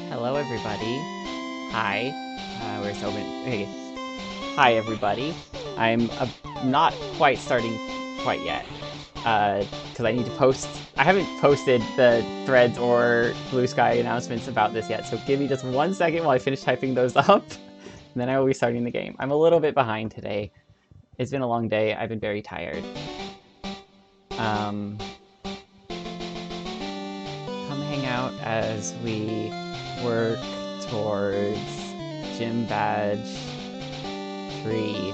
Hello, everybody. Hi. Where's open? Hey. Hi, everybody. I'm not quite starting quite yet. Because I need to post. I haven't posted the threads or Blue Sky announcements about this yet, so give me just 1 second while I finish typing those up, and then I will be starting the game. I'm a little bit behind today. It's been a long day. I've been very tired. Come hang out as we work towards Gym Badge 3.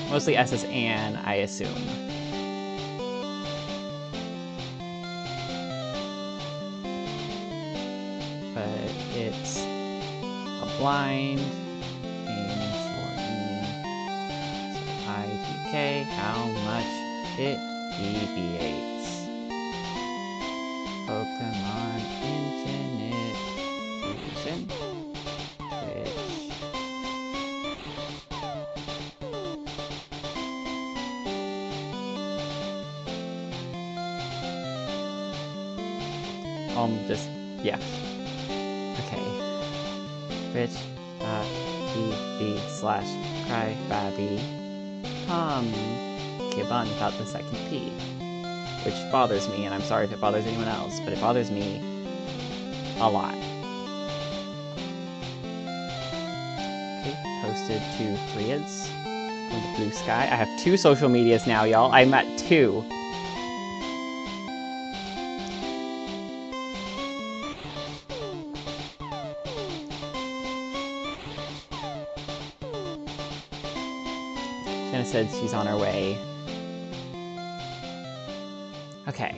Mostly SS Anne, I assume. But it's a blind game for me. So IGK, how much it deviates. Pokemon Infinite Fusion. Which... just... yeah. Okay. Twitch.tv/crybaby. Give on without the second P. Which bothers me, and I'm sorry if it bothers anyone else, but it bothers me a lot. Okay, posted to Threads on the Blue Sky. I have 2 social medias now, y'all. I'm at 2. Jenna said she's on her way. Okay.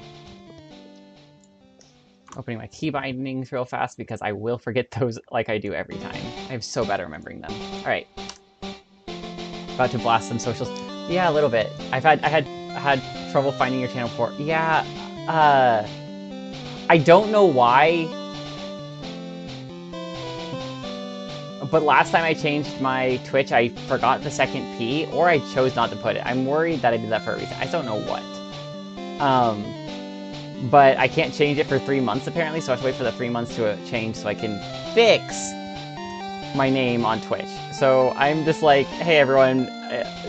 Opening my key bindings real fast because I will forget those like I do every time. I'm so bad at remembering them. Alright. About to blast some socials. Yeah, a little bit. I had trouble finding your channel before. Yeah, I don't know why, but last time I changed my Twitch, I forgot the second P, or I chose not to put it. I'm worried that I did that for a reason. I don't know what. But I can't change it for 3 months, apparently, so I have to wait for the 3 months to change so I can fix my name on Twitch. So I'm just like, hey, everyone,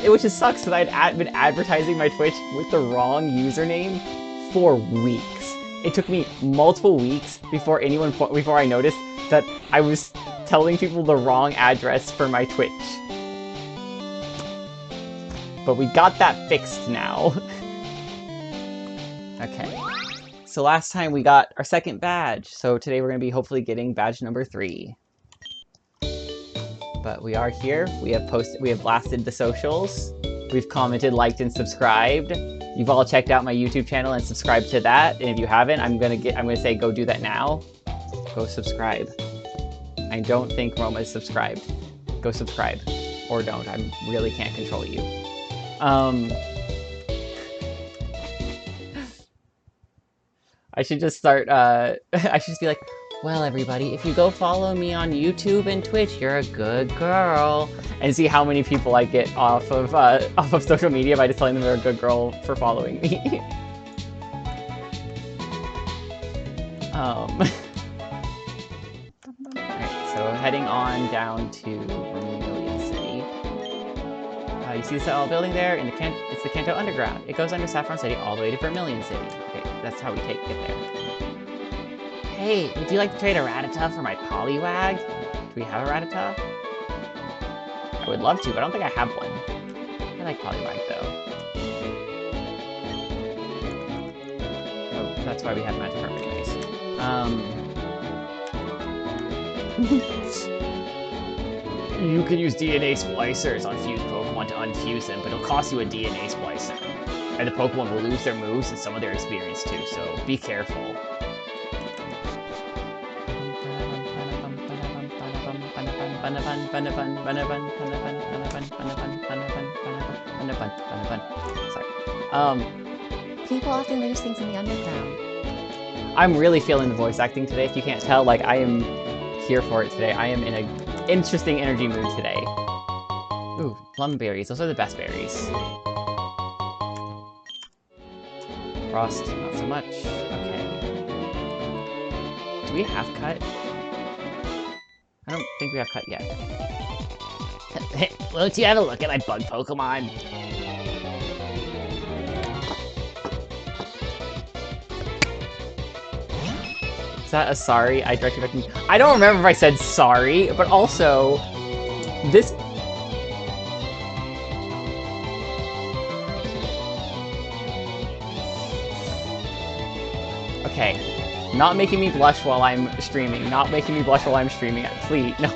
which just sucks because I'd been advertising my Twitch with the wrong username for weeks. It took me multiple weeks before I noticed that I was telling people the wrong address for my Twitch. But we got that fixed now. Okay. So last time we got our second badge, so today we're going to be hopefully getting badge number 3. But we are here. We have blasted the socials. We've commented, liked, and subscribed. You've all checked out my YouTube channel and subscribed to that. And if you haven't, I'm gonna say go do that now. Go subscribe. I don't think Roma is subscribed. Go subscribe. Or don't. I really can't control you. I should just start, I should just be like, well, everybody, if you go follow me on YouTube and Twitch, you're a good girl. And see how many people I get off of social media by just telling them they're a good girl for following me. Alright, so heading on down to Vermilion City. You see this little building there? It's the Kanto Underground. It goes under Saffron City all the way to Vermilion City. Okay, that's how we get there. Hey, would you like to trade a Rattata for my Poliwag? Do we have a Rattata? I would love to, but I don't think I have one. I like Poliwag, though. Oh, that's why we have Magic Carpet Maze. You can use DNA splicers on fused Pokemon to unfuse them, but it'll cost you a DNA splicer. And the Pokemon will lose their moves and some of their experience too, so be careful. Sorry. People often lose things in the underground. I'm really feeling the voice acting today. If you can't tell, like, I am here for it today. I am in an interesting energy mood today. Ooh, plum berries. Those are the best berries. Frost, not so much. Okay. we have cut? I don't think we have cut yet. Won't you have a look at my bug Pokemon? Is that a sorry? I directed back to me. I don't remember if I said sorry, but also this. Okay, not making me blush while I'm streaming. Not making me blush while I'm streaming. Please, no,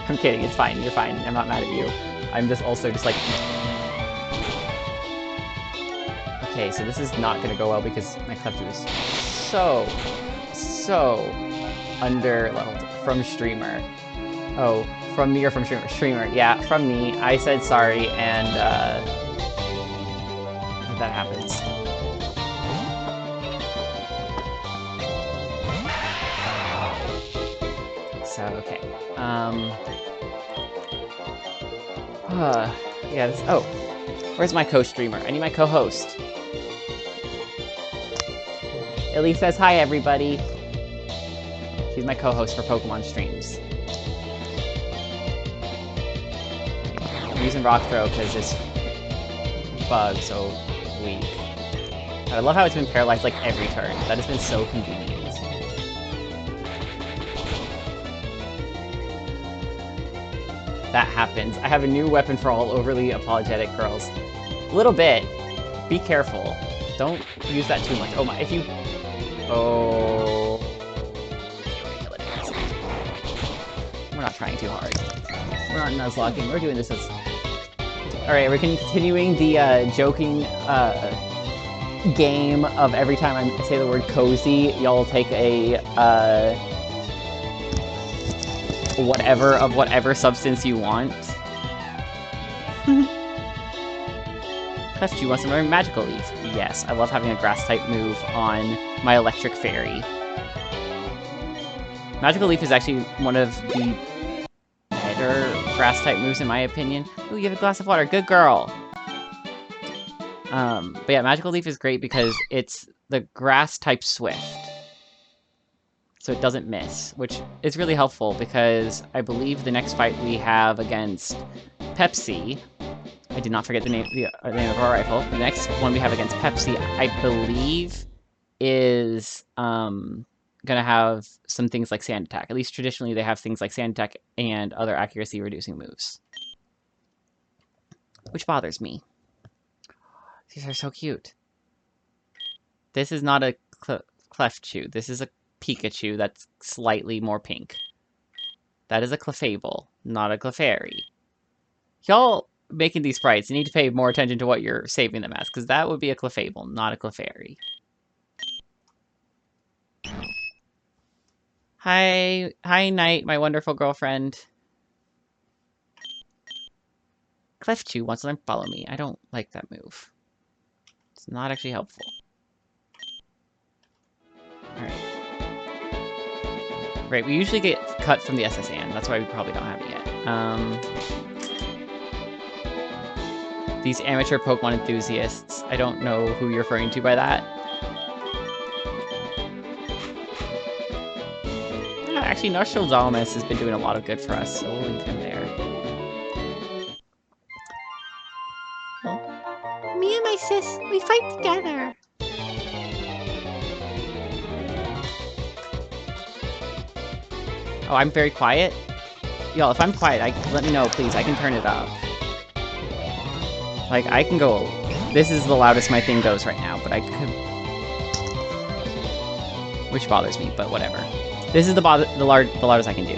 I'm kidding. It's fine. You're fine. I'm not mad at you. I'm just also just like. Okay, so this is not gonna go well because my Clefairy is so under leveled from streamer. Oh, from me or from streamer? Streamer, yeah, from me. I said sorry, and that happens. So okay, yeah. This, oh, where's my co-streamer? I need my co-host. Ellie says hi, everybody. She's my co-host for Pokemon streams. I'm using Rock Throw because this bug's so weak. I love how it's been paralyzed like every turn. That has been so convenient. That happens. I have a new weapon for all overly apologetic girls. A little bit. Be careful. Don't use that too much. Oh my, if you... Oh... We're not trying too hard. We're not nuzlocking. We're doing this as... Alright, we're continuing the joking game of every time I say the word cozy, y'all take a whatever of whatever substance you want. Clefairy wants to learn Magical Leaf. Yes, I love having a grass-type move on my Electric Fairy. Magical Leaf is actually one of the better grass-type moves in my opinion. Ooh, you have a glass of water. Good girl! But yeah, Magical Leaf is great because it's the grass-type Swift. So it doesn't miss, which is really helpful because I believe the next fight we have against Pepsi, I did not forget the name of our rifle. The next one we have against Pepsi, I believe, is gonna have some things like Sand Attack. At least traditionally they have things like Sand Attack and other accuracy reducing moves. Which bothers me. These are so cute. This is not a Clefairy. This is a Pikachu that's slightly more pink. That is a Clefable, not a Clefairy. Y'all making these sprites, you need to pay more attention to what you're saving them as, because that would be a Clefable, not a Clefairy. Hi, Knight, my wonderful girlfriend. Clefairy wants to learn Follow Me. I don't like that move. It's not actually helpful. Alright. Right, we usually get cut from the SSN. That's why we probably don't have it yet. These amateur Pokemon enthusiasts. I don't know who you're referring to by that. Actually, Nostradamus has been doing a lot of good for us, so we'll leave him there. Oh. Me and my sis, we fight together. Oh, I'm very quiet? Y'all, if I'm quiet, let me know, please. I can turn it up. Like, I can go... This is the loudest my thing goes right now, but I could... Which bothers me, but whatever. This is the loudest I can do.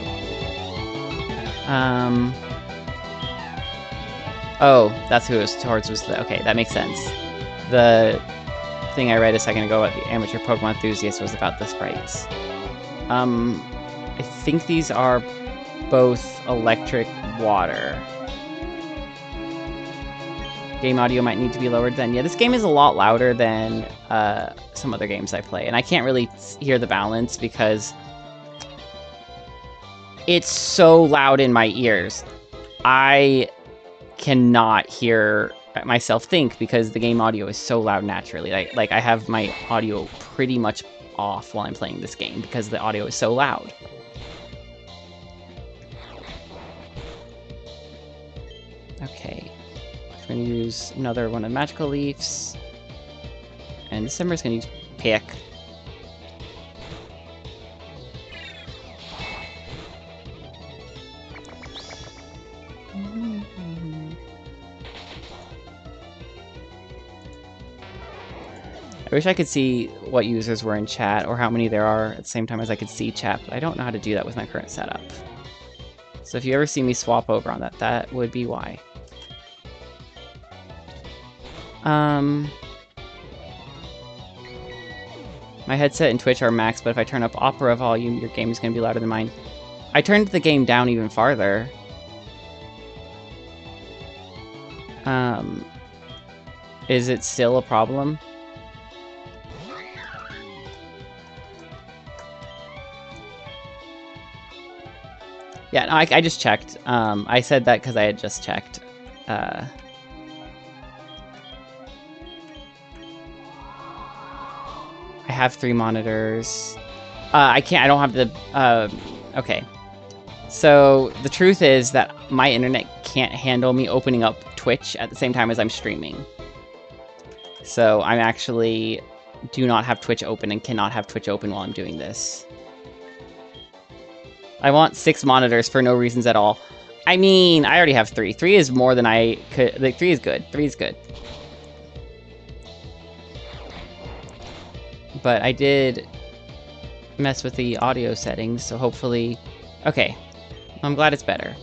Oh, that's who it was towards was the... Okay, that makes sense. The thing I read a second ago about the amateur Pokemon enthusiast was about the sprites. I think these are both electric water. Game audio might need to be lowered then. Yeah, this game is a lot louder than some other games I play, and I can't really hear the balance because it's so loud in my ears. I cannot hear myself think because the game audio is so loud naturally. Like I have my audio pretty much off while I'm playing this game because the audio is so loud. Okay. I'm going to use another one of Magical Leafs. And December's going to use Pick. I wish I could see what users were in chat or how many there are at the same time as I could see chat, but I don't know how to do that with my current setup. So if you ever see me swap over on that, that would be why. My headset and Twitch are max, but if I turn up Opera volume, your game is going to be louder than mine. I turned the game down even farther. Is it still a problem? Yeah, no, I just checked. I said that because I had just checked. I have 3 monitors. I don't have the, okay. So, the truth is that my internet can't handle me opening up Twitch at the same time as I'm streaming. So, I'm actually do not have Twitch open and cannot have Twitch open while I'm doing this. I want 6 monitors for no reasons at all. I mean, I already have 3. 3 is more than I could... Like, 3 is good. 3 is good. But I did mess with the audio settings, so hopefully... Okay. I'm glad it's better.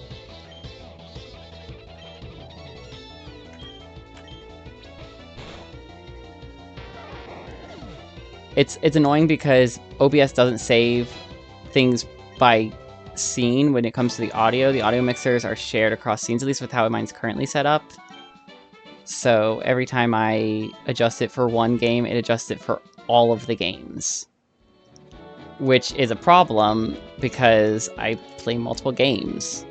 It's annoying because OBS doesn't save things by scene when it comes to the audio. The audio mixers are shared across scenes, at least with how mine's currently set up. So every time I adjust it for one game, it adjusts it for all of the games. Which is a problem because I play multiple games.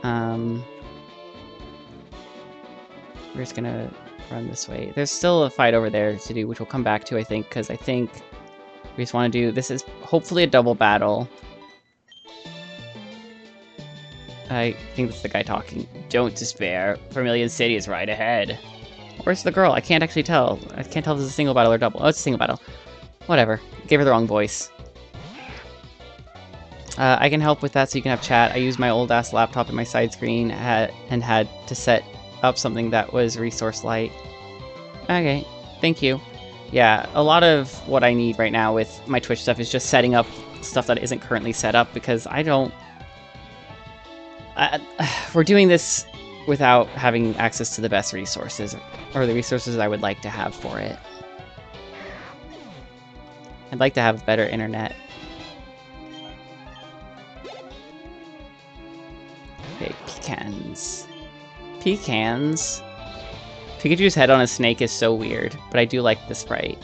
We're just gonna run this way. There's still a fight over there to do, which we'll come back to, I think, because I think we just want to do... This is hopefully a double battle. I think that's the guy talking. Don't despair. Vermilion City is right ahead. Where's the girl? I can't actually tell. I can't tell if it's a single battle or double. Oh, it's a single battle. Whatever. Gave her the wrong voice. I can help with that so you can have chat. I used my old-ass laptop in my side screen and had to set up something that was resource light. Okay. Thank you. Yeah, a lot of what I need right now with my Twitch stuff is just setting up stuff that isn't currently set up because I don't... we're doing this without having access to the best resources, or the resources I would like to have for it. I'd like to have better internet. Okay, pecans. Pecans? Pikachu's head on a snake is so weird, but I do like the sprite.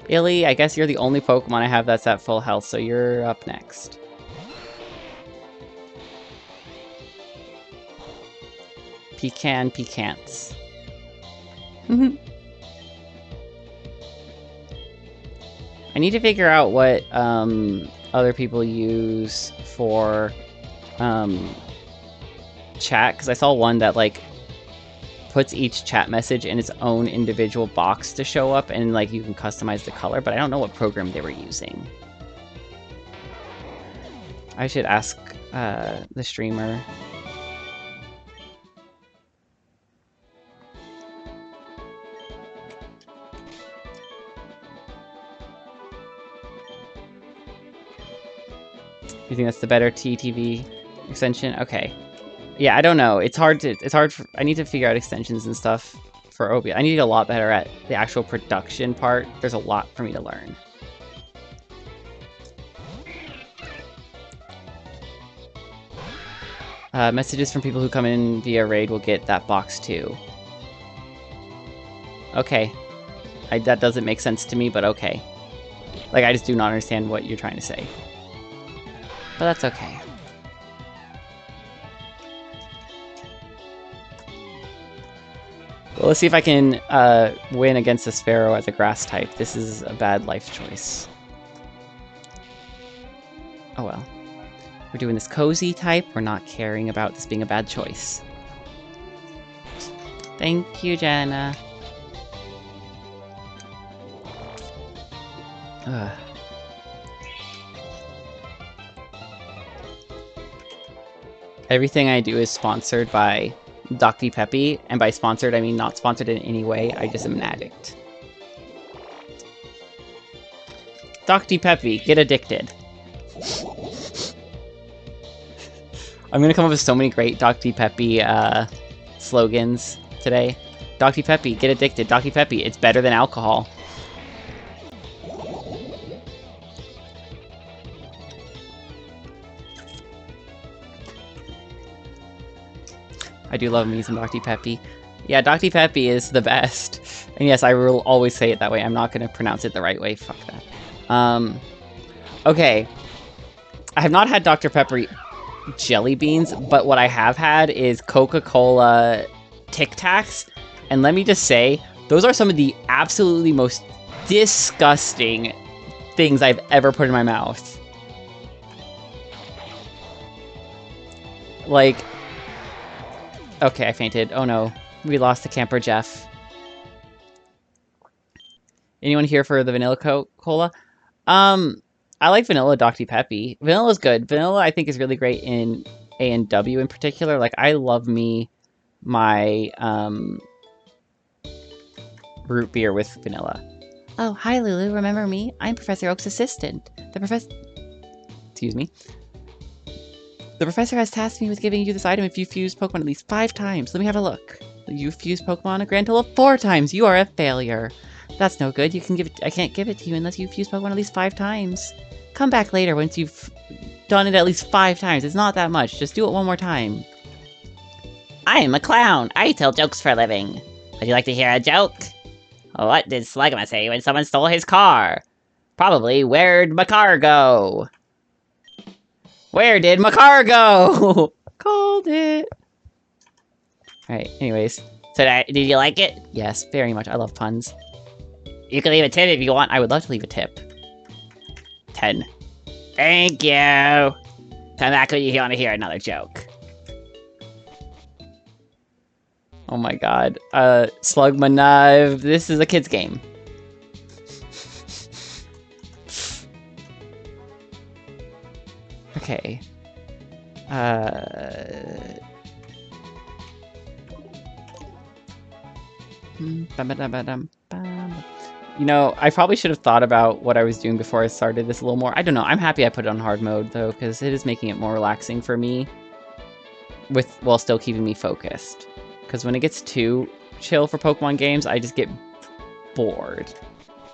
Illy, I guess you're the only Pokemon I have that's at full health, so you're up next. Pecans. I need to figure out what other people use for chat, because I saw one that like puts each chat message in its own individual box to show up, and like you can customize the color, but I don't know what program they were using. I should ask the streamer. You think that's the better TTV extension? Okay. Yeah, I don't know. It's hard for, I need to figure out extensions and stuff for OBS. I need to get a lot better at the actual production part. There's a lot for me to learn. Messages from people who come in via raid will get that box too. Okay. That doesn't make sense to me, but okay. Like, I just do not understand what you're trying to say. But that's okay. Well, let's see if I can win against the Sparrow as a grass type. This is a bad life choice. Oh well. We're doing this cozy type. We're not caring about this being a bad choice. Thank you, Jenna. Ugh. Everything I do is sponsored by Dr. Peppy, and by sponsored I mean not sponsored in any way, I just am an addict. Dr. Peppy, get addicted. I'm gonna come up with so many great Dr. Peppy slogans today. Dr. Peppy, get addicted. Dr. Peppy, it's better than alcohol. I do love me some Dr. Peppy. Yeah, Dr. Peppy is the best. And yes, I will always say it that way. I'm not going to pronounce it the right way. Fuck that. Okay. I have not had Dr. Pepper jelly beans, but what I have had is Coca-Cola Tic Tacs. And let me just say, those are some of the absolutely most disgusting things I've ever put in my mouth. Like... Okay, I fainted. Oh no. We lost the camper Jeff. Anyone here for the vanilla cola? I like vanilla Dr. Peppy. Vanilla's good. Vanilla I think is really great in A&W in particular. Like I love me my root beer with vanilla. Oh, hi Lulu, remember me? I'm Professor Oak's assistant. Excuse me. The professor has tasked me with giving you this item if you fuse Pokemon at least 5 times. Let me have a look. You fuse Pokemon a grand total of 4 times. You are a failure. That's no good. I can't give it to you unless you fuse Pokemon at least 5 times. Come back later once you've done it at least 5 times. It's not that much. Just do it one more time. I am a clown. I tell jokes for a living. Would you like to hear a joke? What did Slugma say when someone stole his car? Probably, where'd Makar go? Where did Makar go? Called it. Alright, anyways. So did you like it? Yes, very much. I love puns. You can leave a tip if you want. I would love to leave a tip. 10. Thank you. Come back when you want to hear another joke. Oh my god. Slugma Knife. This is a kid's game. Okay. You know, I probably should have thought about what I was doing before I started this a little more. I don't know. I'm happy I put it on hard mode, though, because it is making it more relaxing for me while still keeping me focused. Because when it gets too chill for Pokemon games, I just get bored.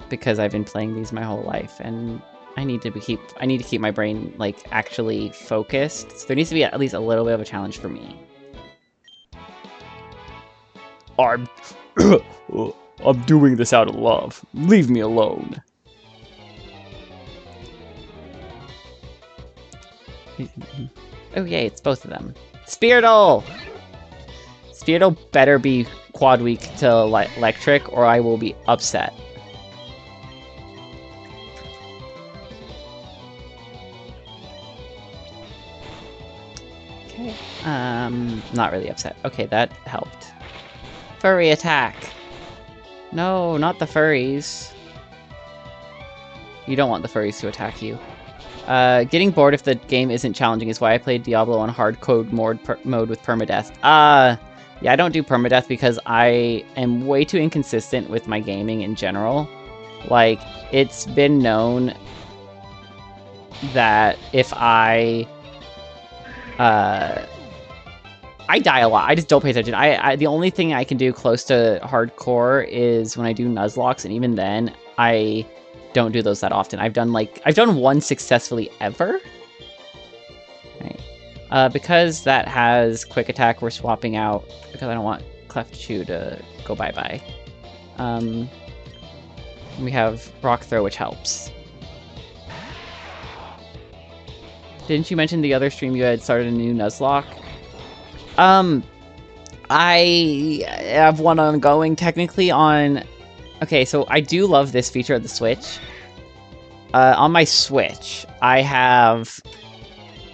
Because I've been playing these my whole life, and I need to keep my brain, like, actually focused. So there needs to be at least a little bit of a challenge for me. I'm doing this out of love. Leave me alone. Oh yay, it's both of them. Spearow! Spearow better be quad weak to electric, or I will be upset. Okay. Not really upset. Okay, that helped. Furry attack! No, not the furries. You don't want the furries to attack you. Getting bored if the game isn't challenging is why I played Diablo on hardcode mode with permadeath. Yeah, I don't do permadeath because I am way too inconsistent with my gaming in general. Like, it's been known that if I die a lot. I just don't pay attention. The only thing I can do close to hardcore is when I do Nuzlocke, and even then, I don't do those that often. I've done one successfully ever. Right. Because that has quick attack, we're swapping out, because I don't want Clefairy to go bye-bye. We have Rock Throw, which helps. Didn't you mention the other stream you had started a new Nuzlocke? I have one ongoing technically on... Okay, so I do love this feature of the Switch. On my Switch, I have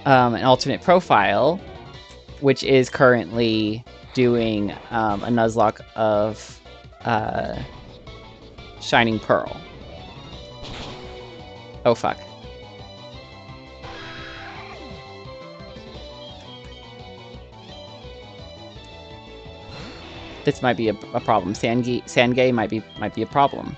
an alternate profile, which is currently doing a Nuzlocke of Shining Pearl. Oh, fuck. This might be a problem. Sangay might be a problem.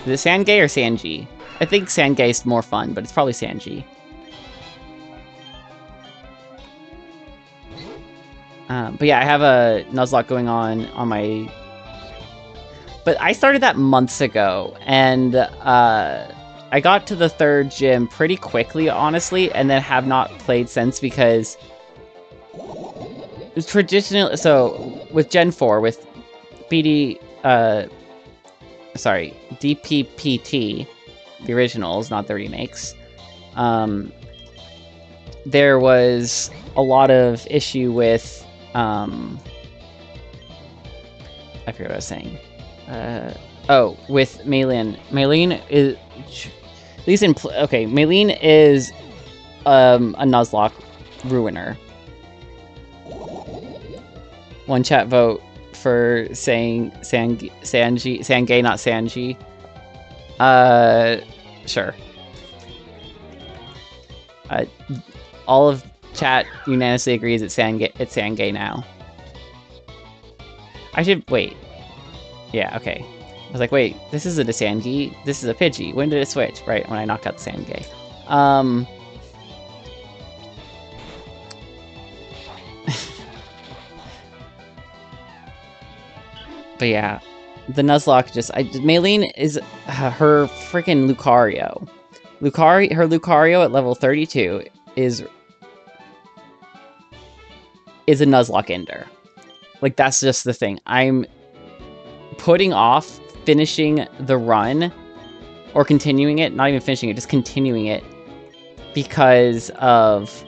Is it Sangay or Sanji? I think Sangay is more fun, but it's probably Sanji. But yeah, I have a Nuzlocke going on my... But I started that months ago, and I got to the 3rd gym pretty quickly, honestly, and then have not played since because... Traditionally... So, with Gen 4, with DPPT, the originals, not the remakes, there was a lot of issue with, I forget what I was saying. With Maylene. Maylene is, at least in, okay, Maylene is, a Nuzlocke ruiner. One chat vote for saying Sangay, not Sanji. Sure. All of chat unanimously agrees it's Sangay now. I should wait. Yeah, okay. I was like, wait, this isn't a Sangi, this is a Pidgey. When did it switch? Right, when I knocked out the Sangay. But yeah, the Nuzlocke just... Maylene is her freaking Lucario. Her Lucario at level 32 is a Nuzlocke ender. Like, that's just the thing. I'm putting off finishing the run, or continuing it, not even finishing it, just continuing it, because of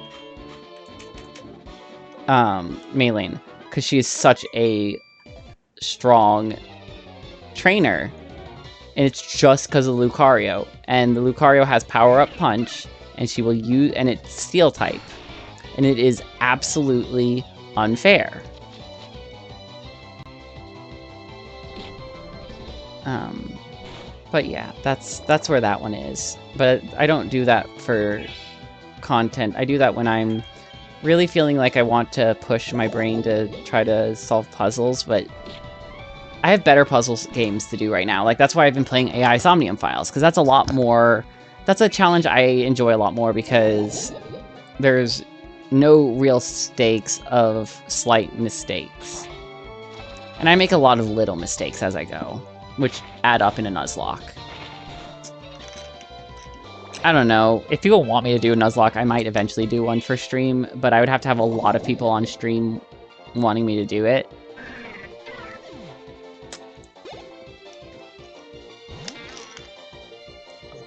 Maylene. Because she is such a strong trainer. And it's just because of Lucario. And the Lucario has power-up punch, and she will use... And it's Steel type. And it is absolutely unfair. But yeah, that's where that one is. But I don't do that for content. I do that when I'm really feeling like I want to push my brain to try to solve puzzles, but I have better puzzles games to do right now. Like, that's why I've been playing AI Somnium Files, because that's a lot more... That's a challenge I enjoy a lot more, because there's no real stakes of slight mistakes. And I make a lot of little mistakes as I go, which add up in a Nuzlocke. I don't know. If people want me to do a Nuzlocke, I might eventually do one for stream, but I would have to have a lot of people on stream wanting me to do it.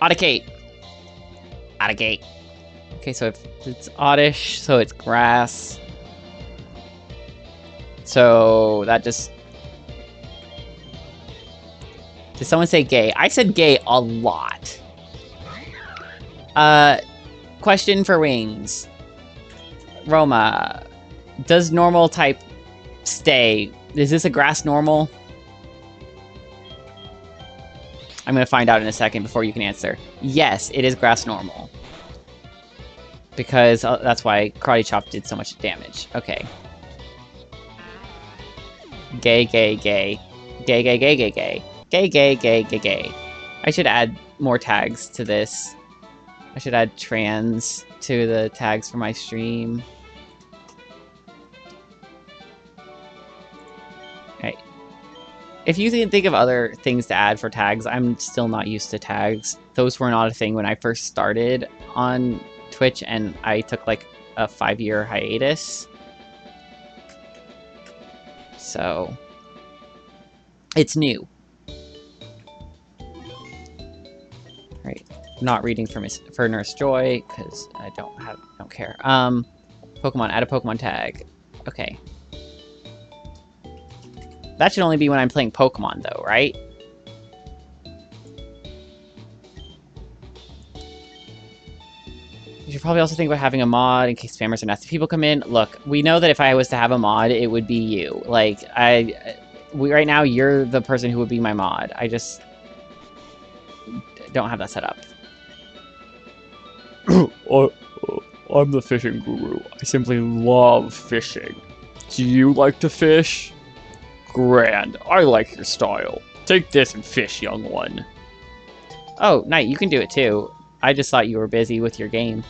Oddish. Oddish. Okay, so if it's Oddish, so it's grass. So that just... Did someone say gay? I said gay a lot. Question for Wings. Roma, does normal type stay? Is this a grass normal? I'm gonna find out in a second before you can answer. Yes, it is grass normal. Because that's why Karate Chop did so much damage. Okay. Gay, gay, gay. Gay, gay, gay, gay, gay. Gay, gay, gay, gay, gay. I should add more tags to this. I should add trans to the tags for my stream. Okay. If you can think of other things to add for tags, I'm still not used to tags. Those were not a thing when I first started on Twitch, and I took like a 5-year hiatus. So it's new. Right. not reading for Nurse Joy, because I don't care. Pokemon, add a Pokemon tag. Okay. That should only be when I'm playing Pokemon, though, right? You should probably also think about having a mod in case spammers or nasty people come in. Look, we know that if I was to have a mod, it would be you. Like, right now, you're the person who would be my mod. I just don't have that set up. I'm the fishing guru. I simply love fishing. Do you like to fish? Grand. I like your style. Take this and fish, young one. Oh, Knight, you can do it too. I just thought you were busy with your game.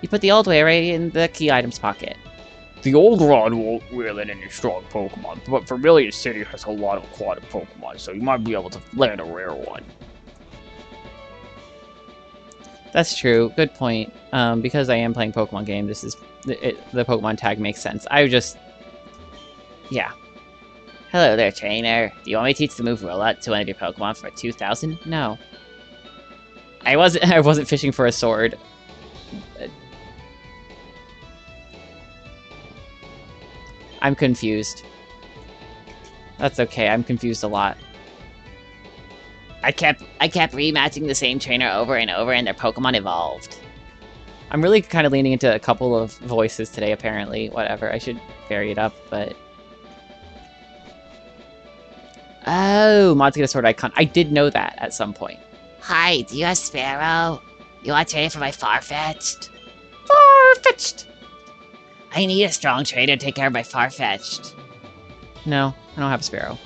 You put the old way right in the key items pocket. The old rod won't reel in any strong Pokemon, but Vermilion City has a lot of aquatic Pokemon, so you might be able to land a rare one. That's true. Good point. Because I am playing Pokemon game, this is the Pokemon tag makes sense. Yeah. Hello there, trainer. Do you want me to teach the move Rollout to one of your Pokemon for 2,000? No. I wasn't fishing for a sword. I'm confused. That's okay. I'm confused a lot. I kept rematching the same trainer over and over, and their Pokemon evolved. I'm really kind of leaning into a couple of voices today, apparently. Whatever. I should vary it up, but... Oh, mod to get a sword icon. I did know that at some point. Hi, do you have Sparrow? You want to trade for my Farfetch'd? Farfetch'd! I need a strong trader to take care of my Farfetch'd. No, I don't have a Sparrow.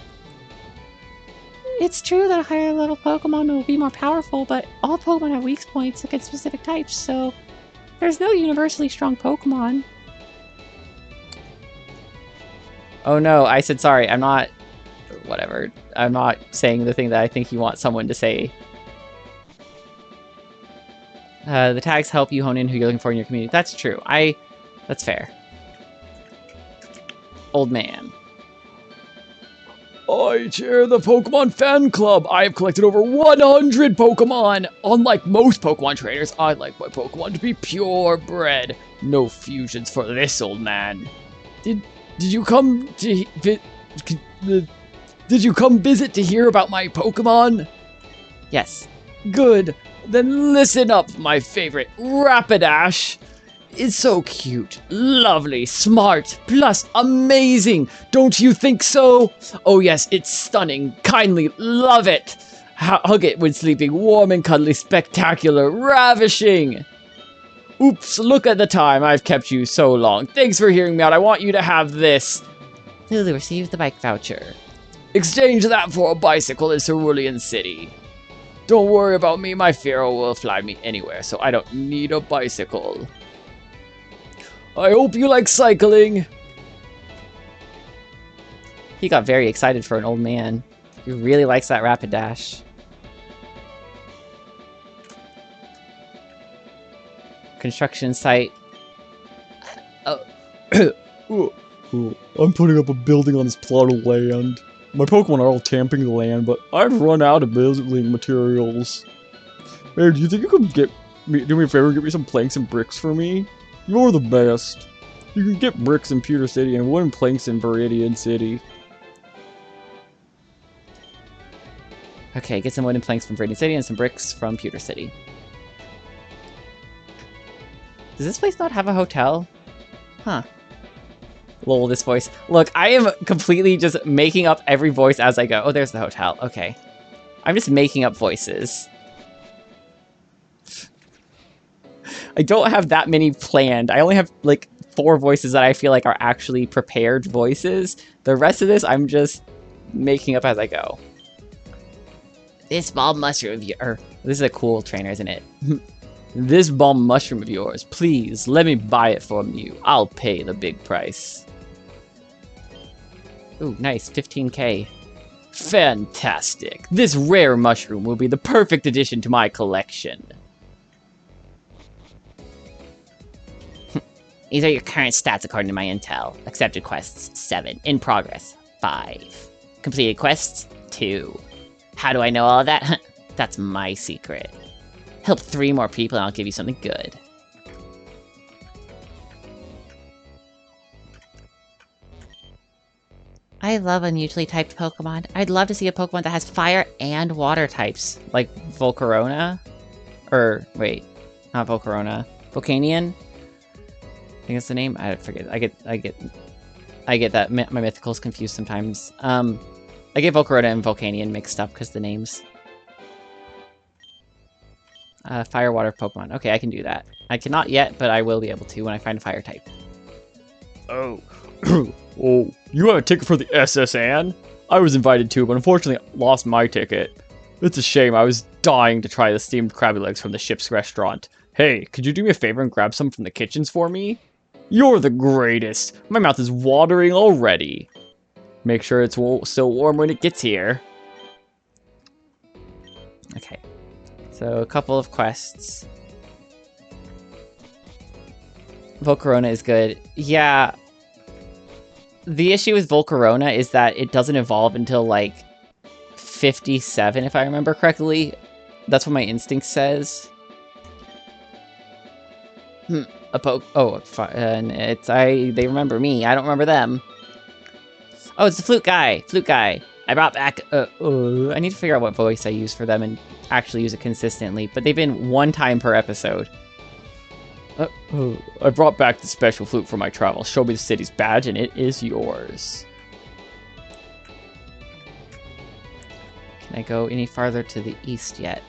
It's true that a higher level Pokemon will be more powerful, but all Pokemon have weak points against specific types, so there's no universally strong Pokemon. Oh no, I said sorry, I'm not... Whatever. I'm not saying the thing that I think you want someone to say. The tags help you hone in who you're looking for in your community. That's true. That's fair. Old man. I chair the Pokemon Fan Club. I have collected over 100 Pokemon. Unlike most Pokemon trainers, I like my Pokemon to be purebred. No fusions for this old man. Did you come to Did you come visit to hear about my Pokemon? Yes. Good. Then listen up, my favorite, Rapidash. It's so cute, lovely, smart, plus amazing. Don't you think so? Oh yes, it's stunning. Kindly love it. Hug it when sleeping, warm and cuddly, spectacular, ravishing. Oops, look at the time. I've kept you so long. Thanks for hearing me out. I want you to have this. Lulu received the bike voucher. Exchange that for a bicycle in Cerulean City. Don't worry about me, my Pharaoh will fly me anywhere, so I don't need a bicycle. I hope you like cycling. He got very excited for an old man. He really likes that Rapidash. Construction site. I'm putting up a building on this plot of land. My Pokemon are all tamping the land, but I've run out of building materials. Hey, do you think you could do me a favor and get me some planks and bricks for me? You're the best. You can get bricks in Pewter City and wooden planks in Viridian City. Okay, get some wooden planks from Viridian City and some bricks from Pewter City. Does this place not have a hotel? Huh. Lol, this voice. Look, I am completely just making up every voice as I go. Oh, there's the hotel. Okay. I'm just making up voices. I don't have that many planned. I only have, like, 4 voices that I feel like are actually prepared voices. The rest of this, I'm just making up as I go. This bomb mushroom of yours. This is a cool trainer, isn't it? This bomb mushroom of yours, please, let me buy it from you. I'll pay the big price. Ooh, nice. 15k. Fantastic. This rare mushroom will be the perfect addition to my collection. These are your current stats according to my intel. Accepted quests, 7. In progress, 5. Completed quests, 2. How do I know all of that? That's my secret. Help 3 more people and I'll give you something good. I love unusually typed Pokemon. I'd love to see a Pokemon that has fire and water types. Like Volcarona? Or, wait, not Volcarona. Volcanion? I think that's the name? I forget. I get that. My mythicals confused sometimes. I get Volcarona and Volcanion mixed up because the names. Fire water Pokemon. Okay, I can do that. I cannot yet, but I will be able to when I find a fire type. Oh. Oh, you have a ticket for the SS Anne? I was invited too, but unfortunately lost my ticket. It's a shame. I was dying to try the steamed Krabby Legs from the ship's restaurant. Hey, could you do me a favor and grab some from the kitchens for me? You're the greatest. My mouth is watering already. Make sure it's still warm when it gets here. Okay. So, a couple of quests. Volcarona is good. Yeah. The issue with Volcarona is that it doesn't evolve until, like, 57, if I remember correctly. That's what my instinct says. And they remember me. I don't remember them. Oh, it's the flute guy. Flute guy. I brought back, I need to figure out what voice I use for them and actually use it consistently, but they've been 1 time per episode. I brought back the special flute for my travels. Show me the city's badge and it is yours. Can I go any farther to the east yet?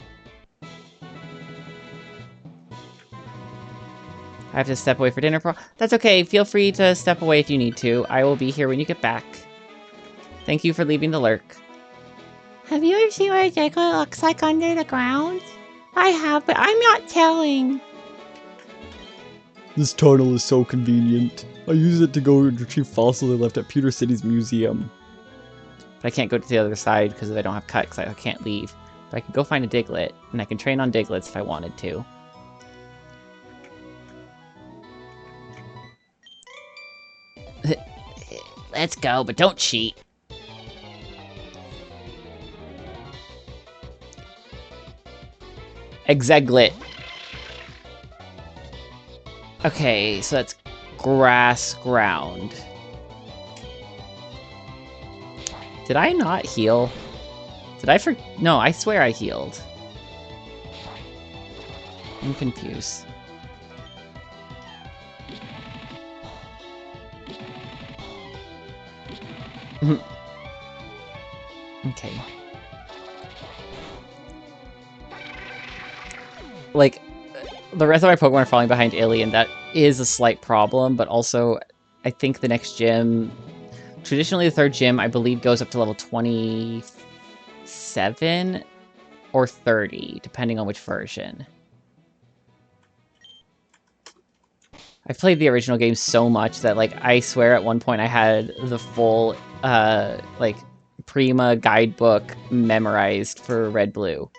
I have to step away for dinner. That's okay. Feel free to step away if you need to. I will be here when you get back. Thank you for leaving the lurk. Have you ever seen what a Diglett looks like under the ground? I have, but I'm not telling. This tunnel is so convenient. I use it to go and retrieve fossils I left at Pewter City's museum. But I can't go to the other side because I don't have cut, because I can't leave. But I can go find a Diglett, and I can train on Diglets if I wanted to. Let's go, but don't cheat. Exeglet. Okay, so that's grass ground. Did I not heal? Did I No, I swear I healed. I'm confused. Okay. Like, the rest of my Pokemon are falling behind Illy, and that is a slight problem, but also, I think the next gym... Traditionally, the 3rd gym, I believe, goes up to level 27 or 30, depending on which version. I've played the original game so much that, like, I swear at one point I had the full, like, Prima guidebook memorized for Red Blue.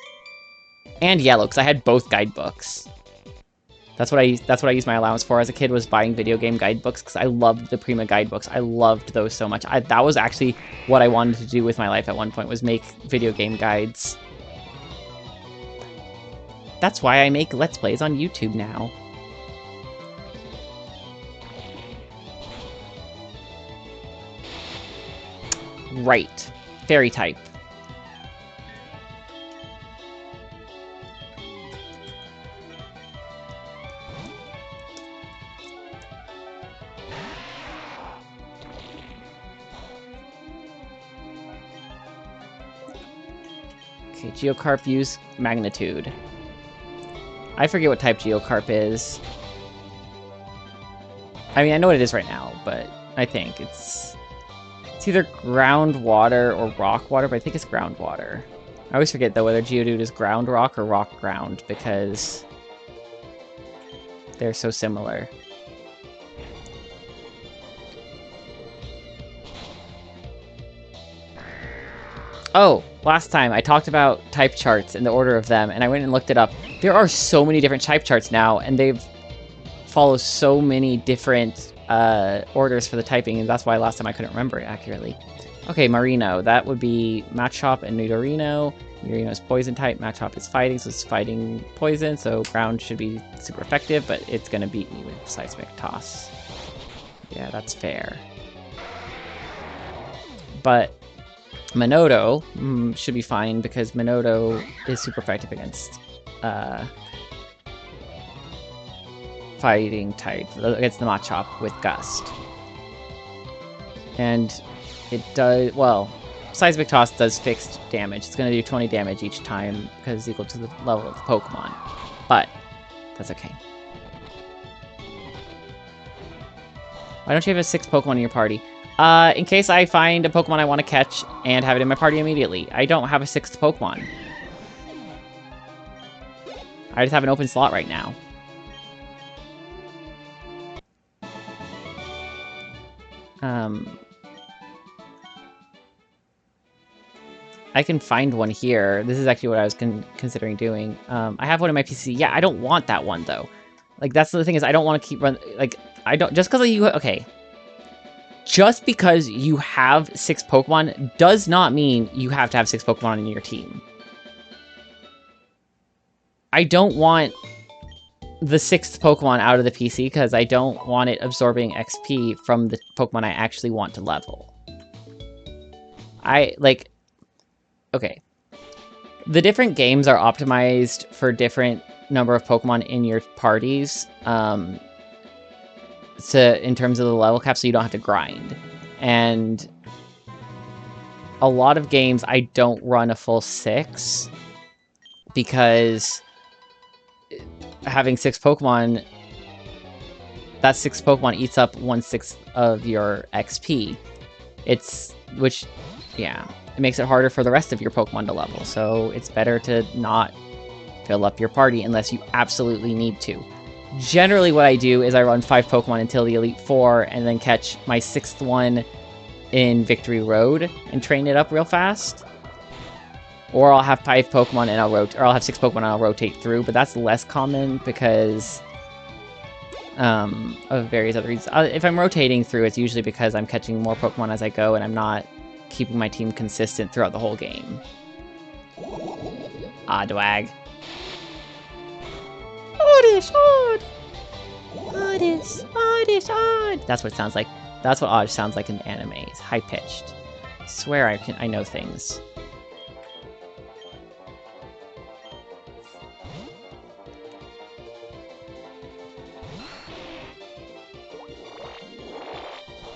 And Yellow, because I had both guidebooks. That's what I used my allowance for as a kid, was buying video game guidebooks, because I loved the Prima guidebooks. I loved those so much. That was actually what I wanted to do with my life at one point, was make video game guides. That's why I make Let's Plays on YouTube now. Right. Fairy type. Okay, Geocarp use Magnitude. I forget what type Geocarp is. I mean, I know what it is right now, but I think it's either groundwater or rock water, but I think it's groundwater. I always forget, though, whether Geodude is ground rock or rock ground, because they're so similar. Oh, last time I talked about type charts and the order of them, and I went and looked it up. There are so many different type charts now, and they've followed so many different orders for the typing, and that's why last time I couldn't remember it accurately. Okay, Marino. That would be Machop and Nidorino. Nidorino is poison type. Machop is fighting, so it's fighting poison. So ground should be super effective, but it's gonna beat me with Seismic Toss. Yeah, that's fair. But Minoto should be fine because Minoto is super effective against fighting type, against the Machop with Gust. And it does, well, Seismic Toss does fixed damage. It's going to do 20 damage each time because it's equal to the level of the Pokemon. But that's okay. Why don't you have a 6th Pokemon in your party? In case I find a Pokemon I want to catch and have it in my party immediately. I don't have a 6th Pokemon. I just have an open slot right now. I can find one here. This is actually what I was considering doing. I have one in my PC. Yeah, I don't want that one, though. Like, that's the thing is, I don't want to keep like, I don't, just because you, okay. Just because you have 6 Pokemon does not mean you have to have 6 Pokemon in your team. I don't want the 6th Pokemon out of the PC because I don't want it absorbing XP from the Pokemon I actually want to level. Okay. The different games are optimized for different number of Pokemon in your parties, in terms of the level cap, so you don't have to grind. And a lot of games, I don't run a full 6, because having 6 Pokemon, that 6 Pokemon eats up 1/6 of your XP. It makes it harder for the rest of your Pokemon to level, so it's better to not fill up your party unless you absolutely need to. Generally what I do is I run 5 Pokemon until the Elite Four, and then catch my 6th one in Victory Road, and train it up real fast. Or I'll have 5 Pokemon and I'll have 6 Pokemon and I'll rotate through, but that's less common because of various other reasons. If I'm rotating through, it's usually because I'm catching more Pokemon as I go, and I'm not keeping my team consistent throughout the whole game. Oddwag. Odd. That's what it sounds like. That's what Odd sounds like in anime. It's high-pitched. Swear I know things.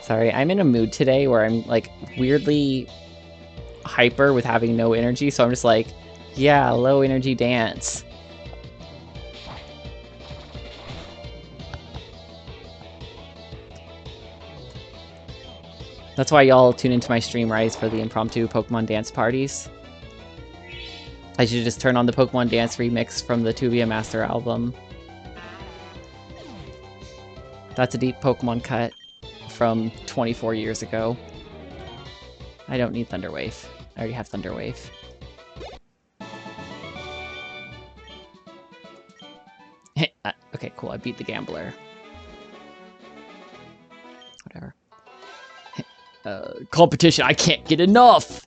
Sorry, I'm in a mood today where I'm, like, weirdly hyper with having no energy, so I'm just like, yeah, low energy dance. That's why y'all tune into my stream, Rise, for the impromptu Pokemon dance parties. I should just turn on the Pokemon Dance remix from the Tubia Master album. That's a deep Pokemon cut from 24 years ago. I don't need Thunder Wave. I already have Thunder Wave. Okay, cool. I beat the Gambler. Whatever. Competition, I can't get enough!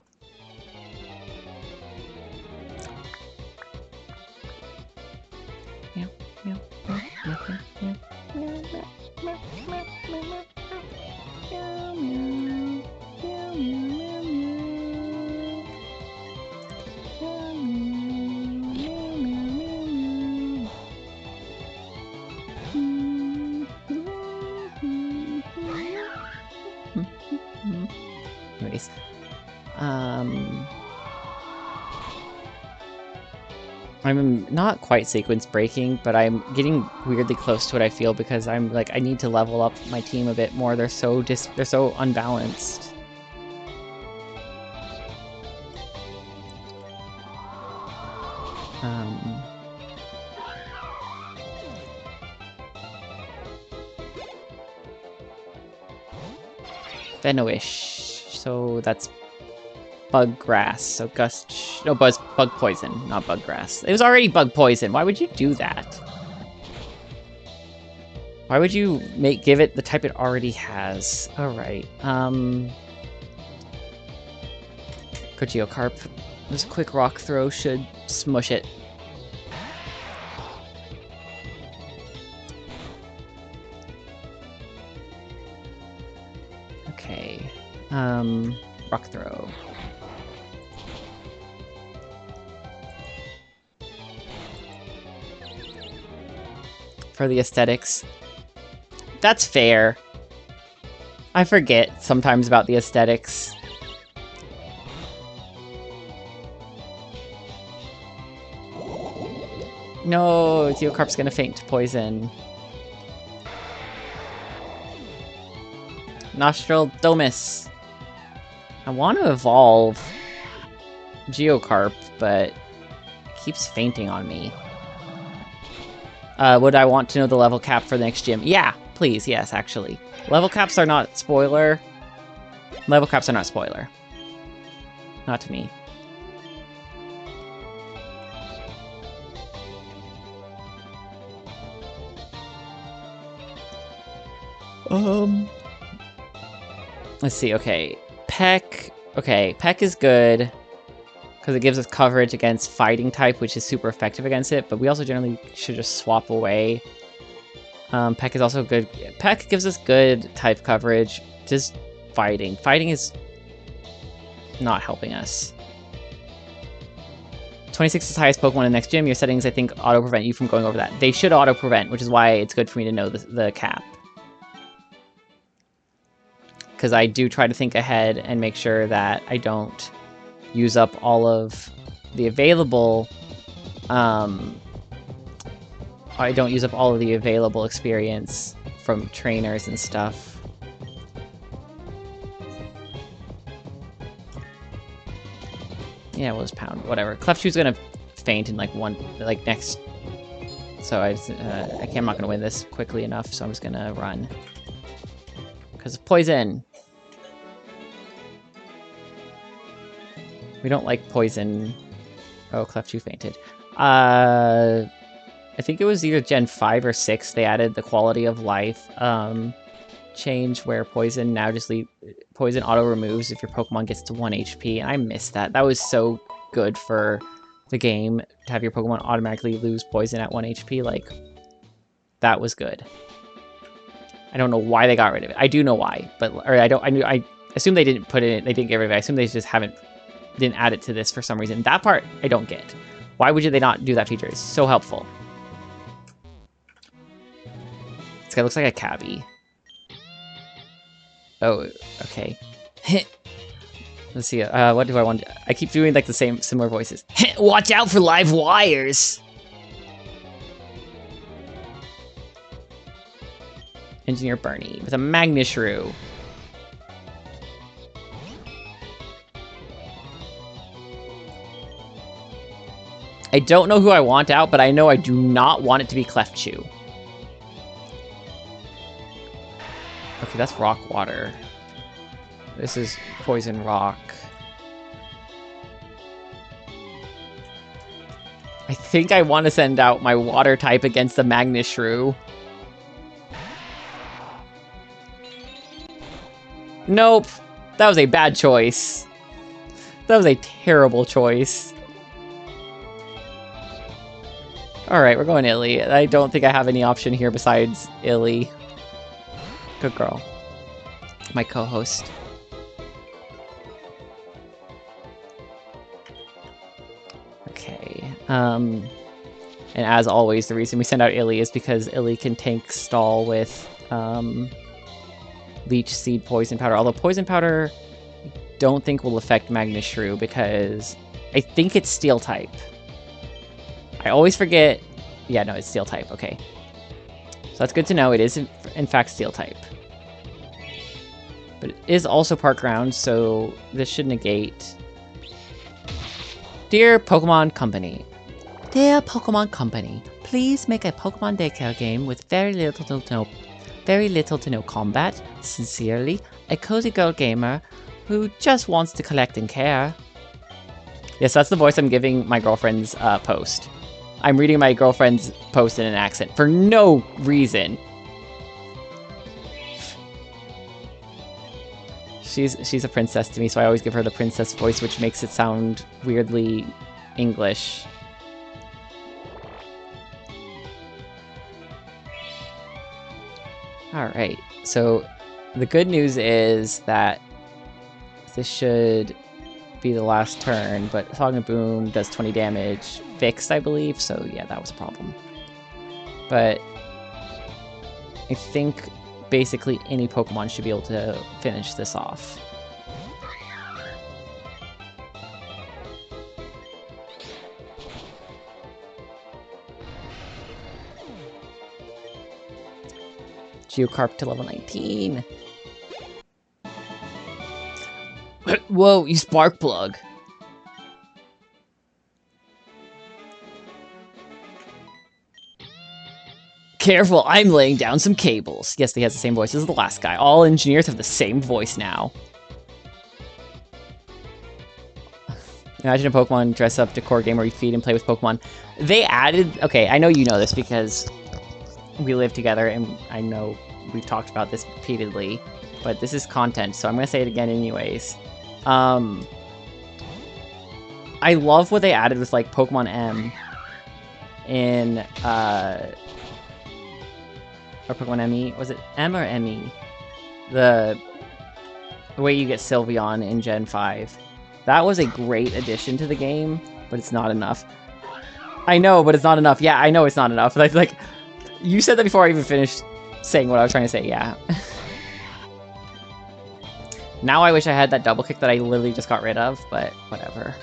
Anyways, I'm not quite sequence breaking, but I'm getting weirdly close to it, I feel, because I'm like, I need to level up my team a bit more. They're so unbalanced. Venoish. So that's bug grass. So gust. No, bug poison, not bug grass. It was already bug poison. Why would you do that? Why would you give it the type it already has? All right. Go Geocarp. This quick rock throw should smush it. Okay. Rock throw. For the aesthetics. That's fair. I forget sometimes about the aesthetics. No, Geocarp's gonna faint to poison. Nostril Domus. I want to evolve Geocarp, but it keeps fainting on me. Would I want to know the level cap for the next gym? Yeah, please, yes, actually. Level caps are not spoiler. Level caps are not spoiler. Not to me. Let's see, okay. Peck. Okay, Peck is good. Because it gives us coverage against fighting type, which is super effective against it, but we also generally should just swap away. Peck is also good. Peck gives us good type coverage. Just fighting. Fighting is not helping us. 26 is the highest Pokemon in the next gym. Your settings, I think, auto-prevent you from going over that. They should auto-prevent, which is why it's good for me to know the cap. Because I do try to think ahead and make sure that I don't use up all of the available, I don't use up all of the available experience from trainers and stuff. Yeah, we'll just pound, whatever. Clefchu's gonna faint in like next, so I'm not gonna win this quickly enough, so I'm just gonna run. Because of poison. We don't like poison. Oh, Clefchu fainted. I think it was either Gen 5 or 6 they added the quality of life change where poison now just poison auto removes if your Pokemon gets to 1 HP, and I missed that. That was so good for the game to have your Pokemon automatically lose poison at 1 HP. Like, that was good. I don't know why they got rid of it. I do know why, but I assume they didn't put it in, they didn't get rid of it. I assume they just didn't add it to this for some reason. That part I don't get. Why would they not do that feature? It's so helpful. This guy looks like a cabbie. Oh, okay. Let's see. What do I want? I keep doing like the similar voices. Watch out for live wires. Engineer Bernie with a Magnishrew. I don't know who I want out, but I know I do not want it to be Clefchu. Okay, that's rock water. This is poison rock. I think I want to send out my water type against the Magnishrew. Nope. That was a bad choice. That was a terrible choice. Alright, we're going Illy. I don't think I have any option here besides Illy. Good girl. My co-host. Okay. And as always, the reason we send out Illy is because Illy can tank stall with Leech Seed Poison Powder. Although Poison Powder, I don't think will affect Magnishrew because I think it's Steel type. I always forget. Yeah, no, it's Steel type. Okay. So that's good to know. It is, in fact, Steel type. But it is also Park Ground, so this should negate. Dear Pokemon Company. Dear Pokemon Company, please make a Pokemon daycare game with very little to no combat. Sincerely, a cozy girl gamer who just wants to collect and care. Yes, that's the voice I'm giving my girlfriend's post. I'm reading my girlfriend's post in an accent for no reason. She's a princess to me, so I always give her the princess voice, which makes it sound weirdly English. Alright, so the good news is that this should be the last turn, but Fog and Boom does 20 damage fixed, I believe, so yeah, that was a problem. But I think basically any Pokemon should be able to finish this off. Geocarp to level 19. Whoa, you Sparkplug. Careful, I'm laying down some cables. Yes, he has the same voice as the last guy. All engineers have the same voice now. Imagine a Pokemon dress up decor game where you feed and play with Pokemon. They added... Okay, I know you know this because we live together and I know we've talked about this repeatedly, but this is content, so I'm going to say it again anyways. I love what they added with, like, Pokemon M in, or Pokemon ME. Was it M or ME? The way you get Sylveon in Gen 5. That was a great addition to the game, but it's not enough. I know, but it's not enough. Yeah, I know it's not enough. Like, you said that before I even finished saying what I was trying to say, yeah. Now I wish I had that double kick that I literally just got rid of, but whatever.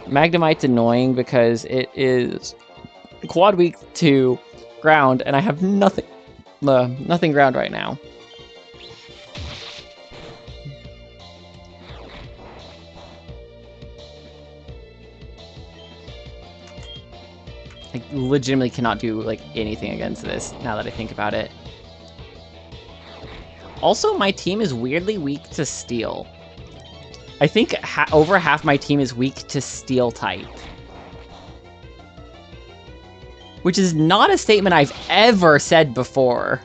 Magnemite's annoying because it is quad weak to ground, and I have nothing ground right now. I legitimately cannot do, like, anything against this, now that I think about it. Also, my team is weirdly weak to Steel. I think over half my team is weak to Steel type. Which is not a statement I've ever said before.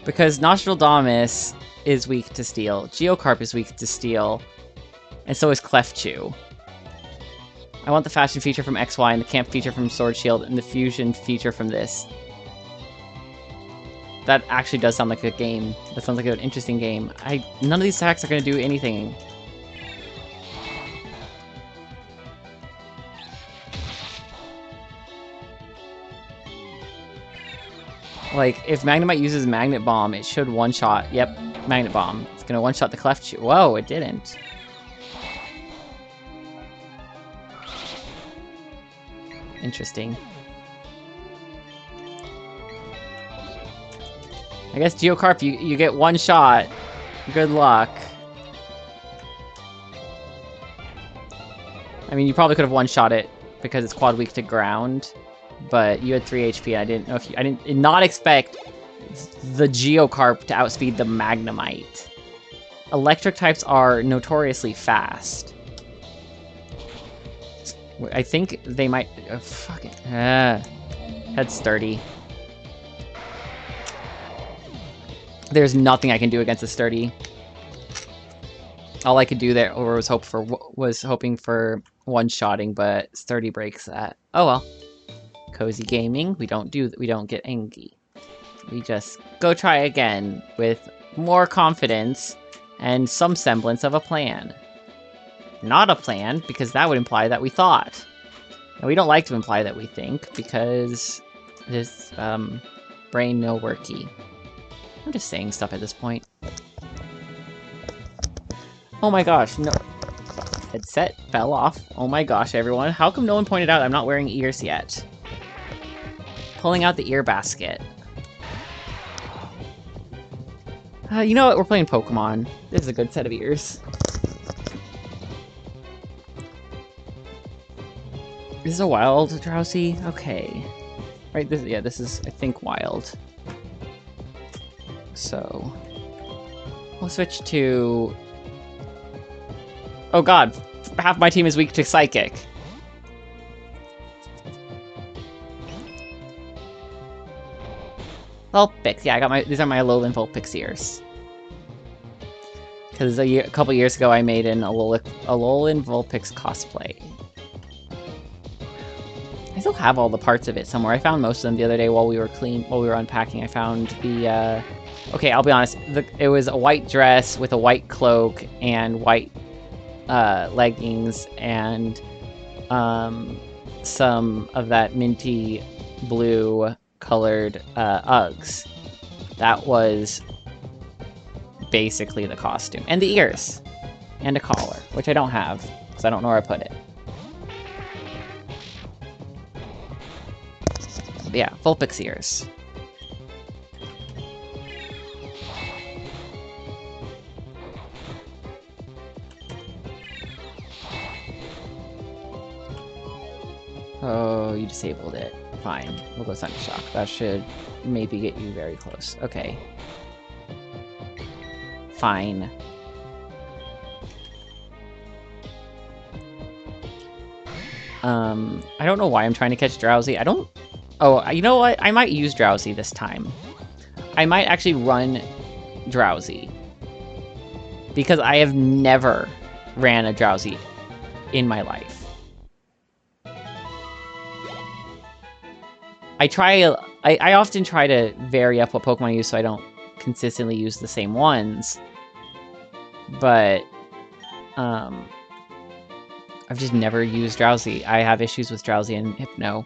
Because Nostradamus is weak to Steel, Geocarp is weak to Steel, and so is Clefchu. I want the fashion feature from XY, and the camp feature from Sword Shield, and the fusion feature from this. That actually does sound like a game. That sounds like an interesting game. None of these attacks are going to do anything. Like, if Magnemite uses Magnet Bomb, it should one-shot. Yep, Magnet Bomb. It's going to one-shot the Clefchu. Whoa, it didn't. Interesting. I guess Geocarp, you get one shot. Good luck. I mean, you probably could have one-shot it because it's quad weak to ground, but you had 3 HP. I didn't know if I did not expect the Geocarp to outspeed the Magnemite. Electric types are notoriously fast. I think they might... fuck it. Head Sturdy. There's nothing I can do against a Sturdy. All I could do there was hoping for one-shotting, but Sturdy breaks that. Oh well. Cozy gaming. We don't get angry. We just go try again with more confidence and some semblance of a plan. Not a plan, because that would imply that we thought. And we don't like to imply that we think, because this brain no worky. I'm just saying stuff at this point. Oh my gosh, no. Headset fell off. Oh my gosh, everyone. How come no one pointed out I'm not wearing ears yet? Pulling out the ear basket. You know what? We're playing Pokemon. This is a good set of ears. This is a wild Drowsy? Okay. Right, this is, I think, wild. So... we'll switch to... oh god! Half my team is weak to Psychic. Vulpix. Yeah, I got these are my Alolan Vulpix ears. Because a couple years ago I made an Alolan Vulpix cosplay. I still have all the parts of it somewhere. I found most of them the other day while we were unpacking. I found the, okay, I'll be honest. It was a white dress with a white cloak and white leggings and some of that minty blue colored Uggs. That was basically the costume. And the ears. And a collar, which I don't have, because I don't know where I put it. But yeah, Vulpix ears. Oh, you disabled it. Fine. We'll go Thunder Shock. That should maybe get you very close. Okay. Fine. I don't know why I'm trying to catch Drowsy. I don't... Oh, you know what? I might use Drowsy this time. I might actually run Drowsy. Because I have never ran a Drowsy in my life. I often try to vary up what Pokemon I use so I don't consistently use the same ones. But, I've just never used Drowsy. I have issues with Drowsy and Hypno.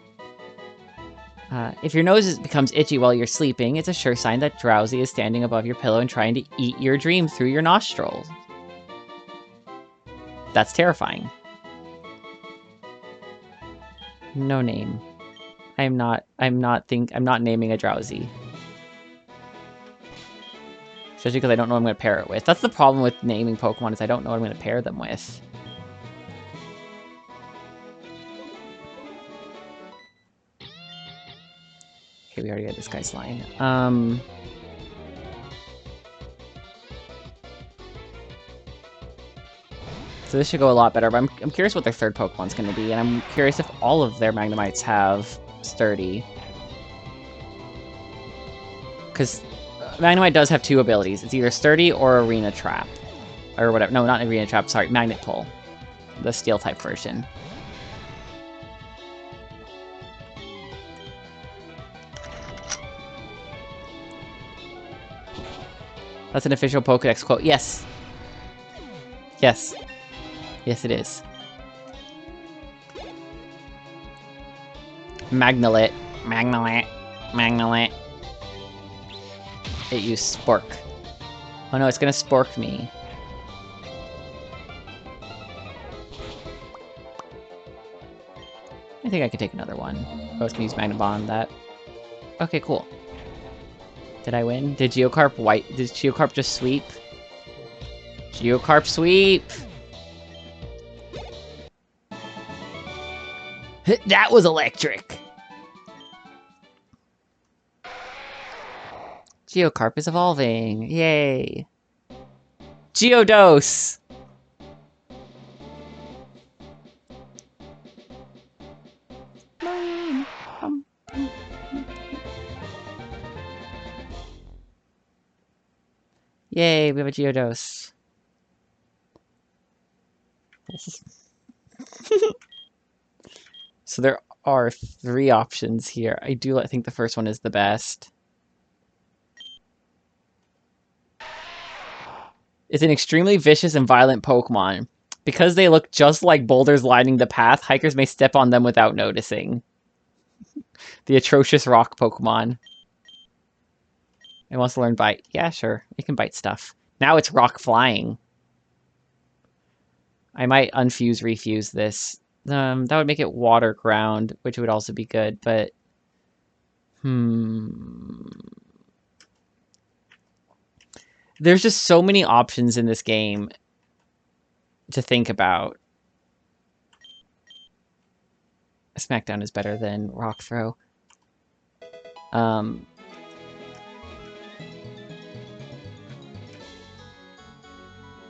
If your nose becomes itchy while you're sleeping, it's a sure sign that Drowsy is standing above your pillow and trying to eat your dream through your nostrils. That's terrifying. No name. I'm not naming a Drowsy. Especially because I don't know what I'm going to pair it with. That's the problem with naming Pokemon, is I don't know what I'm going to pair them with. Okay, we already got this guy's line. So this should go a lot better, but I'm curious what their third Pokemon's going to be, and I'm curious if all of their Magnemites have Sturdy. Because Magnemite does have two abilities. It's either Sturdy or Arena Trap. Or whatever. No, not Arena Trap, sorry. Magnet Pull. The Steel-type version. That's an official Pokedex quote. Yes. Yes. Yes, it is. Magnelit. Magnelit. Magnelit. It used Spork. Oh no, it's gonna Spork me. I think I could take another one. Oh, it's gonna use Magnet Bond on that. Okay, cool. Did I win? Did Geocarp just sweep? Geocarp sweep! That was electric! Geocarp is evolving. Yay! Geodos! Yay, we have a Geodos. So there are 3 options here. I think the first one is the best. It's an extremely vicious and violent Pokemon. Because they look just like boulders lining the path, hikers may step on them without noticing. The atrocious rock Pokemon. It wants to learn Bite. Yeah, sure. It can bite stuff. Now it's rock flying. I might unfuse, refuse this. That would make it water ground, which would also be good, but... There's just so many options in this game to think about. Smackdown is better than Rock Throw.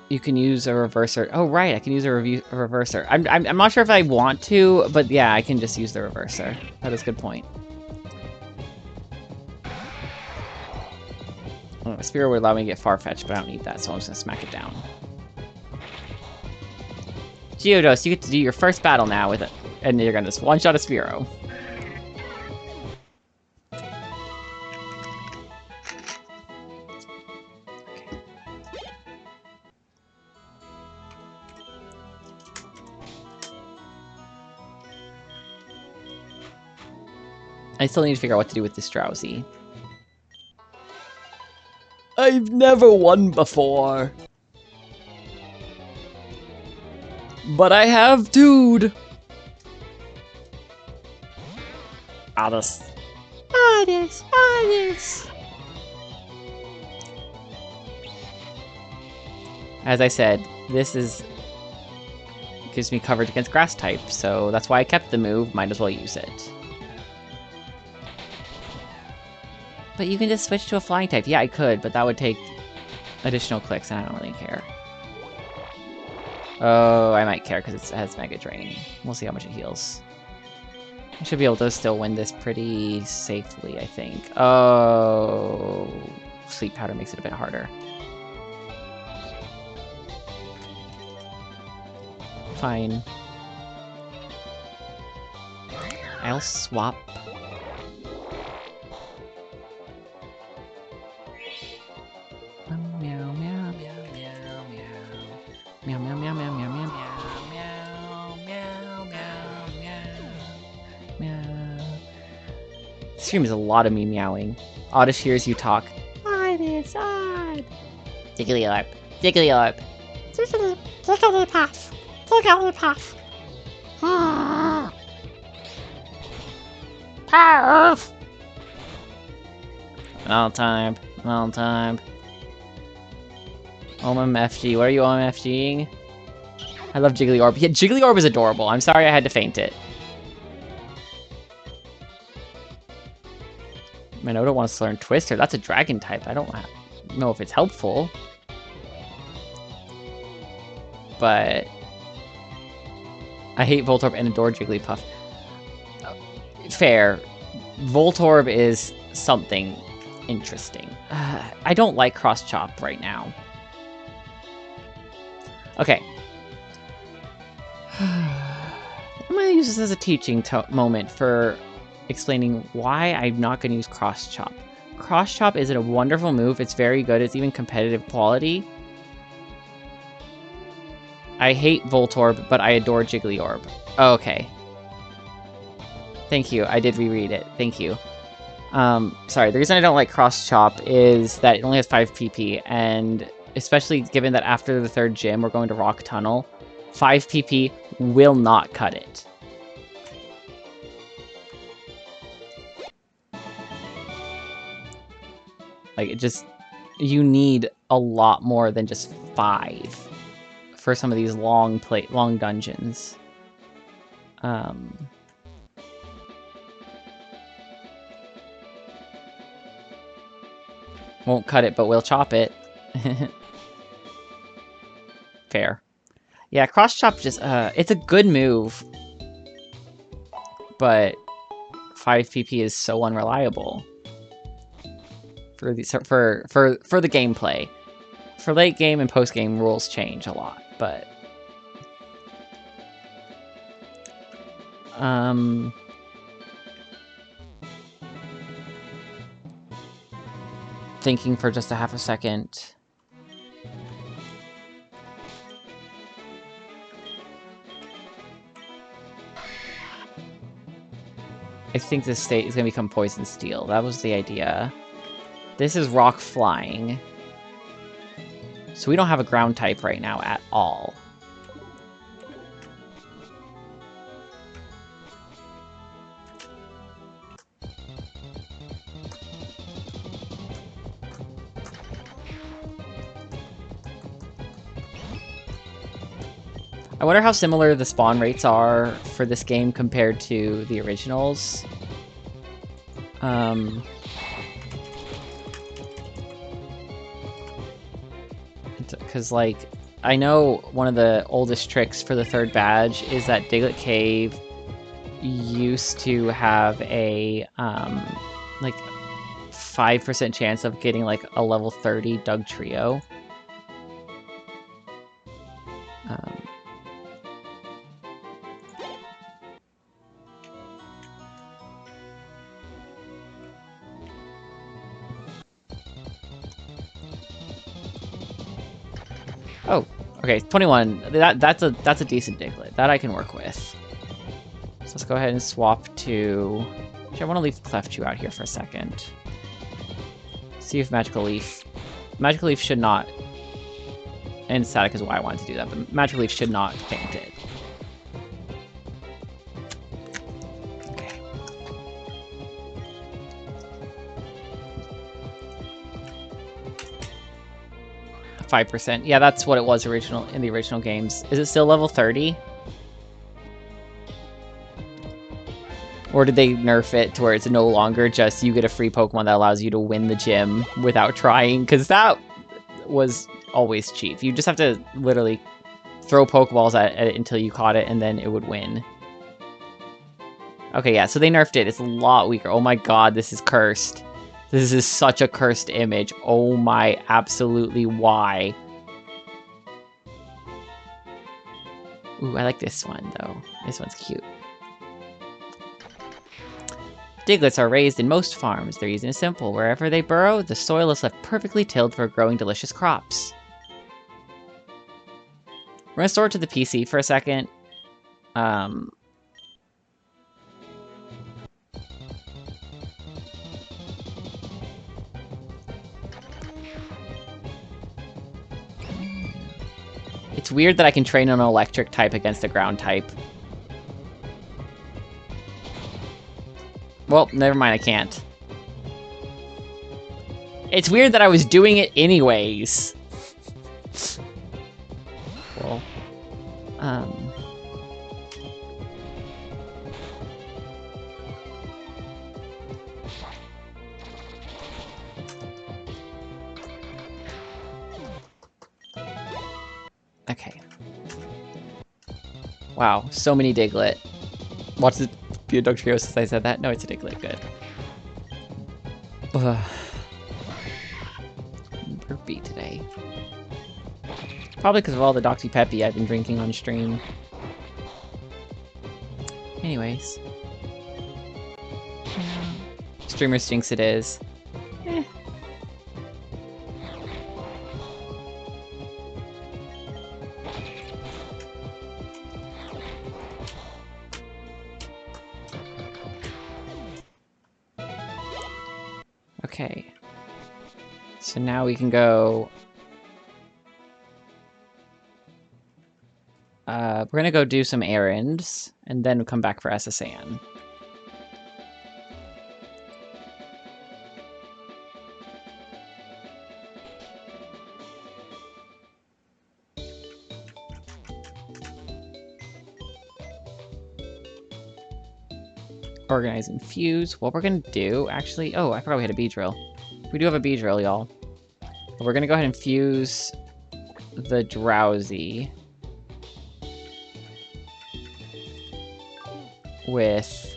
You can use a reverser. Oh, right, I can use a reverser. I'm not sure if I want to, but yeah, I can just use the reverser. That is a good point. Spearow would allow me to get Farfetch'd, but I don't need that, so I'm just gonna smack it down. Geodos, you get to do your first battle now with it, and you're gonna just one-shot a Spearow. I still need to figure out what to do with this Drowsy. I've never won before. But I have dude. Aldous. Honest, honest. As I said, this gives me coverage against grass type, so that's why I kept the move. Might as well use it. But you can just switch to a flying type. Yeah, I could, but that would take additional clicks, and I don't really care. Oh, I might care because it has Mega Drain. We'll see how much it heals. I should be able to still win this pretty safely, I think. Oh, Sleep Powder makes it a bit harder. Fine. I'll swap. Meow, meow, meow, meow, meow. Meow, meow, meow, meow, meow, meow, meow, meow, meow, meow, meow. This stream is a lot of me meowing. Oddish hears you talk. Honest, odd. Jigglypuff. Jigglypuff. Jigglypuff. Jigglypuff. Puff. All time. All time. OMFG. What are you OMFGing? I love Jigglyorb. Yeah, Jigglyorb is adorable. I'm sorry I had to faint it. Minotaur wants to learn Twister. That's a dragon type. I don't know if it's helpful. But I hate Voltorb and adore Jigglypuff. Fair. Voltorb is something interesting. I don't like Cross Chop right now. Okay. I'm going to use this as a teaching moment for explaining why I'm not going to use Cross Chop. Cross Chop is a wonderful move. It's very good. It's even competitive quality. I hate Voltorb, but I adore Jigglyorb. Okay. Thank you. I did reread it. Thank you. Sorry, the reason I don't like Cross Chop is that it only has 5 PP, and especially given that after the 3rd gym we're going to Rock Tunnel, 5 PP will not cut it. Like, it just... You need a lot more than just 5 for some of these long dungeons. Won't cut it, but we'll chop it. Fair. Yeah, Cross Chop just, it's a good move. But 5 PP is so unreliable. For the gameplay. For late game and post game, rules change a lot, but... Thinking for just a half a second. I think this state is going to become Poison Steel. That was the idea. This is Rock Flying. So we don't have a ground type right now at all. I wonder how similar the spawn rates are for this game compared to the originals. Because, like, I know one of the oldest tricks for the 3rd badge is that Diglett Cave used to have a, like, 5% chance of getting like a level 30 Doug Trio. Oh, okay, 21. That's a decent Diglett. That I can work with. So let's go ahead and swap to... Actually, I want to leave Clefchu out here for a second. See if Magical Leaf... Magical Leaf should not... And Static is why I wanted to do that, but Magical Leaf should not faint it. Okay. %. Yeah, that's what it was in the original games. Is it still level 30? Or did they nerf it to where it's no longer just you get a free Pokemon that allows you to win the gym without trying? Because that was always cheap. You just have to literally throw Pokeballs at it until you caught it, and then it would win. Okay, yeah, so they nerfed it. It's a lot weaker. Oh my god, this is cursed. This is such a cursed image. Oh my, absolutely why? Ooh, I like this one, though. This one's cute. Diglets are raised in most farms. The reason is simple. Wherever they burrow, the soil is left perfectly tilled for growing delicious crops. We're going to store it to the PC for a second. It's weird that I can train an electric type against a ground type. Well, never mind, I can't. It's weird that I was doing it anyways. Cool. Okay. Wow, so many Diglett. Watch it be a Doug Trio since I said that. No, it's a Diglett. Good. Burpy today. Probably because of all the Doxy Peppy I've been drinking on stream. Anyways. Streamer stinks it is. Okay. So now we can go... we're gonna go do some errands, and then come back for SSN. Organize and fuse. What we're gonna do, actually... Oh, I forgot we had a Beedrill. We do have a Beedrill, y'all. But we're gonna go ahead and fuse the Drowsy with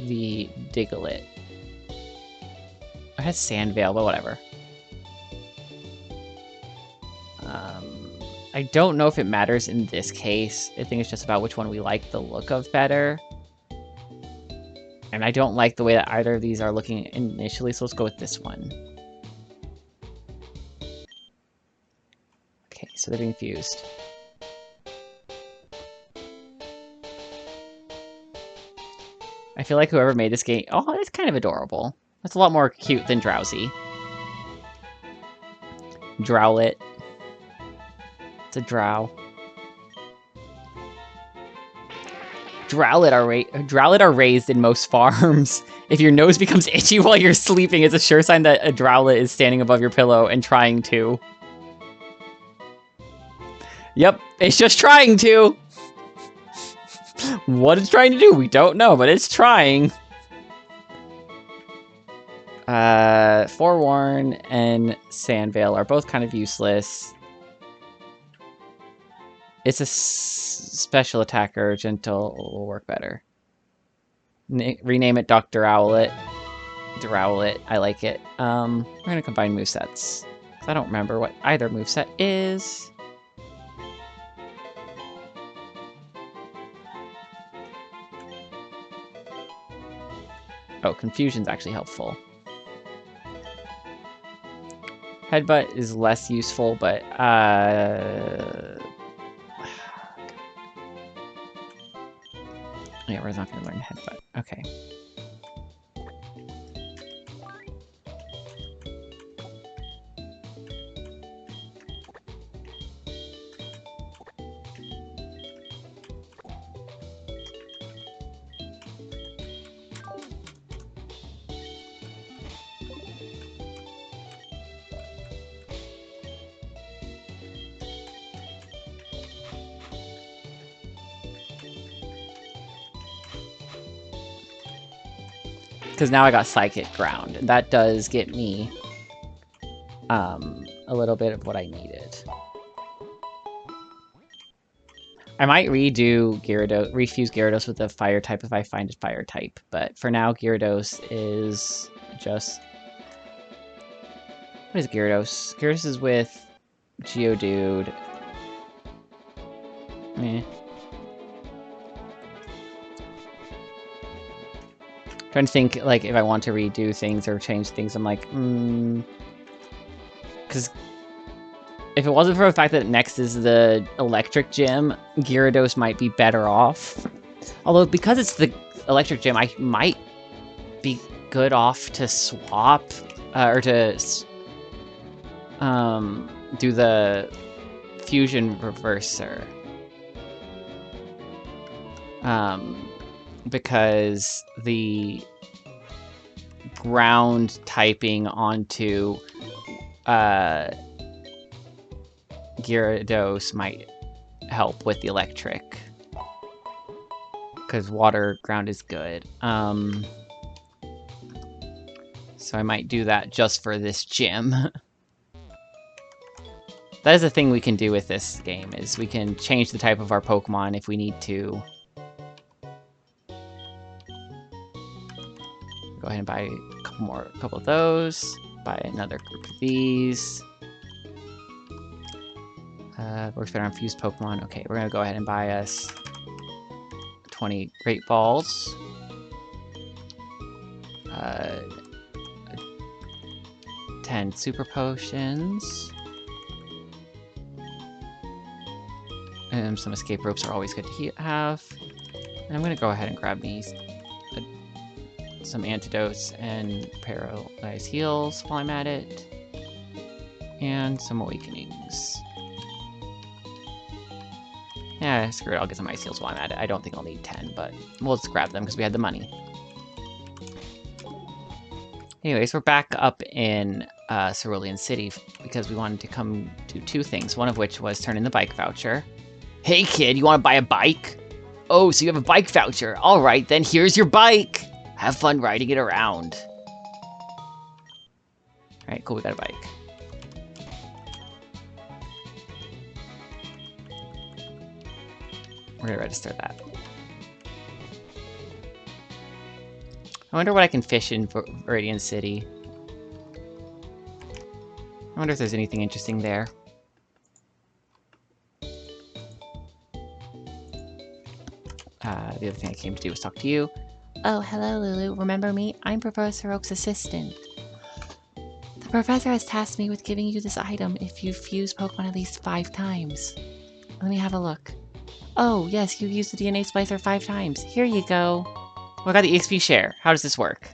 the Diglett. I had Sandvale, but whatever. I don't know if it matters in this case. I think it's just about which one we like the look of better. And I don't like the way that either of these are looking initially, so let's go with this one. Okay, so they're being fused. I feel like whoever made this game... Oh, it's kind of adorable. That's a lot more cute than Drowsy. Drowlet. It's a drow. Drowlet are raised in most farms. If your nose becomes itchy while you're sleeping, it's a sure sign that a Drowlet is standing above your pillow and trying to. Yep, it's just trying to. What it's trying to do, we don't know, but it's trying. Forewarn and Sandvale are both kind of useless. It's a special attacker. Gentle will work better. Rename it Dr. Owlet. Drowlet. I like it. We're gonna combine movesets. 'Cause I don't remember what either moveset is. Oh, Confusion's actually helpful. Headbutt is less useful, but yeah, we're not gonna learn Headbutt. Okay. Because now I got Psychic Ground, and that does get me a little bit of what I needed. I might redo Gyarados, refuse Gyarados with a fire type if I find a fire type, but for now Gyarados is just... What is Gyarados? Gyarados is with Geodude. Meh. Trying to think, like, if I want to redo things or change things, I'm like, because if it wasn't for the fact that next is the electric gym, Gyarados might be better off. Although, because it's the electric gym, I might be good off to swap, or to do the fusion reverser. Because the ground typing onto Gyarados might help with the electric. Because water ground is good. So I might do that just for this gym. That is a thing we can do with this game, is we can change the type of our Pokemon if we need to. Go ahead and buy a couple of those. Buy another group of these. Works better on fused Pokemon. Okay, we're gonna go ahead and buy us 20 Great Balls. 10 Super Potions. And some Escape Ropes are always good to have. And I'm gonna go ahead and grab me some Antidotes and Paralyze Heals while I'm at it. And some Awakenings. Yeah, screw it, I'll get some Ice Heals while I'm at it. I don't think I'll need 10, but we'll just grab them because we had the money. Anyways, we're back up in Cerulean City because we wanted to come do two things, one of which was turn in the bike voucher. Hey kid, you want to buy a bike? Oh, so you have a bike voucher. Alright, then here's your bike. Have fun riding it around. Alright, cool, we got a bike. We're gonna register that. I wonder what I can fish in Viridian City. I wonder if there's anything interesting there. The other thing I came to do was talk to you. Oh, hello, Lulu. Remember me? I'm Professor Oak's assistant. The professor has tasked me with giving you this item if you've fused Pokemon at least 5 times. Let me have a look. Oh, yes, you used the DNA Splicer 5 times. Here you go. Well, I got the EXP share. How does this work?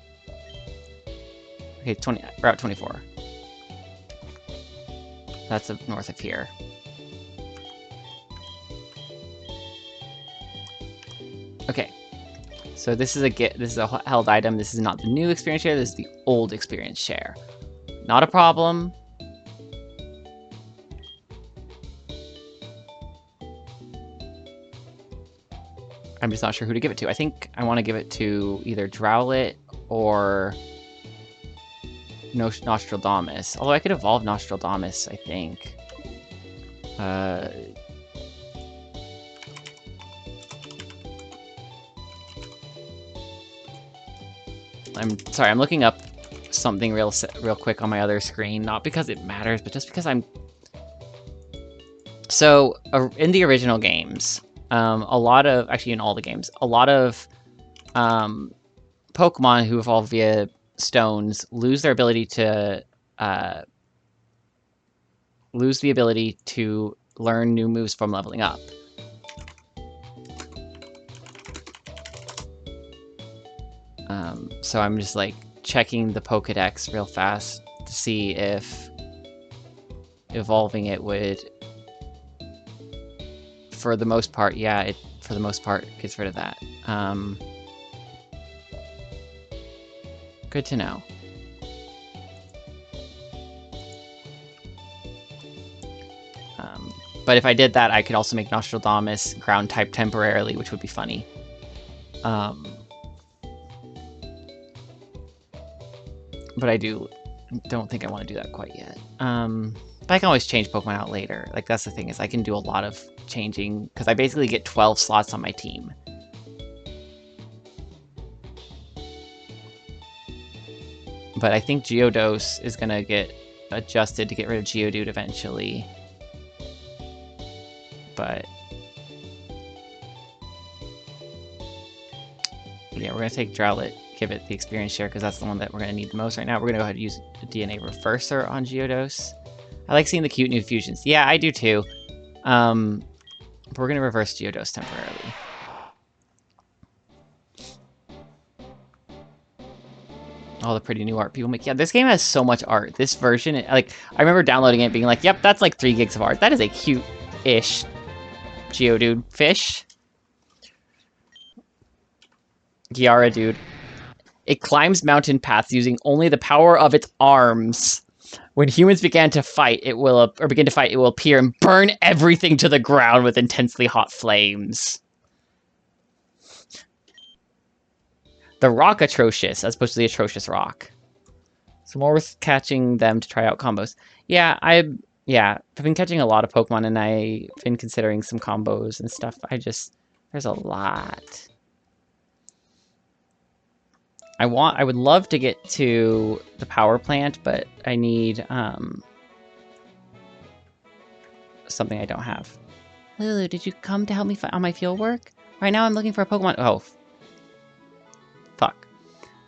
Okay, Route 24. That's up north of here. Okay. So this is a held item. This is not the new experience share. This is the old experience share. Not a problem. I'm just not sure who to give it to. I think I want to give it to either Drowlet or Nostradamus. Although I could evolve Nostradamus, I think. I'm sorry, I'm looking up something real quick on my other screen. Not because it matters, but just because I'm... So, in the original games, a lot of... Actually, in all the games, a lot of Pokemon who evolve via stones lose their ability to... lose the ability to learn new moves from leveling up. So I'm just like checking the Pokedex real fast to see if evolving it would, for the most part, yeah, it for the most part gets rid of that. Good to know. But if I did that, I could also make Nostradamus ground type temporarily, which would be funny. But I don't think I want to do that quite yet. But I can always change Pokemon out later. Like, that's the thing, is I can do a lot of changing, because I basically get 12 slots on my team. But I think Geodos is going to get adjusted to get rid of Geodude eventually. But yeah, we're going to take Drowlet, give it the experience share, because that's the one that we're going to need the most right now. We're going to go ahead and use a DNA Reverser on Geodos. I like seeing the cute new fusions. Yeah, I do too. But we're going to reverse Geodos temporarily. All the pretty new art people make. Yeah, this game has so much art. This version, like, I remember downloading it being like, yep, that's like 3 gigs of art. That is a cute-ish Geodude fish. Gyaradude. It climbs mountain paths using only the power of its arms. When humans begin to fight, it will appear and burn everything to the ground with intensely hot flames. The Rock Atrocious, as opposed to the Atrocious Rock. So more worth catching them to try out combos. Yeah, I've been catching a lot of Pokemon, and I've been considering some combos and stuff. There's a lot. I would love to get to the power plant, but I need something I don't have. Lulu, did you come to help me on my field work? Right now I'm looking for a Pokemon. Oh. Fuck.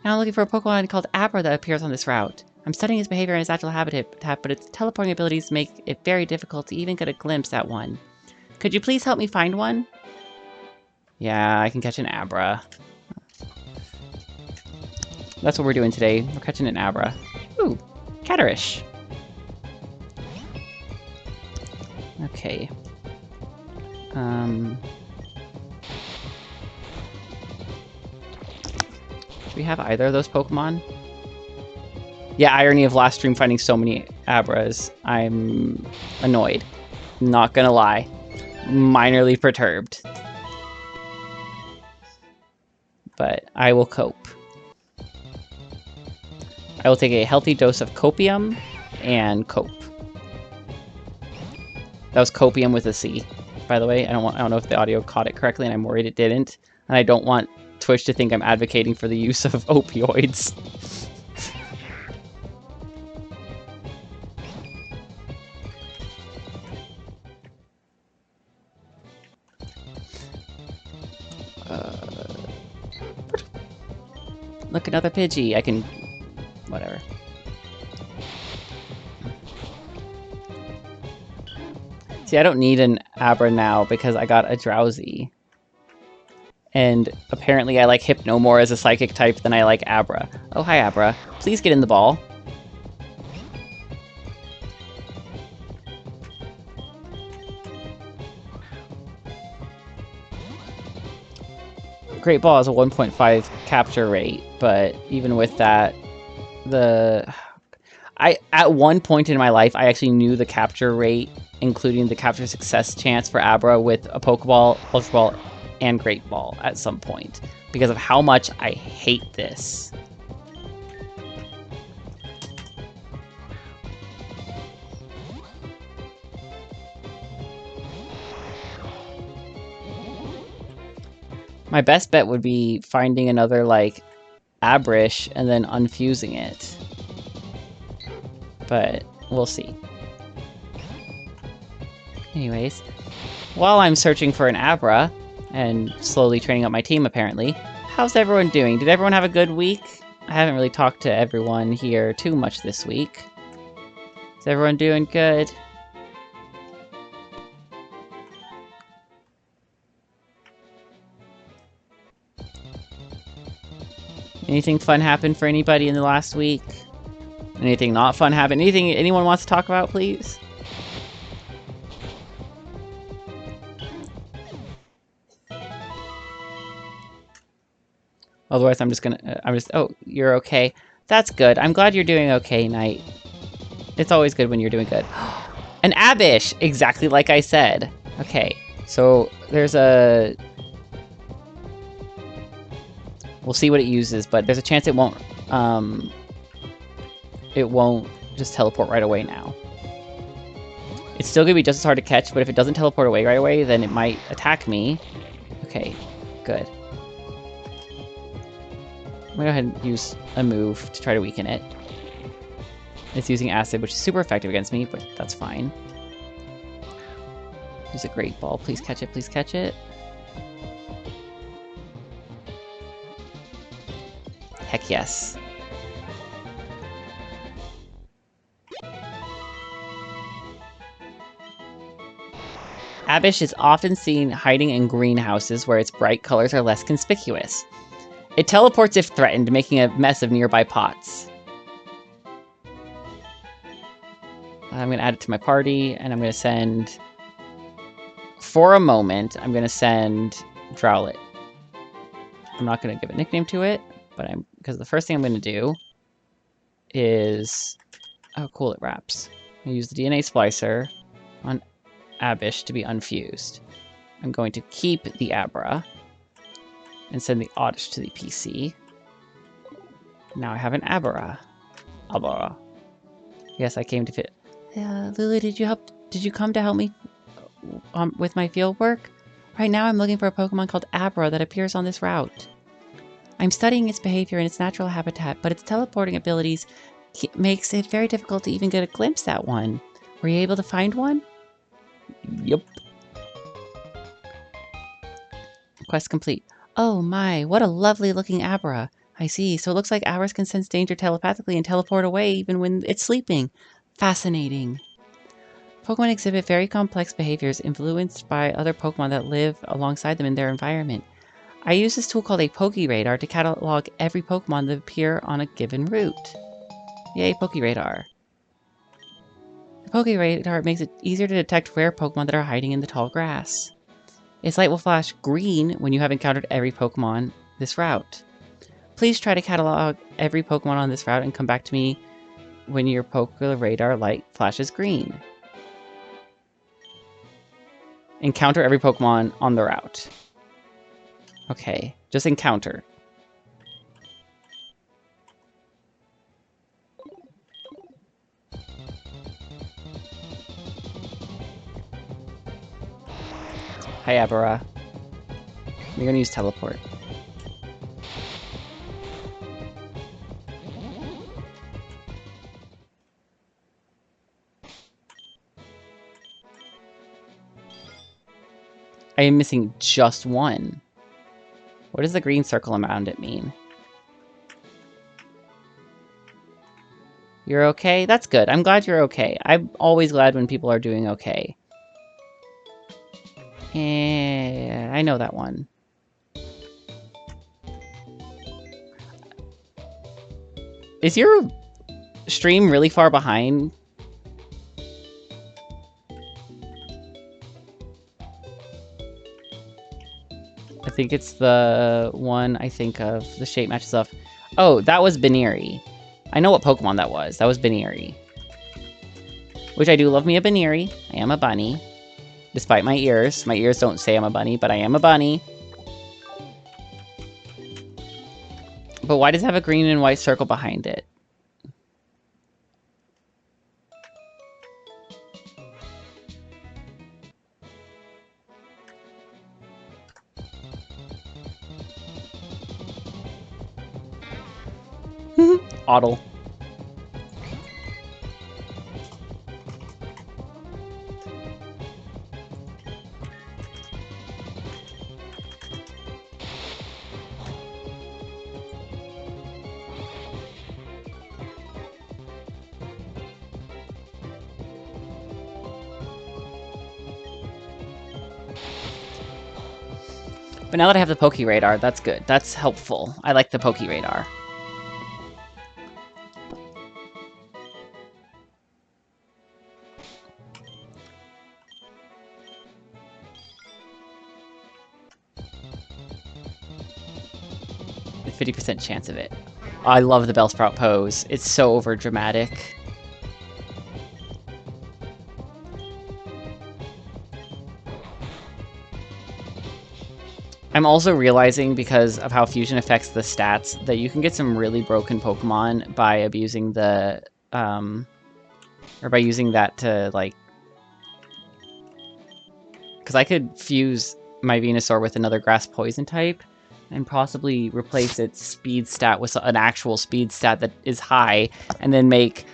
Now I'm looking for a Pokemon called Abra that appears on this route. I'm studying its behavior and its natural habitat, but its teleporting abilities make it very difficult to even get a glimpse at one. Could you please help me find one? Yeah, I can catch an Abra. That's what we're doing today. We're catching an Abra. Ooh, Catterish. Okay. Do we have either of those Pokemon? Yeah, irony of last stream finding so many Abras. I'm annoyed. Not gonna lie. Minorly perturbed. But I will cope. I will take a healthy dose of copium and cope. That was copium with a C, by the way. I don't know if the audio caught it correctly, and I'm worried it didn't. And I don't want Twitch to think I'm advocating for the use of opioids. Look, another Pidgey. I can... whatever. See, I don't need an Abra now because I got a Drowsy. And apparently I like Hypno more as a psychic type than I like Abra. Oh, hi Abra. Please get in the ball. Great Ball has a 1.5 capture rate, but even with that, at one point in my life, I actually knew the capture rate, including the capture success chance for Abra with a Pokeball, Ultra Ball, and Great Ball at some point, because of how much I hate this. My best bet would be finding another, like, Abrish and then unfusing it. but we'll see. Anyways, while I'm searching for an Abra, and slowly training up my team apparently, how's everyone doing? Did everyone have a good week? I haven't really talked to everyone here too much this week. Is everyone doing good? Anything fun happened for anybody in the last week? Anything not fun happened? Anything anyone wants to talk about, please? Otherwise, oh, you're okay. That's good. I'm glad you're doing okay, Knight. It's always good when you're doing good. An Abish! Exactly like I said. Okay, so there's a... We'll see what it uses, but there's a chance it won't just teleport right away now. It's still gonna be just as hard to catch, but if it doesn't teleport away right away, then it might attack me. Okay, good. I'm gonna go ahead and use a move to try to weaken it. It's using acid, which is super effective against me, but that's fine. Use a great ball. Please catch it, please catch it. Heck yes. Abish is often seen hiding in greenhouses where its bright colors are less conspicuous. It teleports if threatened, making a mess of nearby pots. I'm going to add it to my party, and I'm going to send... For a moment, I'm going to send Drowlet. I'm not going to give a nickname to it, but because the first thing I'm going to do is... Oh, cool, it wraps. I'm going to use the DNA splicer on Abish to be unfused. I'm going to keep the Abra and send the Oddish to the PC. Now I have an Abra. Abra. Yes, I came to fit. Lulu, did you come to help me with my field work? Right now I'm looking for a Pokemon called Abra that appears on this route. I'm studying its behavior in its natural habitat, but its teleporting abilities makes it very difficult to even get a glimpse at one. Were you able to find one? Yup. Quest complete. Oh my, what a lovely looking Abra. I see, so it looks like Abras can sense danger telepathically and teleport away even when it's sleeping. Fascinating. Pokemon exhibit very complex behaviors influenced by other Pokemon that live alongside them in their environment. I use this tool called a Pokeradar to catalog every Pokemon that appear on a given route. Yay, Pokeradar. The Pokeradar makes it easier to detect rare Pokemon that are hiding in the tall grass. Its light will flash green when you have encountered every Pokemon this route. Please try to catalog every Pokemon on this route and come back to me when your Pokeradar light flashes green. Encounter every Pokemon on the route. Okay, just encounter. Hi, Abra. We're gonna use teleport. I am missing just one. What does the green circle around it mean? You're okay? That's good. I'm glad you're okay. I'm always glad when people are doing okay. Yeah, I know that one. Is your stream really far behind? I think it's the one I think of. The shape matches up. Oh, that was Baneri. I know what Pokemon that was. That was Baneri. Which I do love me a Baneri. I am a bunny. Despite my ears. My ears don't say I'm a bunny, but I am a bunny. But why does it have a green and white circle behind it? Ottle. But now that I have the Poke Radar, that's good. That's helpful. I like the Poke Radar. A 50% chance of it. I love the Bellsprout pose. It's so over dramatic. I'm also realizing, because of how Fusion affects the stats, that you can get some really broken Pokemon by abusing the, or by using that to, like... Because I could fuse my Venusaur with another Grass Poison type, and possibly replace its speed stat with an actual speed stat that is high, and then make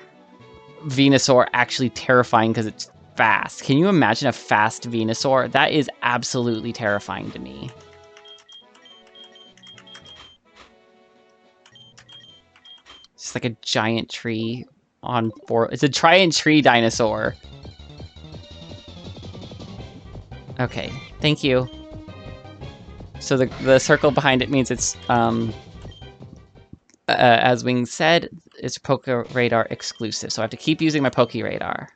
Venusaur actually terrifying because it's fast. Can you imagine a fast Venusaur? That is absolutely terrifying to me. It's like a giant tree on four. It's a giant tree dinosaur. Okay, thank you. So the circle behind it means it's, as Wing said, it's Poke Radar exclusive. So I have to keep using my Poke Radar.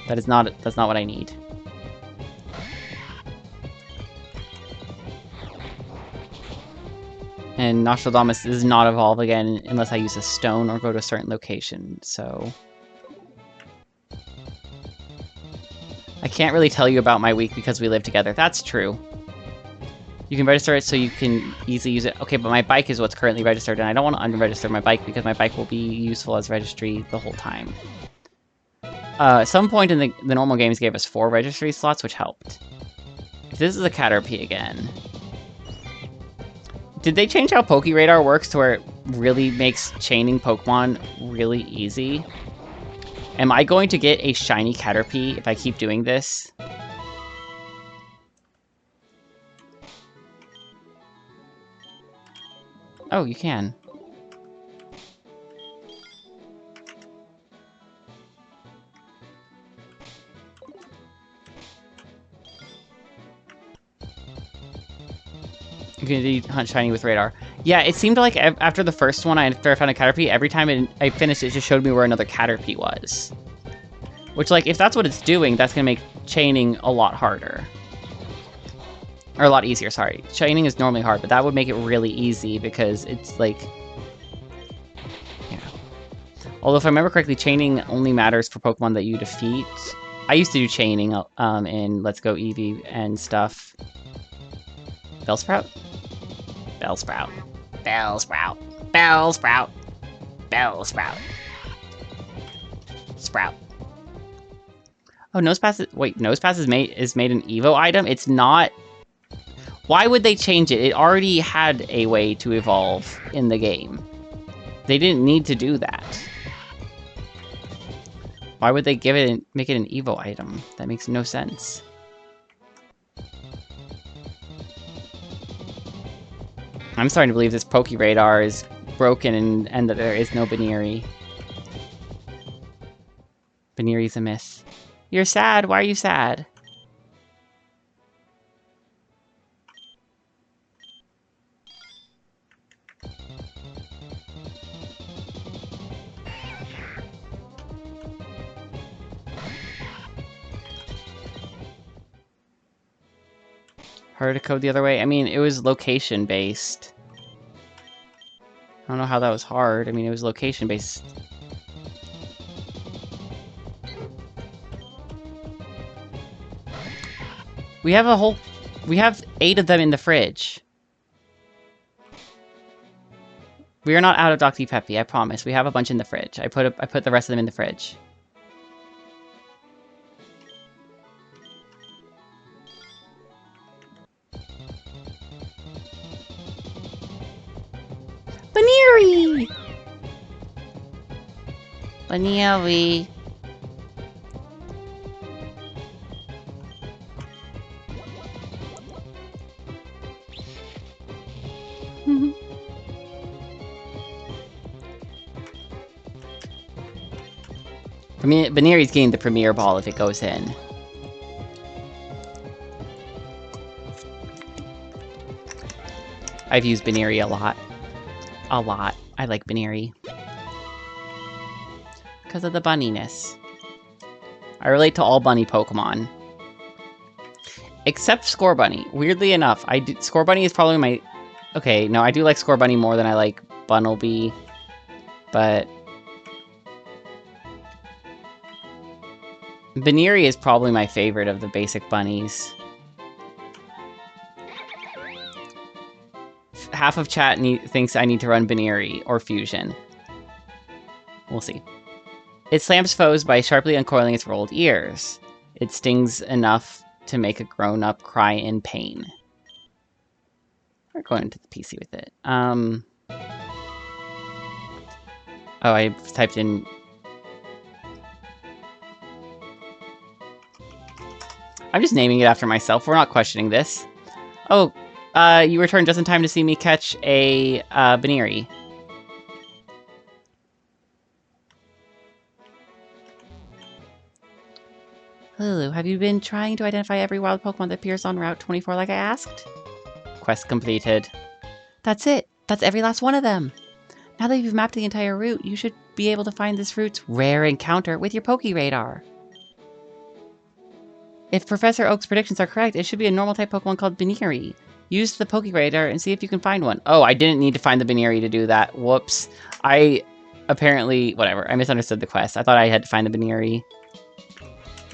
That's not what I need. And Nostradamus does not evolve again unless I use a stone or go to a certain location, so... I can't really tell you about my week because we live together. That's true. You can register it so you can easily use it. Okay, but my bike is what's currently registered, and I don't want to unregister my bike because my bike will be useful as registry the whole time. At some point in the normal games gave us 4 registry slots, which helped. If this is a Caterpie again... Did they change how Poke Radar works to where it really makes chaining Pokemon really easy? Am I going to get a shiny Caterpie if I keep doing this? Oh, you can. You can hunt shiny with radar. Yeah, it seemed like after the first one, after I found a Caterpie, every time I finished it just showed me where another Caterpie was. Which, like, if that's what it's doing, that's going to make chaining a lot harder. Or a lot easier, sorry. Chaining is normally hard, but that would make it really easy because it's, like... Yeah. Although, if I remember correctly, chaining only matters for Pokemon that you defeat. I used to do chaining in Let's Go Eevee and stuff. Bellsprout? Bellsprout. Bellsprout. Bellsprout. Bellsprout. Sprout. Oh, Nosepass is... Wait, Nosepass is made an Evo item? It's not... Why would they change it? It already had a way to evolve in the game. They didn't need to do that. Why would they make it an Evo item? That makes no sense. I'm starting to believe this Poke Radar is broken and that there is no Baneri. Baneri's a myth. You're sad? Why are you sad? Harder to code the other way? I mean, it was location-based. I don't know how that was hard. I mean, it was location-based. We have 8 of them in the fridge. We are not out of Dr. Peppy, I promise. We have a bunch in the fridge. I put the rest of them in the fridge. Baneri! Baneri. Baneri's getting the Premier Ball if it goes in. I've used Baneri a lot. A lot. I like Baneri. Because of the bunniness. I relate to all bunny Pokemon. Except Scorbunny. Weirdly enough, Scorbunny is probably my... Okay, no, I do like Scorbunny more than I like Bunnelby. But... Baneri is probably my favorite of the basic bunnies. Half of chat thinks I need to run Baneri or Fusion. We'll see. It slams foes by sharply uncoiling its rolled ears. It stings enough to make a grown-up cry in pain. We're going into the PC with it. Oh, I typed in... I'm just naming it after myself. We're not questioning this. Oh, you returned just in time to see me catch a Baneri. Lulu, have you been trying to identify every wild Pokemon that appears on Route 24 like I asked? Quest completed. That's it. That's every last one of them. Now that you've mapped the entire route, you should be able to find this route's rare encounter with your Pokeradar. If Professor Oak's predictions are correct, it should be a normal-type Pokemon called Baneri. Use the Pokeradar and see if you can find one. Oh, I didn't need to find the Baneri to do that. Whoops. Apparently... Whatever. I misunderstood the quest. I thought I had to find the Baneri.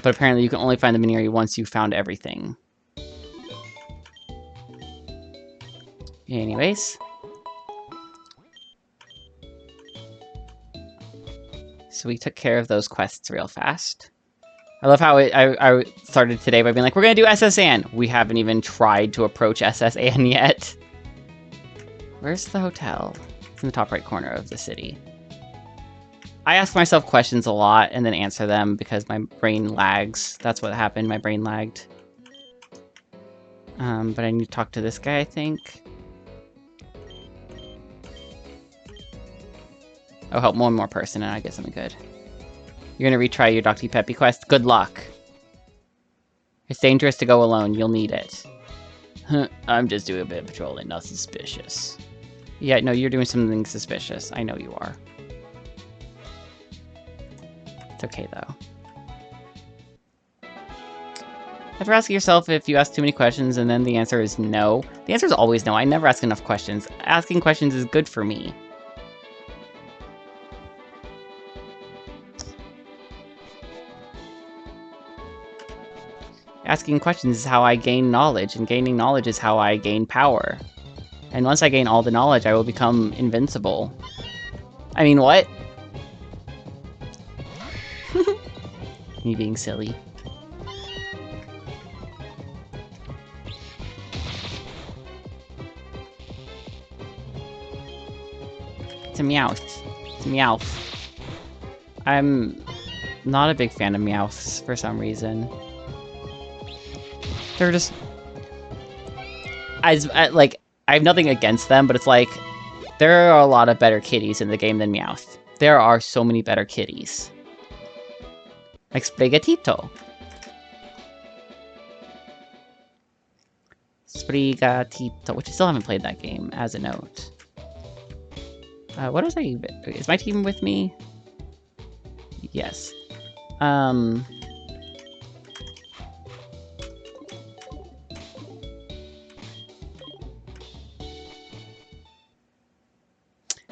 But apparently you can only find the Baneri once you've found everything. Anyways. So we took care of those quests real fast. I love how I started today by being like, we're going to do SS Anne. We haven't even tried to approach SS Anne yet. Where's the hotel? It's in the top right corner of the city. I ask myself questions a lot and then answer them because my brain lags. That's what happened. My brain lagged. But I need to talk to this guy, I think. I'll help one more person and I get something good. You're gonna retry your Dr. Peppy quest? Good luck. It's dangerous to go alone. You'll need it. I'm just doing a bit of patrolling, not suspicious. Yeah, no, you're doing something suspicious. I know you are. It's okay, though. Ever ask yourself if you ask too many questions and then the answer is no? The answer is always no. I never ask enough questions. Asking questions is good for me. Asking questions is how I gain knowledge, and gaining knowledge is how I gain power. And once I gain all the knowledge, I will become invincible. I mean, what? Me being silly. It's a Meowth. It's a Meowth. I'm not a big fan of Meowths for some reason. They're just... I have nothing against them, but it's like, there are a lot of better kitties in the game than Meowth. There are so many better kitties. Like Sprigatito. Sprigatito, which I still haven't played that game, as a note. What was I... Is my team with me? Yes.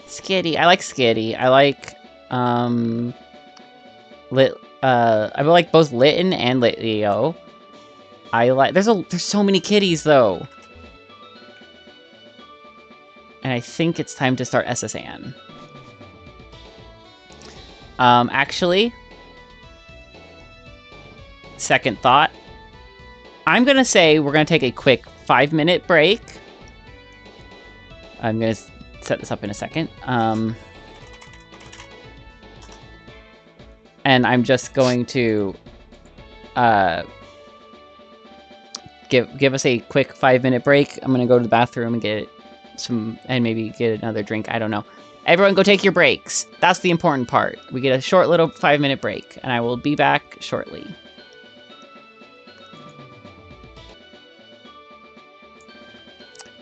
Skitty. I like Skitty. I like, I like both Litten and Litleo. There's so many kitties, though. And I think it's time to start SS Anne. Actually, second thought. I'm gonna say we're gonna take a quick 5-minute break. I'm gonna set this up in a second. And I'm just going to give us a quick 5-minute break. I'm gonna go to the bathroom and get some and maybe get another drink. I don't know. Everyone go take your breaks. That's the important part. We get a short little 5-minute break, and I will be back shortly.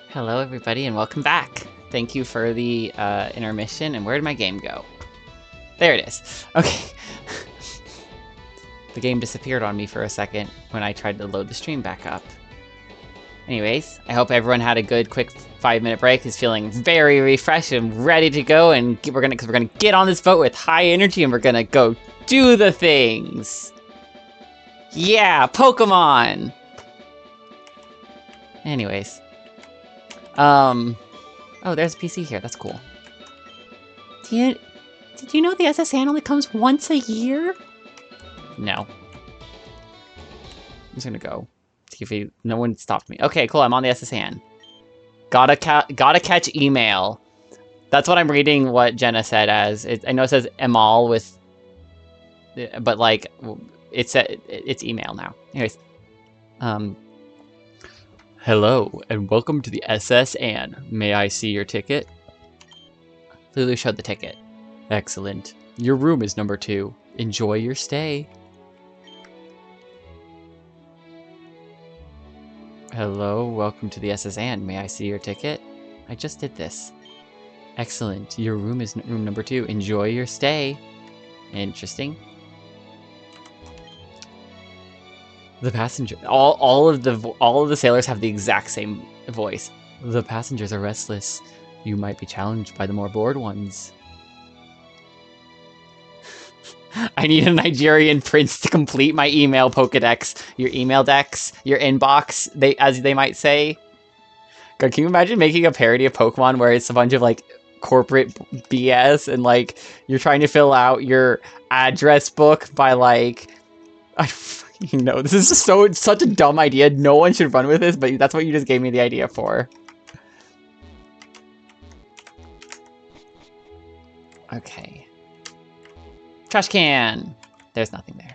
Hello, everybody, and welcome back. Thank you for the intermission. And where did my game go? There it is. Okay. The game disappeared on me for a second when I tried to load the stream back up. Anyways, I hope everyone had a good, quick 5-minute break. Is feeling very refreshed and ready to go. And we're gonna get on this boat with high energy, and we're gonna go do the things. Yeah, Pokemon. Anyways, oh, there's a PC here. That's cool. Did you know the SSN only comes once a year? No. I'm just gonna go. See if no one stopped me. Okay, cool. I'm on the SSN. Gotta catch email. That's what I'm reading. What Jenna said as I know it says Emal with, but like it's email now. Anyways, hello and welcome to the SSN. May I see your ticket? Lulu showed the ticket. Excellent. Your room is number 2. Enjoy your stay. Hello, welcome to the SSN. May I see your ticket? I just did this. Excellent. Your room is room number 2. Enjoy your stay. Interesting. The passenger. All of the sailors have the exact same voice. The passengers are restless. You might be challenged by the more bored ones. I need a Nigerian prince to complete my email Pokedex. Your email decks, your inbox, as they might say. God, can you imagine making a parody of Pokemon where it's a bunch of like corporate BS and like you're trying to fill out your address book by like I don't fucking know. This is just such a dumb idea. No one should run with this, but that's what you just gave me the idea for. Okay. Trash can! There's nothing there.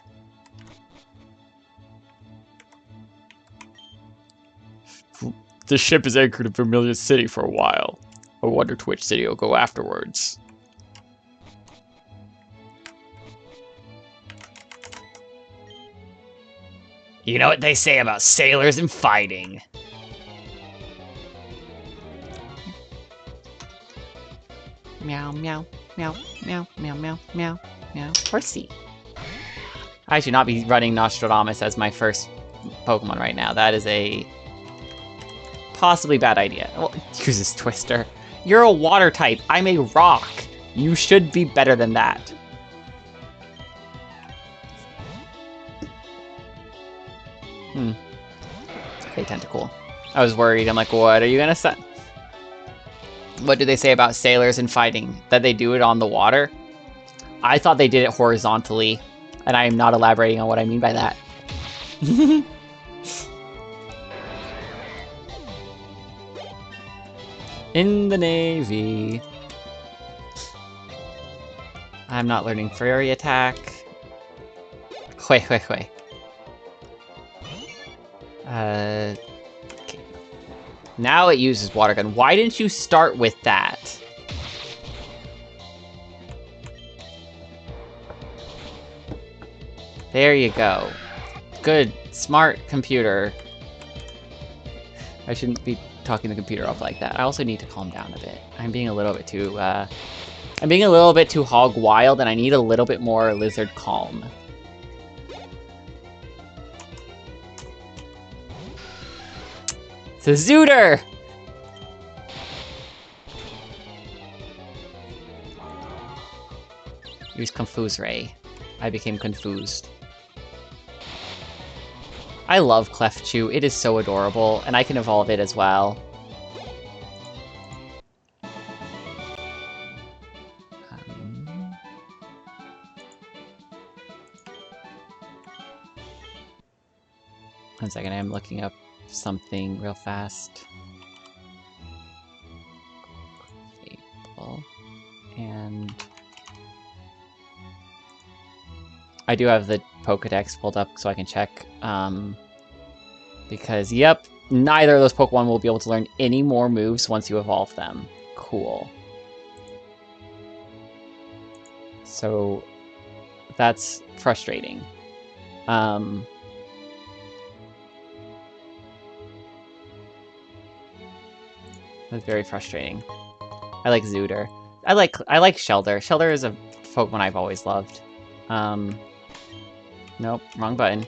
The ship is anchored in Vermilion City for a while. I wonder to which city it'll go afterwards. You know what they say about sailors and fighting. Meow, meow, meow, meow, meow, meow, meow. Yeah, horsey. I should not be running Nostradamus as my first Pokemon right now. That is a possibly bad idea. Well, use this Twister. You're a water type. I'm a rock. You should be better than that. Okay, Tentacool. I was worried. I'm like, what are you gonna say? What do they say about sailors and fighting? That they do it on the water? I thought they did it horizontally, and I am not elaborating on what I mean by that. In the Navy. I'm not learning Fairy Attack. Wait. Okay. Now it uses Water Gun. Why didn't you start with that? There you go. Good. Smart computer. I shouldn't be talking the computer off like that. I also need to calm down a bit. I'm being a little bit too, hog wild, and I need a little bit more lizard calm. It's a Zooter! Use Confuse Ray. I became confused. I love Clefchu. It is so adorable, and I can evolve it as well. One second, I'm looking up something real fast. Fable. And I do have the Pokedex pulled up so I can check. Because, yep, neither of those Pokemon will be able to learn any more moves once you evolve them. Cool. So that's frustrating. That's very frustrating. I like Zooter. I like Shelder. Shelder is a Pokemon I've always loved. Nope, wrong button.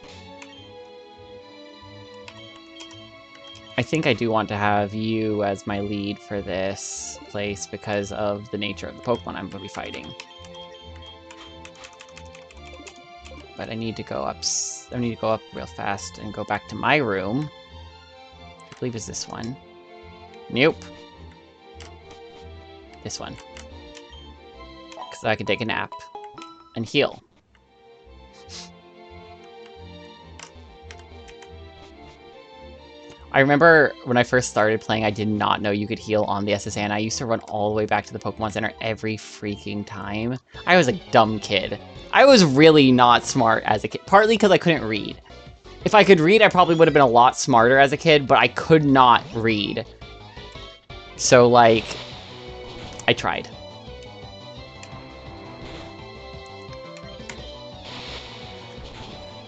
I think I do want to have you as my lead for this place because of the nature of the Pokemon I'm going to be fighting. But I need to go up. I need to go up real fast and go back to my room. I believe is this one. Nope. This one. Because I can take a nap and heal. I remember when I first started playing, I did not know you could heal on the SSA, and I used to run all the way back to the Pokemon Center every freaking time. I was a dumb kid. I was really not smart as a kid, partly because I couldn't read. If I could read, I probably would have been a lot smarter as a kid, but I could not read. So, like, I tried.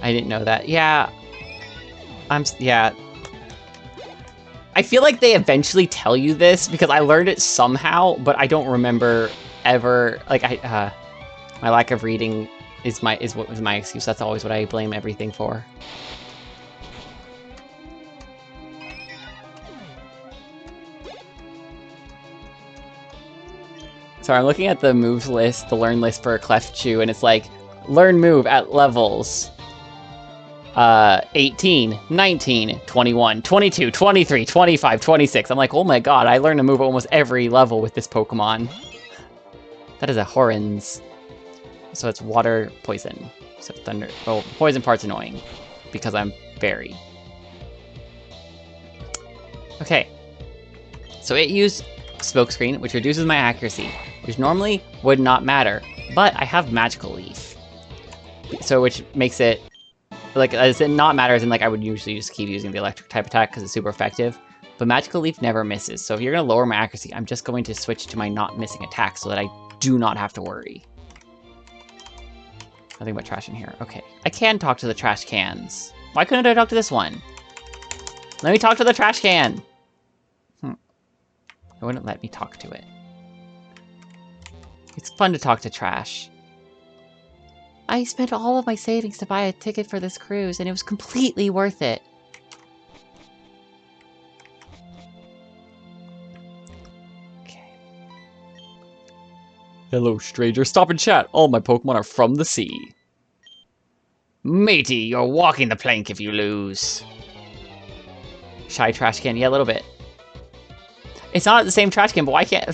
I didn't know that. Yeah. Yeah. I feel like they eventually tell you this because I learned it somehow, but I don't remember ever, like, my lack of reading is my excuse. That's always what I blame everything for. So I'm looking at the moves list, the learn list for Clefairy, and it's like, learn move at levels 18, 19, 21, 22, 23, 25, 26. I'm like, oh my god, I learned to move at almost every level with this Pokemon. That is a Horns. So it's water, poison. So thunder. Well, poison part's annoying because I'm Fairy. Okay. So it used Smokescreen, which reduces my accuracy, which normally would not matter. But I have Magical Leaf. So which makes it, like, as it not matter as in, like, I would usually just keep using the electric type attack because it's super effective. But Magical Leaf never misses. So if you're going to lower my accuracy, I'm just going to switch to my not missing attack so that I do not have to worry. Nothing but trash in here. Okay. I can talk to the trash cans. Why couldn't I talk to this one? Let me talk to the trash can! It wouldn't let me talk to it. It's fun to talk to trash. I spent all of my savings to buy a ticket for this cruise, and it was completely worth it. Okay. Hello, stranger. Stop and chat. All my Pokemon are from the sea. Matey, you're walking the plank if you lose. Shy trash can, yeah, a little bit. It's not the same trash can, but why can't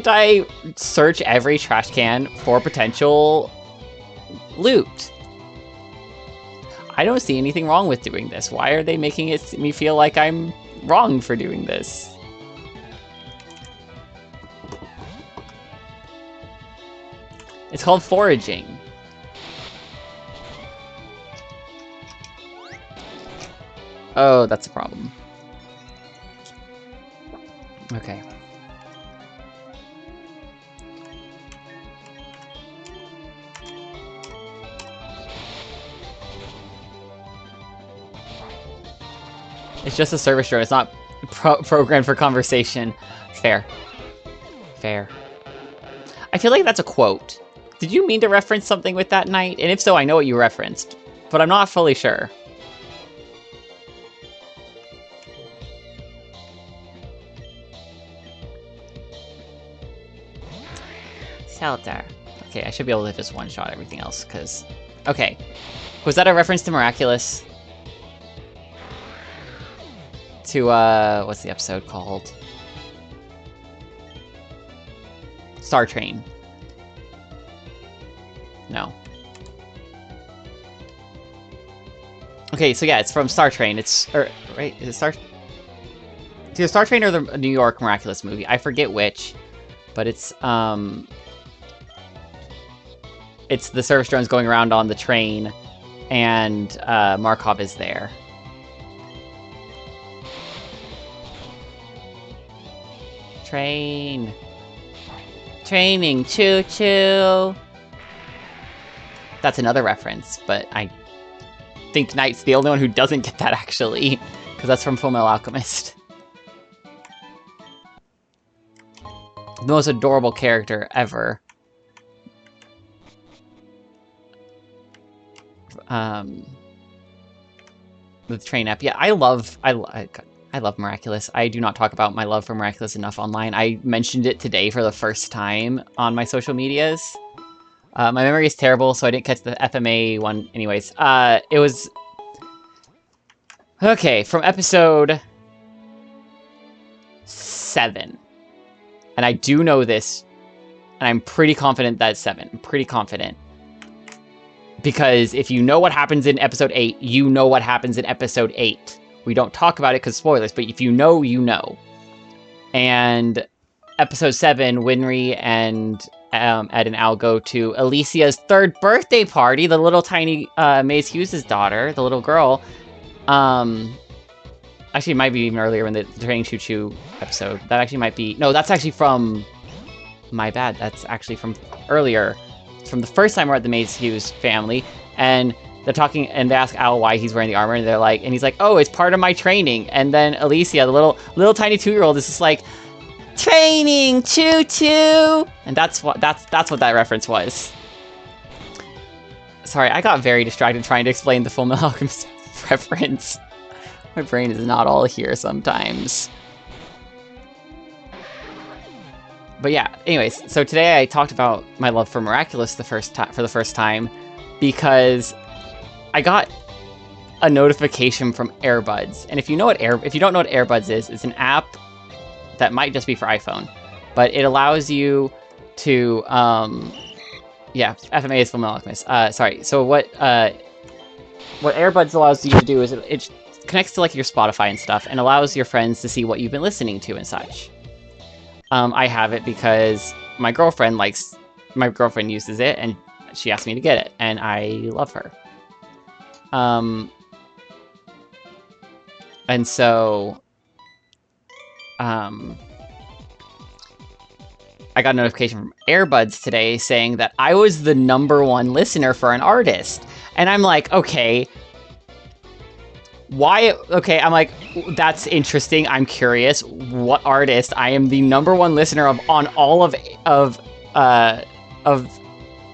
I search every trash can for potential loot? I don't see anything wrong with doing this. Why are they making me feel like I'm wrong for doing this? It's called foraging. Oh, that's a problem. Okay. It's just a service drone. It's not programmed for conversation. Fair. Fair. I feel like that's a quote. Did you mean to reference something with that night? And if so, I know what you referenced, but I'm not fully sure. Shelter. Okay, I should be able to just one-shot everything else, because... Okay. Was that a reference to Miraculous? To, what's the episode called? Star Train. No. Okay, so yeah, it's from Star Train. It's... right? Is it Star... It's either Star Train or the New York Miraculous movie. I forget which. But it's the service drones going around on the train, and Markov is there. Train. Training, choo-choo. That's another reference, but I think Knight's the only one who doesn't get that, actually, because that's from Fullmetal Alchemist. The most adorable character ever. The train app. Yeah, I love Miraculous. I do not talk about my love for Miraculous enough online. I mentioned it today for the first time on my social medias. My memory is terrible, so I didn't catch the FMA one anyways. It was... Okay, from episode 7. And I do know this, and I'm pretty confident that it's 7. I'm pretty confident. Because if you know what happens in episode 8, you know what happens in episode 8. We don't talk about it because spoilers, but if you know, you know. And episode 7, Winry and Ed and Al go to Alicia's 3rd birthday party, the little tiny Maze Hughes' daughter, the little girl. Actually, it might be even earlier in the Training Choo Choo episode. That actually might be... No, that's actually from... My bad. That's actually from earlier. It's from the first time we're at the Maze Hughes family. And they're talking, and they ask Al why he's wearing the armor, and they're like... And he's like, oh, it's part of my training. And then Alicia, the little tiny 2-year-old, is just like... Training! Choo choo! And that's what that reference was. Sorry, I got very distracted trying to explain the Fullmetal Alchemist reference. My brain is not all here sometimes. But yeah, anyways, so today I talked about my love for Miraculous for the first time because I got a notification from AirBuds. And if you don't know what AirBuds is, it's an app that might just be for iPhone, but it allows you to yeah, FMA is Fullmetal Alchemist. Sorry. So what AirBuds allows you to do is it connects to like your Spotify and stuff and allows your friends to see what you've been listening to and such. I have it because my girlfriend uses it and she asked me to get it and I love her. And so I got a notification from AirBuds today saying that I was the #1 listener for an artist. And I'm like, okay, why? Okay, I'm like, that's interesting. I'm curious what artist I am the #1 listener of on all of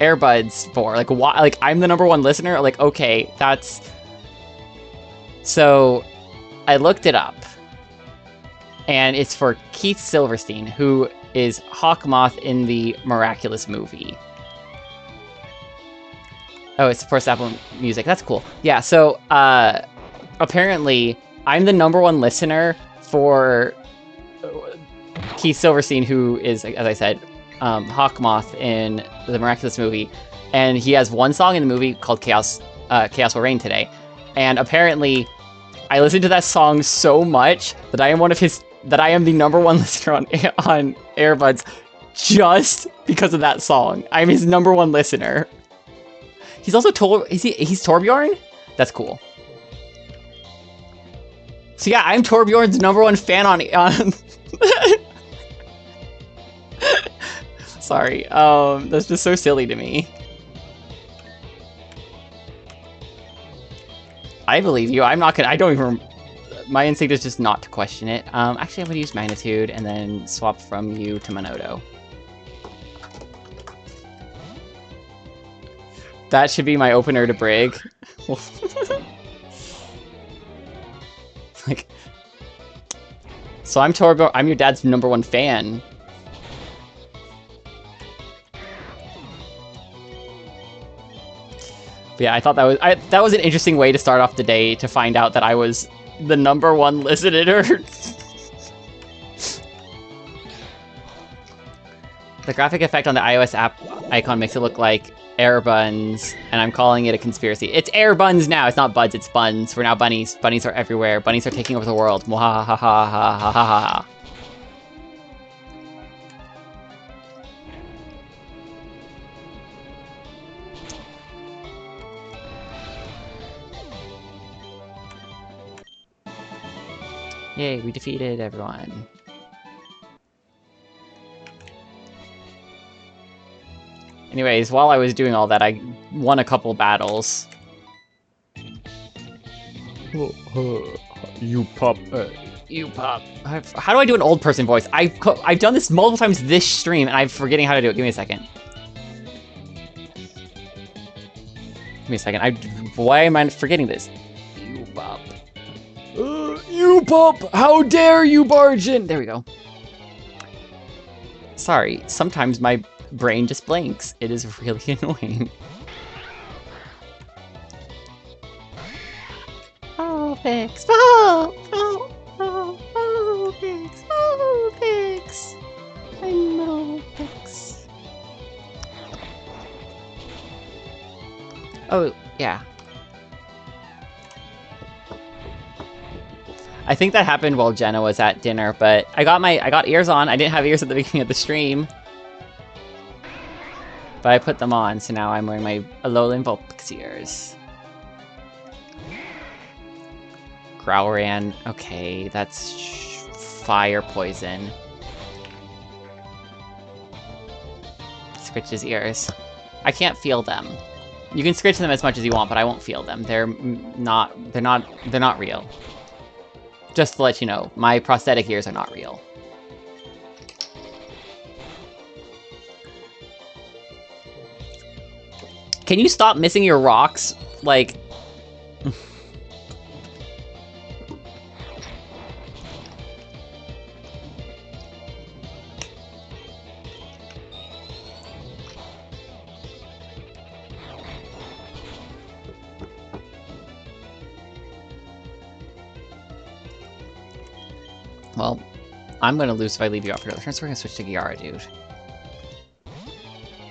AirBuds for. Like, why? Like, I'm the #1 listener. Like, okay, that's... So I looked it up. And it's for Keith Silverstein, who is Hawkmoth in the Miraculous movie. Oh, it supports Apple Music. That's cool. Yeah, so apparently I'm the #1 listener for Keith Silverstein, who is, as I said, Hawkmoth in the Miraculous movie. And he has one song in the movie called Chaos Will Reign Today. And apparently I listened to that song so much that I am the #1 listener on AirBuds just because of that song. I'm his #1 listener. He's also he's Torbjorn? That's cool. So yeah, I'm Torbjorn's #1 fan on Sorry, that's just so silly to me. I believe you. I'm not gonna. I don't even. My instinct is just not to question it. Actually, I'm gonna use Magnitude and then swap from you to Monodo. That should be my opener to Brig. Like, so I'm Torgo. I'm your dad's #1 fan. But yeah, I thought that was an interesting way to start off the day, to find out that I was the #1 listener. The graphic effect on the iOS app icon makes it look like Air Buns, and I'm calling it a conspiracy. It's Air Buns now. It's not buds, it's buns. We're now bunnies. Bunnies are everywhere. Bunnies are taking over the world. Mwahahaha. Yay, we defeated everyone. Anyways, while I was doing all that, I won a couple battles. You pup. You pup. How do I do an old person voice? I've done this multiple times this stream, and I'm forgetting how to do it. Give me a second. Give me a second. Why am I forgetting this? You pup. You pup! How dare you barge in? There we go. Sorry, sometimes my brain just blanks. It is really annoying. Oh, Pix. Oh, oh, oh, oh, Pix. Oh, Pix. I know, Pix. Oh, yeah. I think that happened while Jenna was at dinner, but I got ears on. I didn't have ears at the beginning of the stream. But I put them on, so now I'm wearing my Alolan Vulpix ears. Growlran. Okay, that's fire poison. Scritch's ears. I can't feel them. You can scritch them as much as you want, but I won't feel them. They're not real. Just to let you know, my prosthetic ears are not real. Can you stop missing your rocks? Like... Well, I'm gonna lose if I leave you out for another turn, so we're gonna switch to Gyaradude.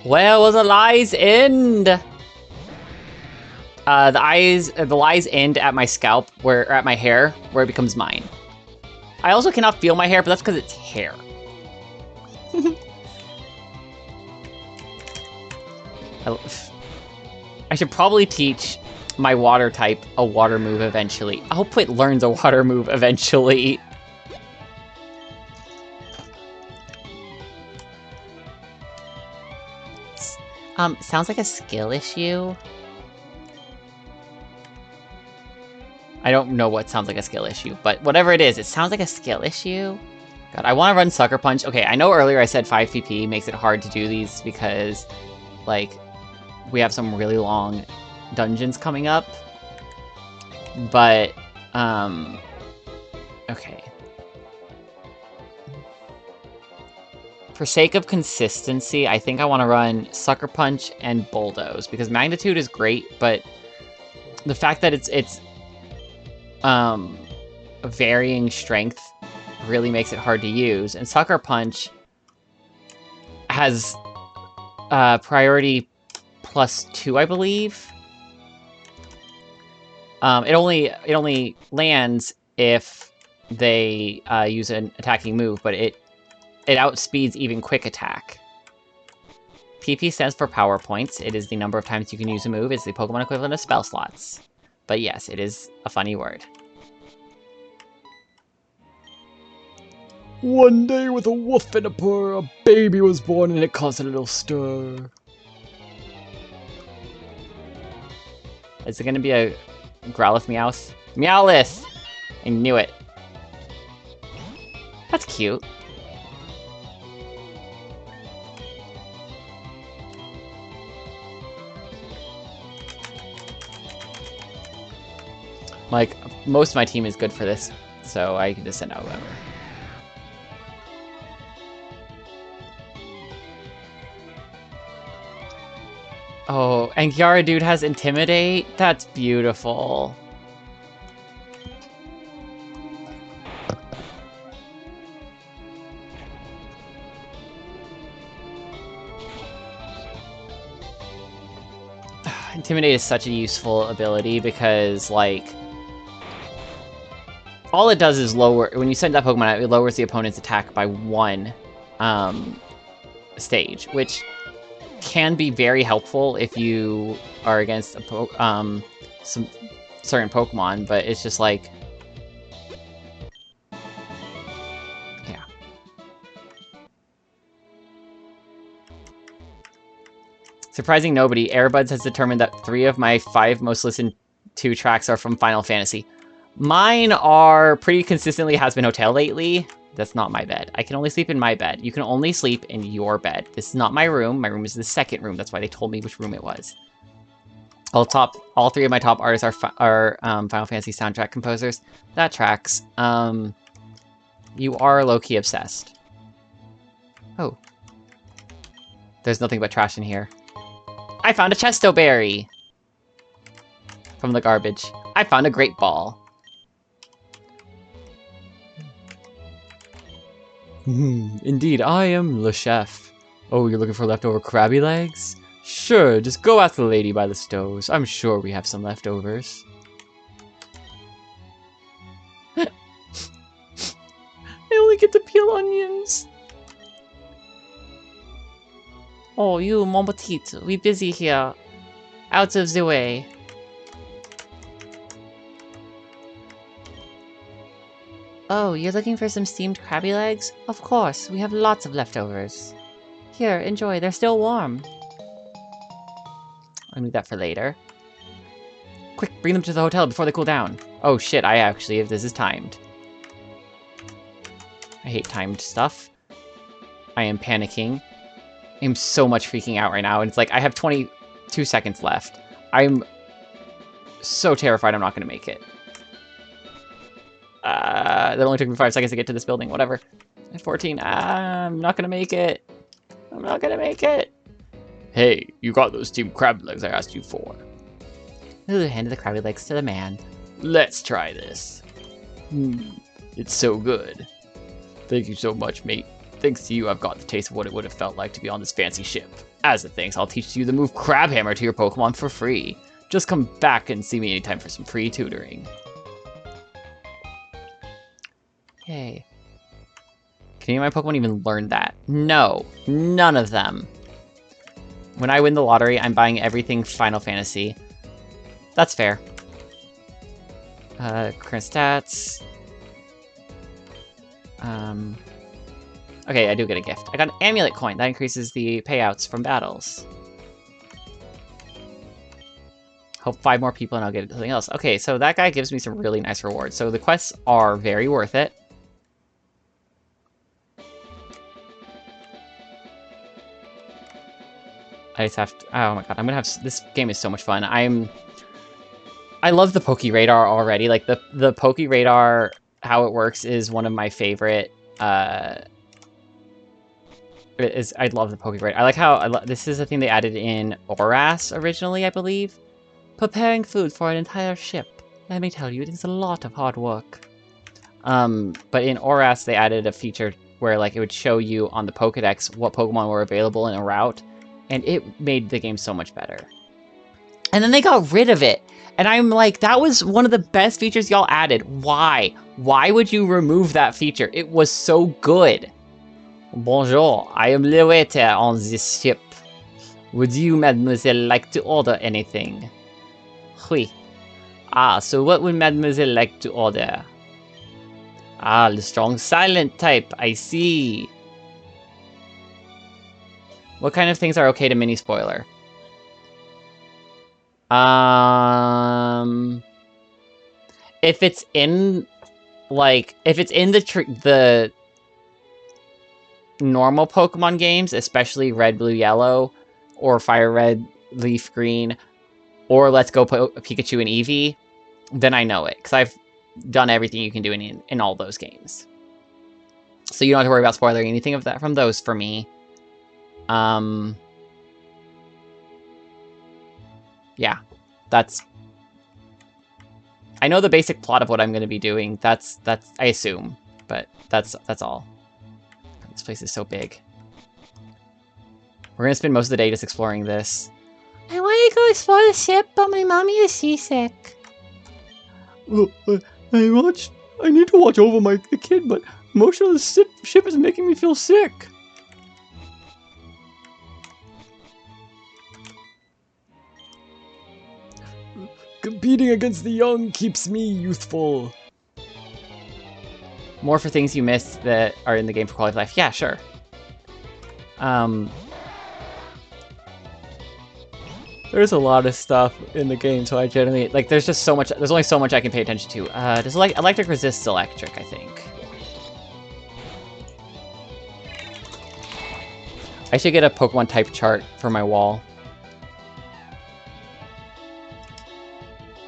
Where will the lies end? The lies end at my scalp, or at my hair, where it becomes mine. I also cannot feel my hair, but that's because it's hair. I should probably teach my water type a water move eventually. I hope it learns a water move eventually. Sounds like a skill issue. I don't know what sounds like a skill issue, but whatever it is, it sounds like a skill issue. God, I want to run Sucker Punch. Okay, I know earlier I said 5 PP makes it hard to do these because, like, we have some really long dungeons coming up. But, okay. For sake of consistency, I think I want to run Sucker Punch and Bulldoze, because Magnitude is great, but the fact that it's varying strength really makes it hard to use, and Sucker Punch has priority +2, I believe. It only lands if they use an attacking move, but it outspeeds even quick attack. PP stands for power points. It is the number of times you can use a move. It's the Pokemon equivalent of spell slots. But yes, it is a funny word. One day with a woof and a purr, a baby was born and it caused a little stir. Is it going to be a Growlithe Meowth? Meowlith! I knew it. That's cute. Like, most of my team is good for this, so I can just send out whoever. Oh, and Gyaradude has Intimidate? That's beautiful. Intimidate is such a useful ability because, like, all it does is lower, when you send that Pokemon out, it lowers the opponent's attack by 1 stage, which can be very helpful if you are against some certain Pokemon, but it's just like, Surprising nobody, Airbuds has determined that 3 of my 5 most listened to tracks are from Final Fantasy. Mine are pretty consistently Has Been Hotel lately. That's not my bed. I can only sleep in my bed. You can only sleep in your bed. This is not my room. My room is the second room. That's why they told me which room it was. All 3 of my top artists are Final Fantasy soundtrack composers. That tracks. You are low-key obsessed. Oh. There's nothing but trash in here. I found a Chesto Berry! From the garbage. I found a Great Ball. Indeed, I am Le Chef. Oh, you're looking for leftover Krabby Legs? Sure, just go ask the lady by the stoves. I'm sure we have some leftovers. I only get to peel onions. Oh, you, mon petit, we busy here. Out of the way. Oh, you're looking for some steamed Krabby Legs? Of course, we have lots of leftovers. Here, enjoy, they're still warm. I'll need that for later. Quick, bring them to the hotel before they cool down. Oh shit, if this is timed. I hate timed stuff. I am panicking. I'm so much freaking out right now, and it's like, I have 22 seconds left. I'm so terrified I'm not going to make it. That only took me 5 seconds to get to this building, whatever. At 14, I'm not going to make it. I'm not going to make it. Hey, you got those steamed crab legs I asked you for. Ooh, handed the Krabby Legs to the man. Let's try this. It's so good. Thank you so much, mate. Thanks to you, I've got the taste of what it would have felt like to be on this fancy ship. As a thanks, I'll teach you the move Crab Hammer to your Pokemon for free. Just come back and see me anytime for some free tutoring. Yay. Can any of my Pokemon even learn that? No, none of them. When I win the lottery, I'm buying everything Final Fantasy. That's fair. Current stats. Okay, I do get a gift. I got an amulet coin. That increases the payouts from battles. Help 5 more people and I'll get something else. Okay, so that guy gives me some really nice rewards. So the quests are very worth it. I just have to... Oh my god, I'm gonna have... This game is so much fun. I love the Poke Radar already. Like, the Poke Radar, how it works, is one of my favorite... I love the Poke Radar. I like how... this is a thing they added in ORAS originally, I believe. Preparing food for an entire ship. Let me tell you, it is a lot of hard work. But in ORAS, they added a feature where, like, it would show you on the Pokedex what Pokemon were available in a route. And it made the game so much better. And then they got rid of it. And I'm like, that was one of the best features y'all added. Why? Why would you remove that feature? It was so good. Bonjour, I am le waiter on this ship. Would you, mademoiselle, like to order anything? Oui. Ah, so what would mademoiselle like to order? Ah, the strong silent type, I see. What kind of things are okay to mini spoiler? If it's in, like, if it's in the normal Pokemon games, especially Red, Blue, Yellow, or Fire Red, Leaf Green, or Let's Go Pikachu and Eevee, then I know it, because I've done everything you can do in all those games. So you don't have to worry about spoiling anything of that from those for me. Yeah, that's... I know the basic plot of what I'm going to be doing. That's I assume, but that's all. This place is so big. We're going to spend most of the day just exploring this. I want to go explore the ship, but my mommy is seasick. Well, I need to watch over the kid, but motion of the ship is making me feel sick. Competing against the young keeps me youthful. More for things you missed that are in the game for quality of life. Yeah, sure. There's a lot of stuff in the game, so I generally like. There's just so much. There's only so much I can pay attention to. Does electric resists electric? I think. I should get a Pokemon type chart for my wall.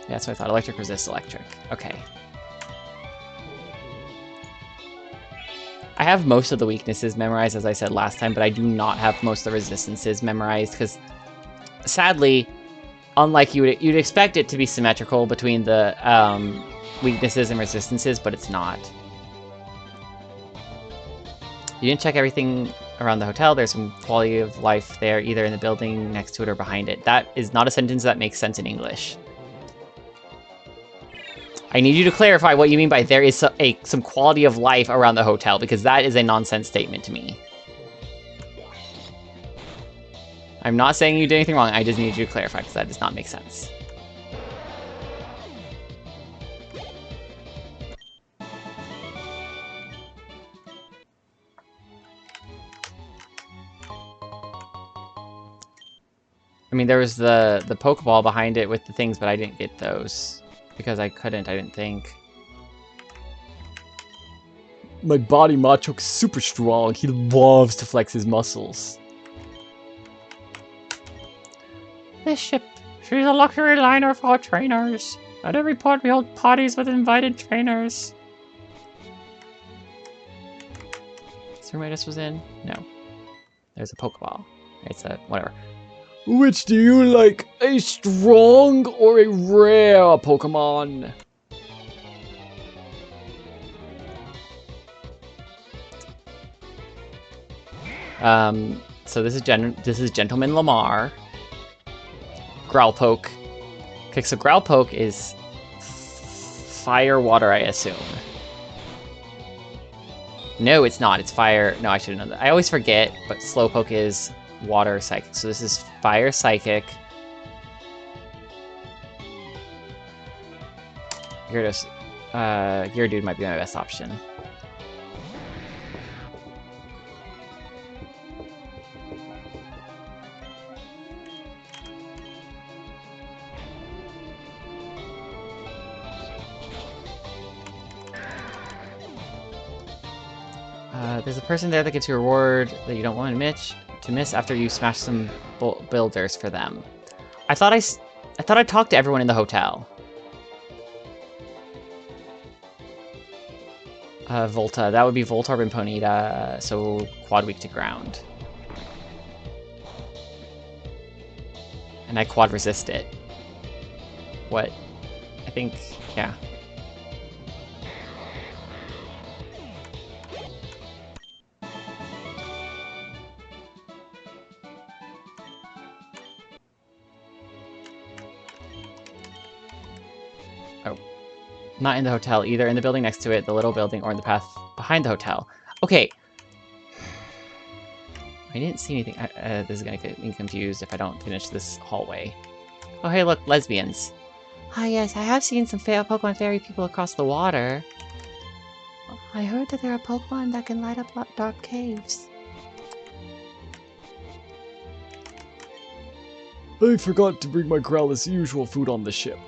Yeah, that's what I thought. Electric resists electric. Okay. I have most of the weaknesses memorized, as I said last time, but I do not have most of the resistances memorized because, sadly, unlike you'd expect it to be symmetrical between the weaknesses and resistances, but it's not. You didn't check everything around the hotel. There's some quality of life there, either in the building next to it or behind it. That is not a sentence that makes sense in English. I need you to clarify what you mean by there is some quality of life around the hotel, because that is a nonsense statement to me. I'm not saying you did anything wrong, I just need you to clarify, because that does not make sense. I mean, there was the Pokeball behind it with the things, but I didn't get those. Because I couldn't, I didn't think. My body Machoke's super strong. He loves to flex his muscles. This ship, she's a luxury liner for trainers. At every port we hold parties with invited trainers. Is room I just was in? No. There's a Pokeball. It's a, whatever. Which do you like, a strong or a rare Pokemon? So this is Gentleman Lamar. Growlpoke. Okay, so Growlpoke is fire water, I assume. No, it's not. It's fire. No, I should have known that. I always forget, but Slowpoke is water psychic. So this is fire psychic. Gyarados might be my best option. There's a person there that gives you a reward that you don't want to miss after you smash some builders for them. I thought I talked to everyone in the hotel. Volta. That would be Voltorb and Ponyta, so quad weak to ground. And I quad resist it. What? I think, yeah. Not in the hotel, either in the building next to it, the little building, or in the path behind the hotel. Okay. I didn't see anything. This is going to get me confused if I don't finish this hallway. Oh, hey, look, lesbians. Ah, yes, I have seen some Pokemon fairy people across the water. I heard that there are Pokemon that can light up dark caves. I forgot to bring my Growlithe's usual food on the ship.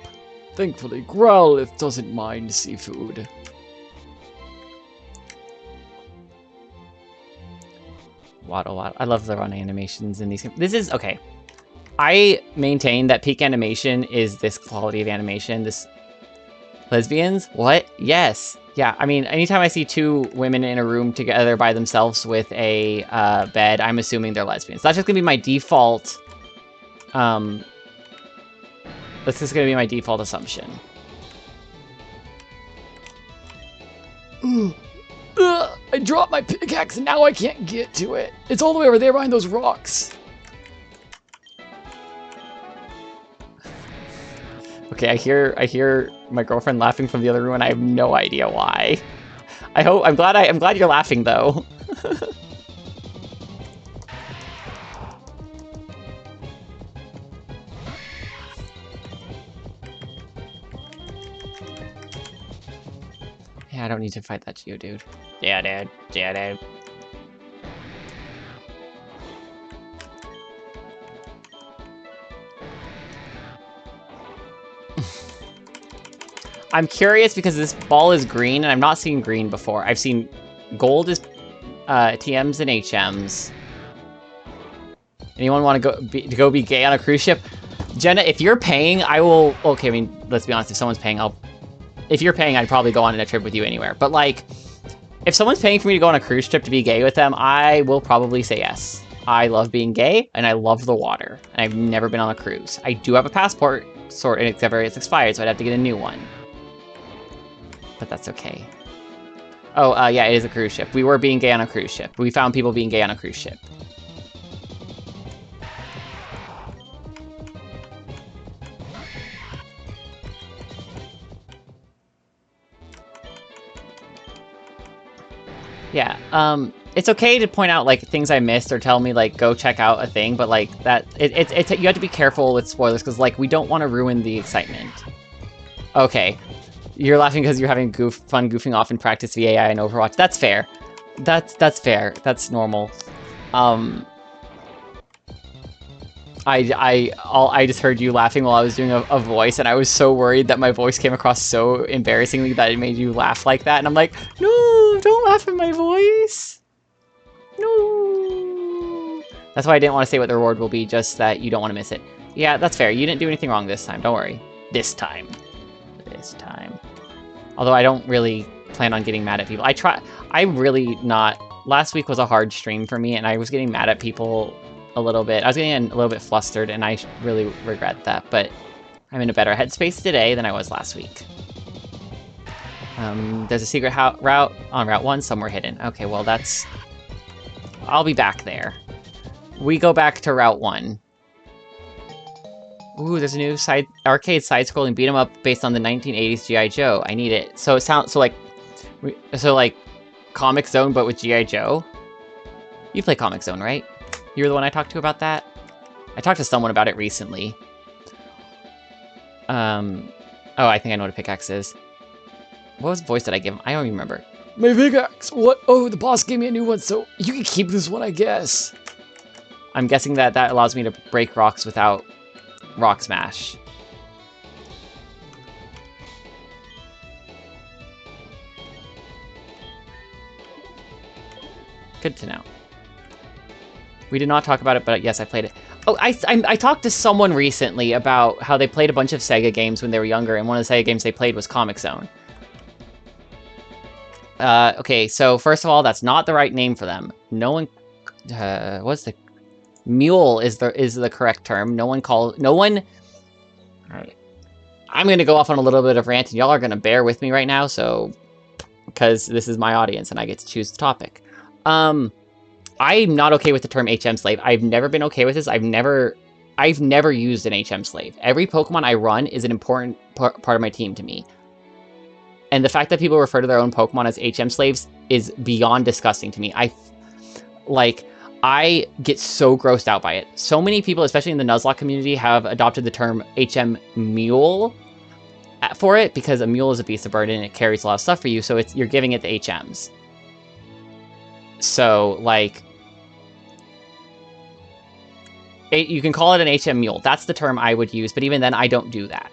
Thankfully, Growlithe doesn't mind seafood. Waddle. I love the run animations in these games. This is, okay. I maintain that peak animation is this quality of animation. This lesbians? What? Yes. Yeah, I mean, anytime I see two women in a room together by themselves with a bed, I'm assuming they're lesbians. That's just gonna be my default. This is going to be my default assumption. I dropped my pickaxe and now I can't get to it. It's all the way over there behind those rocks. Okay, I hear my girlfriend laughing from the other room and I have no idea why. I'm glad you're laughing though. Yeah, I don't need to fight that Geodude. Yeah, dude. I'm curious because this ball is green and I'm not seeing green before. I've seen gold is TMs and HMs. Anyone want to go be gay on a cruise ship? Jenna, if you're paying, I will. Okay, I mean, let's be honest. If someone's paying, if you're paying, I'd probably go on a trip with you anywhere. But like, if someone's paying for me to go on a cruise trip to be gay with them, I will probably say yes. I love being gay and I love the water. And I've never been on a cruise. I do have a passport, except for it's expired, so I'd have to get a new one. But that's okay. Oh, yeah, it is a cruise ship. We were being gay on a cruise ship. We found people being gay on a cruise ship. Yeah, it's okay to point out, like, things I missed or tell me, like, go check out a thing, but, like, that, you have to be careful with spoilers, because, like, we don't want to ruin the excitement. Okay. You're laughing because you're having fun goofing off in practice via AI and Overwatch. That's fair. That's fair. That's normal. I just heard you laughing while I was doing a voice, and I was so worried that my voice came across so embarrassingly that it made you laugh like that, and I'm like, no, don't laugh at my voice. No. That's why I didn't want to say what the reward will be, just that you don't want to miss it. Yeah, that's fair. You didn't do anything wrong this time. Don't worry. This time. Although I don't really plan on getting mad at people. Last week was a hard stream for me, and I was getting mad at people a little bit. I was getting a little bit flustered, and I really regret that, but I'm in a better headspace today than I was last week. There's a secret route on Route 1 somewhere hidden. Okay, well that's... I'll be back there. We go back to Route 1. Ooh, there's a new arcade side-scrolling beat-em-up based on the 1980s G.I. Joe. I need it. So it sounds like Comic Zone, but with G.I. Joe. You play Comic Zone, right? You're the one I talked to about that? I talked to someone about it recently. Oh, I think I know what a pickaxe is. What was the voice that I give him? I don't even remember. My pickaxe! What? Oh, the boss gave me a new one, so you can keep this one, I guess. I'm guessing that allows me to break rocks without rock smash. Good to know. We did not talk about it, but yes, I played it. Oh, I talked to someone recently about how they played a bunch of Sega games when they were younger, and one of the Sega games they played was Comic Zone. Okay, so first of all, that's not the right name for them. No one... what's the... Mule is the correct term. No one... Alright. I'm gonna go off on a little bit of rant, and y'all are gonna bear with me right now, so... Because this is my audience, and I get to choose the topic. I'm not okay with the term HM slave. I've never been okay with this. I've never used an HM slave. Every Pokemon I run is an important part of my team to me. And the fact that people refer to their own Pokemon as HM slaves is beyond disgusting to me. I get so grossed out by it. So many people, especially in the Nuzlocke community, have adopted the term HM mule for it, because a mule is a beast of burden and it carries a lot of stuff for you, so you're giving it the HMs. So, like, you can call it an HM mule. That's the term I would use, but even then, I don't do that.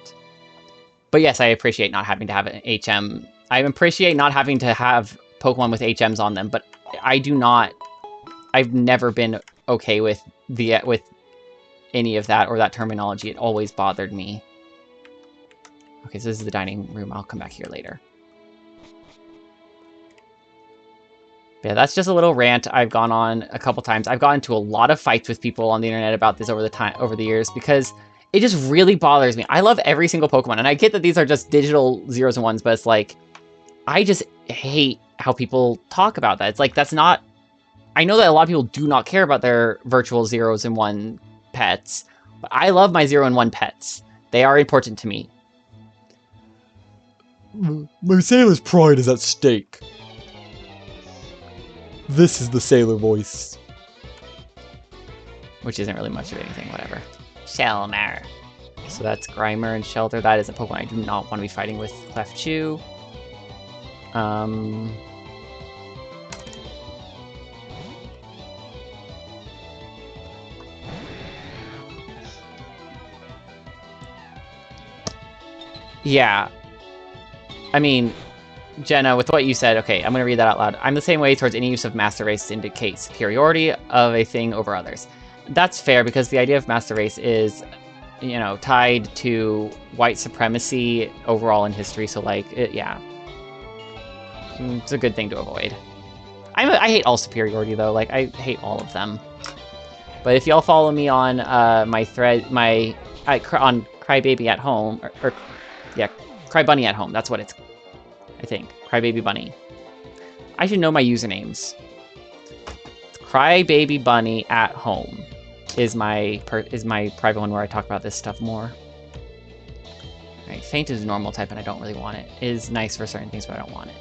But yes, I appreciate not having to have an HM. I appreciate not having to have Pokemon with HMs on them, but I do not... I've never been okay with any of that or that terminology. It always bothered me. Okay, so this is the dining room. I'll come back here later. Yeah, that's just a little rant I've gone on a couple times. I've gotten into a lot of fights with people on the internet about this over the years, because it just really bothers me. I love every single Pokemon, and I get that these are just digital zeros and ones, but it's like, I just hate how people talk about that. It's like, that's not... I know that a lot of people do not care about their virtual zeros and one pets, but I love my 0 and 1 pets. They are important to me. My sailor's pride is at stake. This is the sailor voice. Which isn't really much of anything, whatever. Shelmer. So that's Grimer and Shelter. That is a Pokemon I do not want to be fighting with Clefchu. Yeah. I mean, Jenna, with what you said, okay, I'm going to read that out loud. I'm the same way towards any use of master race to indicate superiority of a thing over others. That's fair, because the idea of master race is, you know, tied to white supremacy overall in history, so, like, yeah. It's a good thing to avoid. I hate all superiority, though. Like, I hate all of them. But if y'all follow me on my thread, on Crybaby at Home, yeah, Crybunny at Home, that's what it's, I think. Crybaby Bunny. I should know my usernames. Crybaby Bunny at Home is my private one where I talk about this stuff more. Alright, Faint is a normal type and I don't really want it. It is nice for certain things, but I don't want it.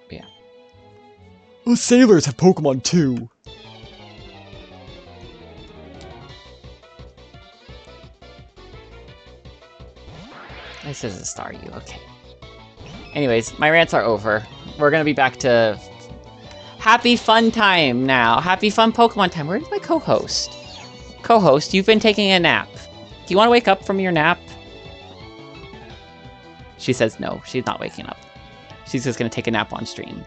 But yeah. Oh, sailors have Pokemon too. This is a Staryu, okay. Anyways, my rants are over. We're gonna be back to happy fun time now. Happy fun Pokemon time. Where's my co-host? Co-host, you've been taking a nap. Do you want to wake up from your nap? She says no, she's not waking up. She's just gonna take a nap on stream.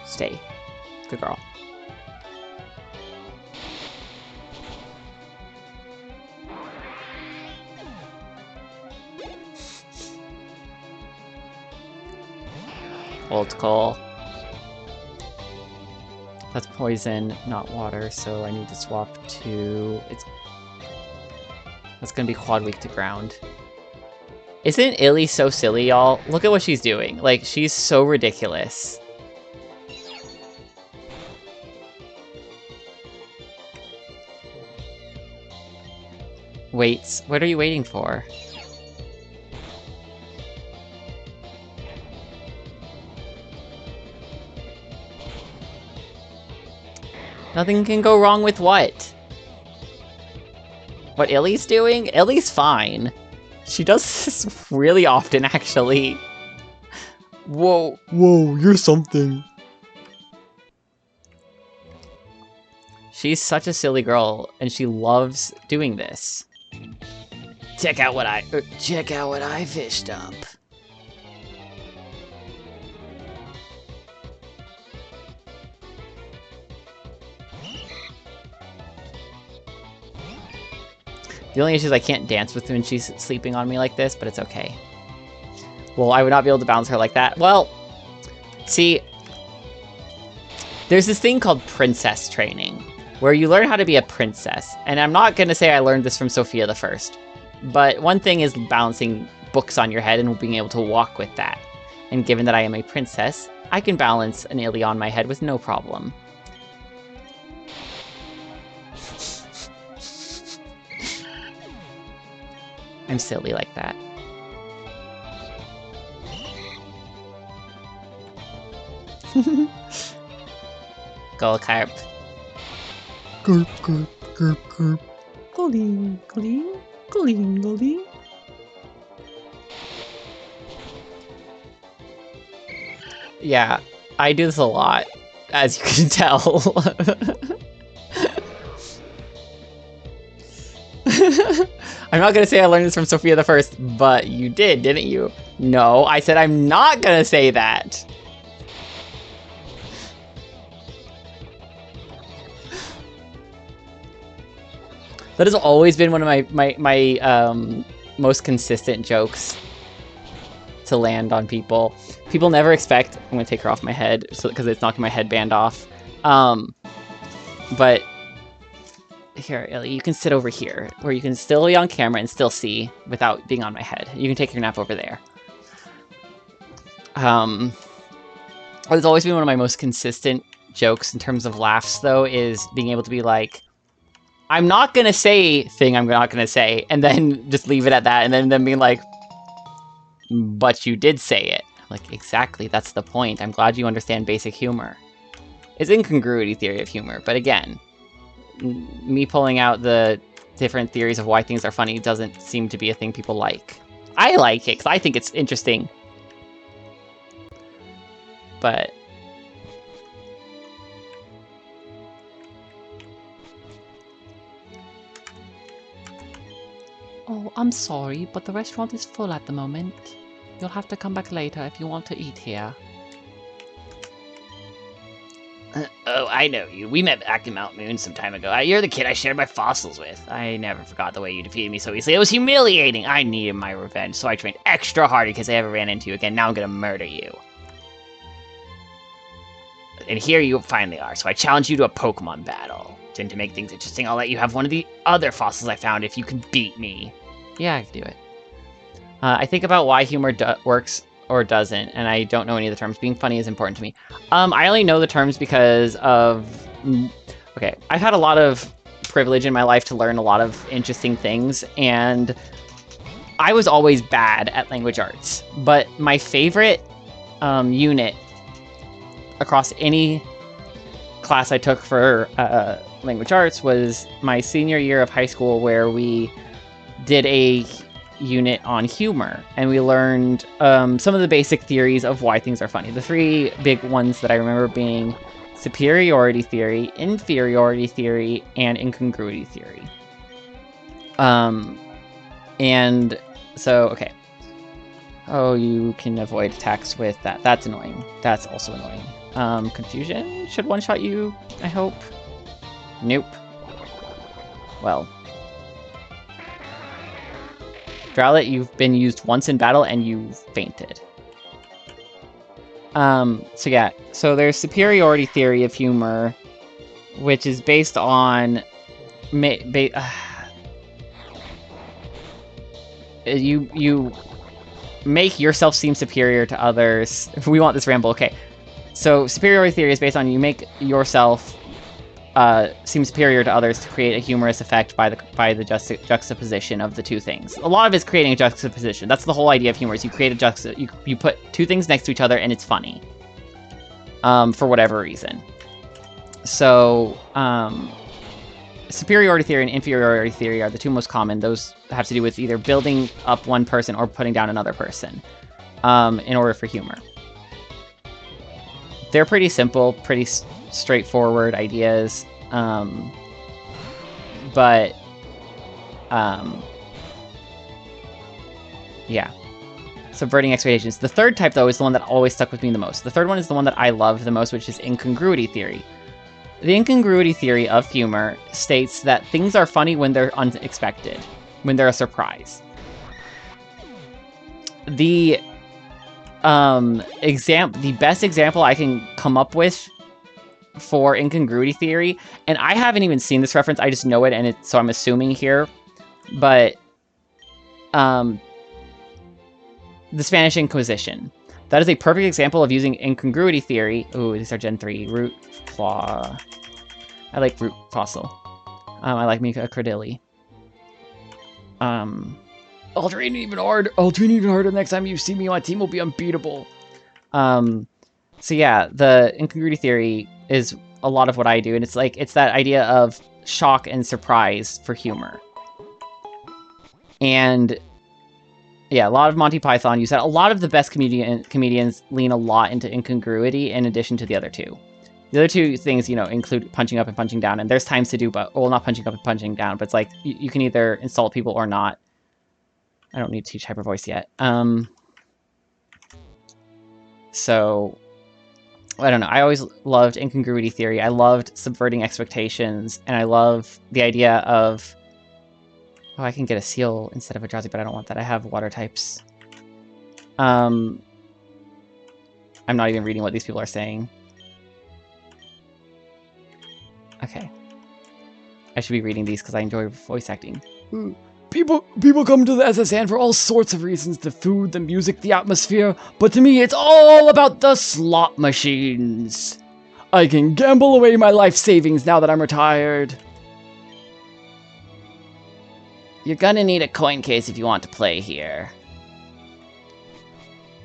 Stay. Good girl. Old Cole. That's poison, not water, so I need to swap to... That's gonna be quad weak to ground. Isn't Illy so silly, y'all? Look at what she's doing. Like, she's so ridiculous. Wait, what are you waiting for? Nothing can go wrong with what? What Illy's doing? Illy's fine. She does this really often, actually. Whoa. Whoa, you're something. She's such a silly girl, and she loves doing this. Check out what I fished up. The only issue is I can't dance with her when she's sleeping on me like this, but it's okay. Well, I would not be able to balance her like that. Well, see, there's this thing called princess training, where you learn how to be a princess. And I'm not going to say I learned this from Sophia the First, but one thing is balancing books on your head and being able to walk with that. And given that I am a princess, I can balance an Illy on my head with no problem. I'm silly like that. Golcarp. Gurp, gurp, gurp, gurp. Goling, goling, goling, goling. Yeah, I do this a lot, as you can tell. I'm not gonna say I learned this from Sophia the First, but you did, didn't you? No, I said I'm not gonna say that. That has always been one of my most consistent jokes to land on people. People never expect... I'm gonna take her off my head because it's knocking my headband off. But here, Illy, you can sit over here, where you can still be on camera and still see without being on my head. You can take your nap over there. It's always been one of my most consistent jokes in terms of laughs, though, is being able to be like, I'm not gonna say thing I'm not gonna say, and then just leave it at that, and then them being like, but you did say it. Like, exactly, that's the point. I'm glad you understand basic humor. It's incongruity theory of humor, but again, me pulling out the different theories of why things are funny doesn't seem to be a thing people like. I like it, because I think it's interesting. But... Oh, I'm sorry, but the restaurant is full at the moment. You'll have to come back later if you want to eat here. Oh, I know you. We met back in Mount Moon some time ago. You're the kid I shared my fossils with. I never forgot the way you defeated me so easily. It was humiliating. I needed my revenge, so I trained extra hard in case I ever ran into you again. Now I'm gonna murder you. And here you finally are, so I challenge you to a Pokemon battle. And to make things interesting, I'll let you have one of the other fossils I found if you can beat me. Yeah, I can do it. I think about why humor works or doesn't, and I don't know any of the terms. Being funny is important to me. I only know the terms because of... Okay, I've had a lot of privilege in my life to learn a lot of interesting things, and I was always bad at language arts. But my favorite unit across any class I took for language arts was my senior year of high school, where we did a unit on humor, and we learned some of the basic theories of why things are funny. The three big ones that I remember being superiority theory, inferiority theory, and incongruity theory. And so, okay. Oh, you can avoid attacks with that. That's annoying. That's also annoying. Confusion should one-shot you, I hope. Nope. Well. Drowlet, you've been used once in battle and you fainted. So yeah, so there's superiority theory of humor, which is based on... you make yourself seem superior to others. If we want this ramble, okay. So superiority theory is based on you make yourself seem superior to others to create a humorous effect by the juxtaposition of the two things. A lot of it's creating a juxtaposition. That's the whole idea of humor, is you create a you put two things next to each other and it's funny. For whatever reason. So, superiority theory and inferiority theory are the two most common. Those have to do with either building up one person or putting down another person in order for humor. They're pretty simple, pretty straightforward ideas, but yeah, subverting expectations. The third type, though, is the one that always stuck with me the most. The third one is the one that I loved the most, which is incongruity theory. The incongruity theory of humor states that things are funny when they're unexpected, when they're a surprise. The best example I can come up with for incongruity theory, and I haven't even seen this reference, I just know it, and so I'm assuming here, but the Spanish Inquisition. That is a perfect example of using incongruity theory. Ooh, these are Gen 3. Root, Claw. I like Root Fossil. I like Mika Credilli. I'll train even harder. I'll train even harder next time you see me. My team will be unbeatable. So yeah, the incongruity theory is a lot of what I do, and it's that idea of shock and surprise for humor. And yeah, a lot of Monty Python use that. A lot of the best comedians lean a lot into incongruity in addition to the other two. The other two things, include punching up and punching down, and there's times to do, but, well, not punching up and punching down, but it's like, you can either insult people or not. I don't need to teach Hyper Voice yet. So, I don't know, I always loved incongruity theory. I loved subverting expectations, and I love the idea of... Oh, I can get a seal instead of a Drowsy, but I don't want that. I have water types. I'm not even reading what these people are saying. Okay. I should be reading these because I enjoy voice acting. People come to the SSN for all sorts of reasons. The food, the music, the atmosphere. But to me, it's all about the slot machines. I can gamble away my life savings now that I'm retired. You're gonna need a coin case if you want to play here.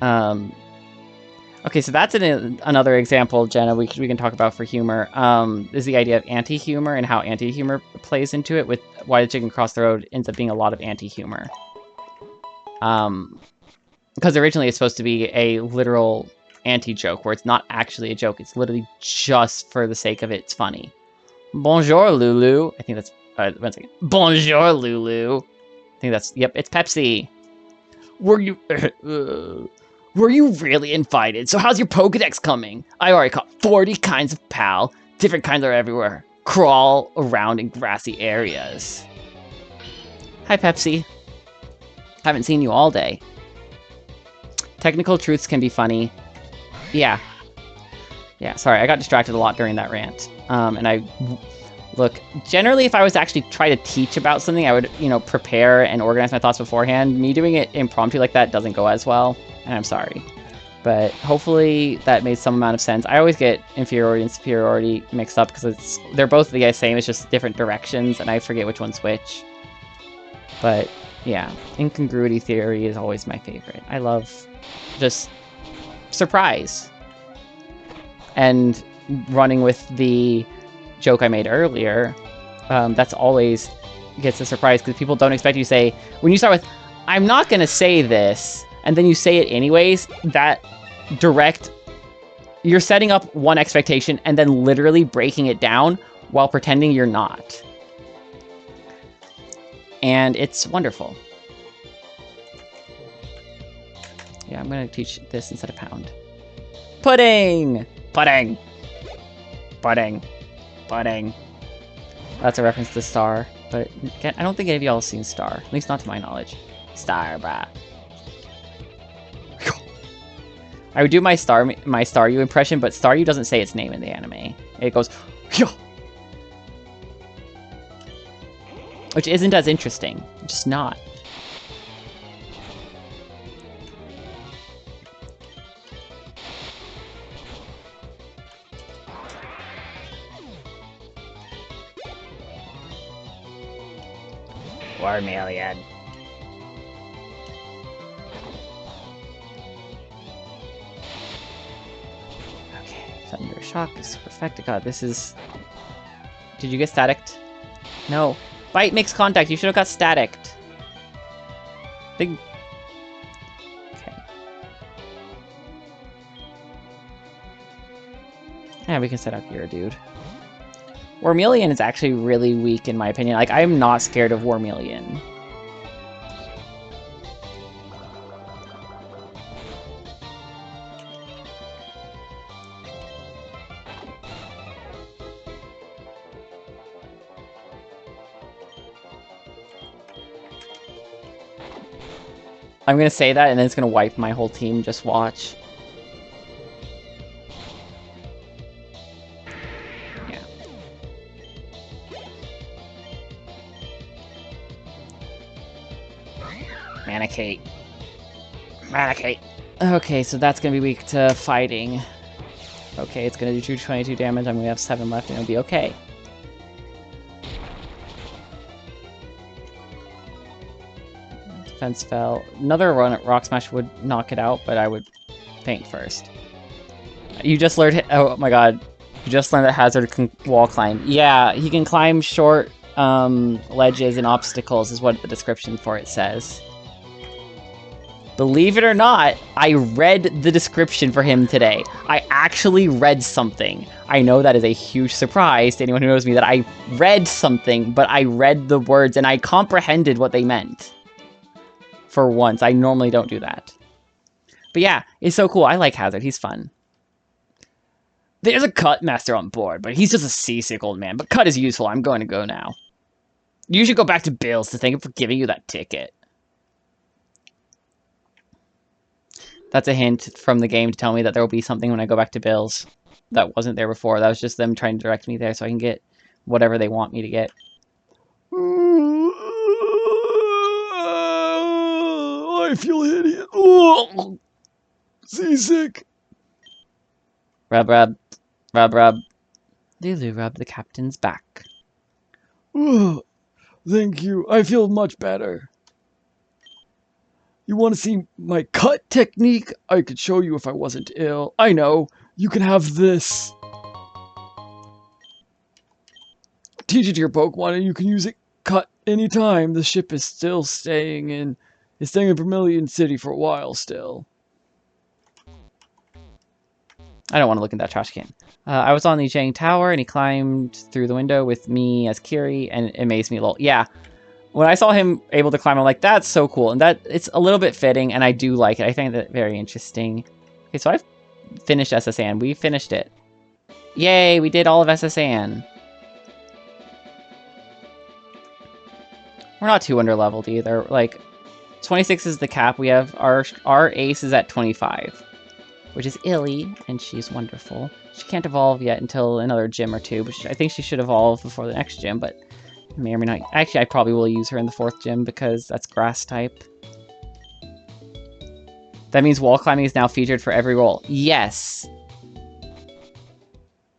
Okay, so that's another example, Jenna, we can talk about for humor. Is the idea of anti-humor and how anti-humor plays into it, with Why the Chicken Crossed the Road ends up being a lot of anti-humor. Because originally it's supposed to be a literal anti-joke, where it's not actually a joke, it's literally just for the sake of it's funny. Bonjour, Lulu. I think that's... one second. Bonjour, Lulu. I think think that's, yep, it's Pepsi. Were you really invited? So how's your Pokedex coming? I already caught 40 kinds of pal. Different kinds are everywhere. Crawl around in grassy areas. Hi, Pepsi. Haven't seen you all day. Technical truths can be funny. Yeah. Yeah, sorry, I got distracted a lot during that rant. Look, generally, if I was to actually try to teach about something, I would, prepare and organize my thoughts beforehand. Me doing it impromptu like that doesn't go as well, and I'm sorry. But hopefully that made some amount of sense. I always get inferiority and superiority mixed up because they're both the same, it's just different directions, and I forget which one's which. But, yeah, incongruity theory is always my favorite. I love just surprise. And running with the joke I made earlier, that's always gets a surprise because people don't expect you to say, when you start with, I'm not going to say this, and then you say it anyways, that you're setting up one expectation and then literally breaking it down while pretending you're not. And it's wonderful. Yeah, I'm going to teach this instead of pound. Pudding! Pudding! Pudding. Pudding. That's a reference to Star, but I don't think any of y'all have seen Star. At least not to my knowledge. Star, brah. I would do my Staryu impression, but Staryu doesn't say its name in the anime. It goes, which isn't as interesting. It's just not. Warmillion. Okay, Thunder Shock is perfect. God, this is... Did you get staticked? No. Bite makes contact. You should have got staticked. Big... Okay. Yeah, we can set up here, dude. Warmillion is actually really weak in my opinion. Like, I'm not scared of Warmillion. I'm gonna say that and then it's gonna wipe my whole team, just watch. Manacate. Manacate. Okay, so that's gonna be weak to fighting. Okay, it's gonna do 222 damage. I'm gonna have 7 left and it'll be okay. Defense fell. Another run at Rock Smash would knock it out, but I would paint first. You just learned... Oh my god. You just learned that Hazard can wall climb. Yeah, he can climb short ledges and obstacles is what the description for it says. Believe it or not, I read the description for him today. I actually read something. I know that is a huge surprise to anyone who knows me that I read something, but I read the words and I comprehended what they meant. For once, I normally don't do that. But yeah, it's so cool. I like Hazard. He's fun. There's a Cut Master on board, but he's just a seasick old man. But Cut is useful. I'm going to go now. You should go back to Bill's to thank him for giving you that ticket. That's a hint from the game to tell me that there will be something when I go back to Bill's that wasn't there before. That was just them trying to direct me there so I can get whatever they want me to get. I feel hideous. Oh, seasick. Rub, rub. Rub, rub. Lulu rubbed the captain's back. Oh, thank you. I feel much better. You want to see my cut technique? I could show you if I wasn't ill. I know. You can have this. Teach it to your Pokemon and you can use it cut anytime. The ship is still staying in Vermilion City for a while still. I don't want to look in that trash can. I was on the Jiang Tower and he climbed through the window with me as Kiri and it amazed me a little. Yeah. when I saw him able to climb, I'm like, that's so cool. And that it's a little bit fitting, and I do like it. I find that very interesting. Okay, so I've finished SSN. We finished it. Yay, we did all of SSN. We're not too under-leveled either. Like, 26 is the cap. We have our ace is at 25, which is Illy, and she's wonderful. She can't evolve yet until another gym or two, but I think she should evolve before the next gym, but may or may not. Actually, I probably will use her in the 4th gym because that's grass type. That means wall climbing is now featured for every role. Yes!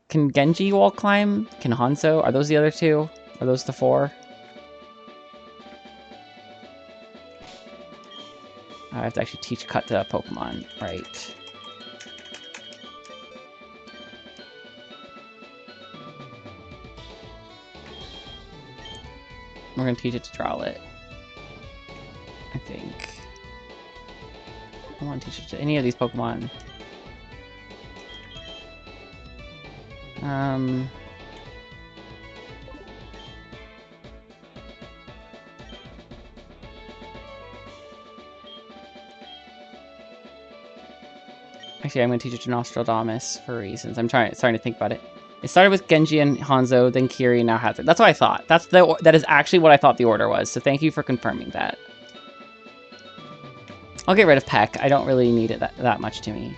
Can Genji wall climb? Can Hanzo? Are those the other 2? Are those the 4? I have to actually teach Cut to Pokemon. Right. We're gonna teach it to Rowlet. I think. I don't want to teach it to any of these Pokemon. Actually, I'm going to teach it to Nostradamus for reasons. I'm starting to think about it. It started with Genji and Hanzo, then Kiri, now Hazard. That's what I thought. That is actually what I thought the order was, so thank you for confirming that. I'll get rid of Peck. I don't really need it that much to me.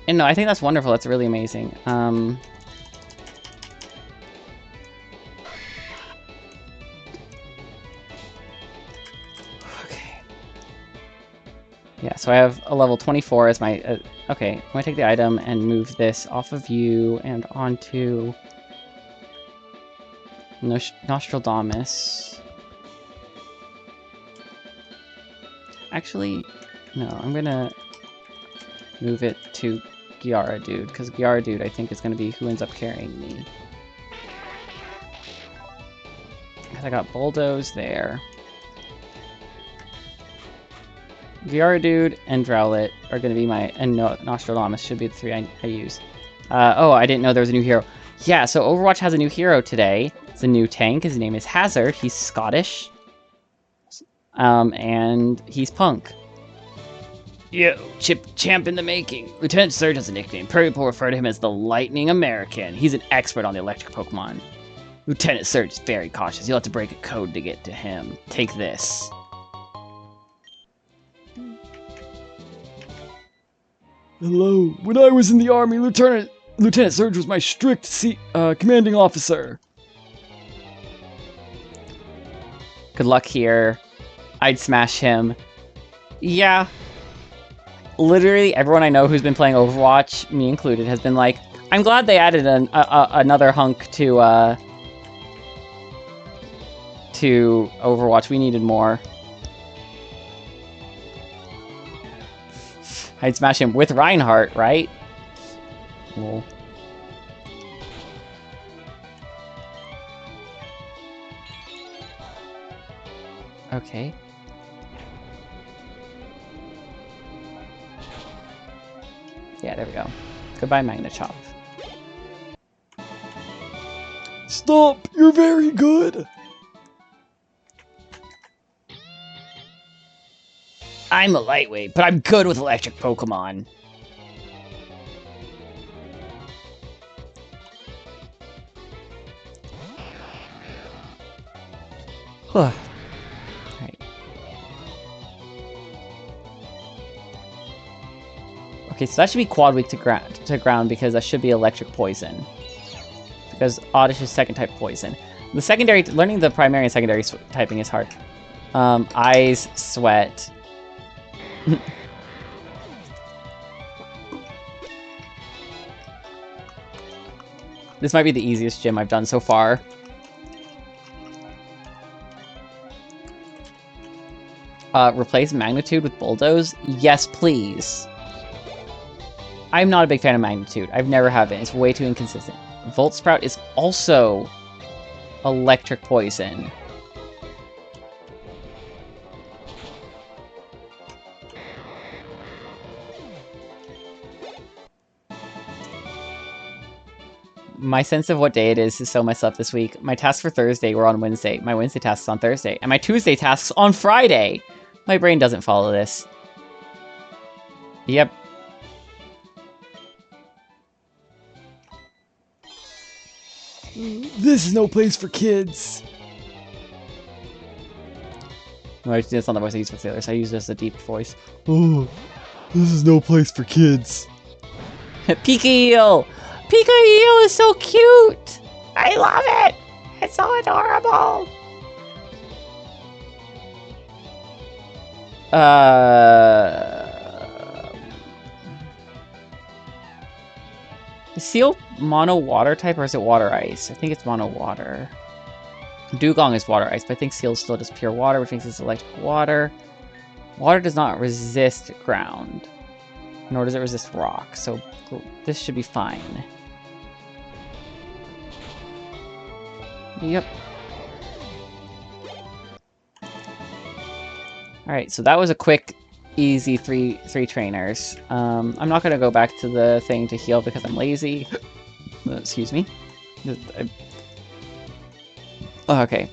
And no, I think that's wonderful. That's really amazing. Yeah, so I have a level 24 as my... okay, I'm going to take the item and move this off of you and onto... Nostradamus. Actually, no, I'm going to move it to Gyaradude, because Gyaradude, I think, is going to be who ends up carrying me. I got Bulldoze there. Gyaradude and Rowlet are going to be my... and Nostradamus should be the 3 I use. Oh, I didn't know there was a new hero. Yeah, so Overwatch has a new hero today. It's a new tank. His name is Hazard. He's Scottish. And he's punk. Yo, champ in the making. Lieutenant Surge has a nickname. Prairie people refer to him as the Lightning American. He's an expert on the electric Pokemon. Lieutenant Surge is very cautious. You'll have to break a code to get to him. Take this. Hello. When I was in the army, Lieutenant Surge was my strict commanding officer. Good luck here. I'd smash him. Yeah. Literally everyone I know who's been playing Overwatch, me included, has been like, I'm glad they added another hunk to Overwatch. We needed more. I'd smash him with Reinhardt, right? Cool. Okay. Yeah, there we go. Goodbye, Magnachop. Stop! You're very good! I'm a lightweight, but I'm good with electric Pokemon. Huh. Alright. Okay, so that should be Quad Weak to ground because that should be electric poison. Because Oddish is second type poison. The secondary, learning the primary and secondary typing is hard. Eyes, Sweat. This might be the easiest gym I've done so far. Replace Magnitude with Bulldoze? Yes, please. I'm not a big fan of Magnitude. I've never have been. It's way too inconsistent. Volt Sprout is also electric poison. My sense of what day it is so messed up this week. My tasks for Thursday were on Wednesday. My Wednesday tasks on Thursday. And my Tuesday tasks on Friday! My brain doesn't follow this. Yep. This is no place for kids. No, it's not the voice I use for sailors. I use just a deep voice. Oh, this is no place for kids. Pika Eel! Pika Eel is so cute! I love it! It's so adorable! Is Seal mono water type or is it water ice? I think it's mono water. Dugong is water ice, but I think Seal's still just pure water, which means it's electric water. Water does not resist ground, nor does it resist rock, so this should be fine. Yep. Alright, so that was a quick, easy three trainers. I'm not gonna go back to the thing to heal because I'm lazy. Excuse me. Okay.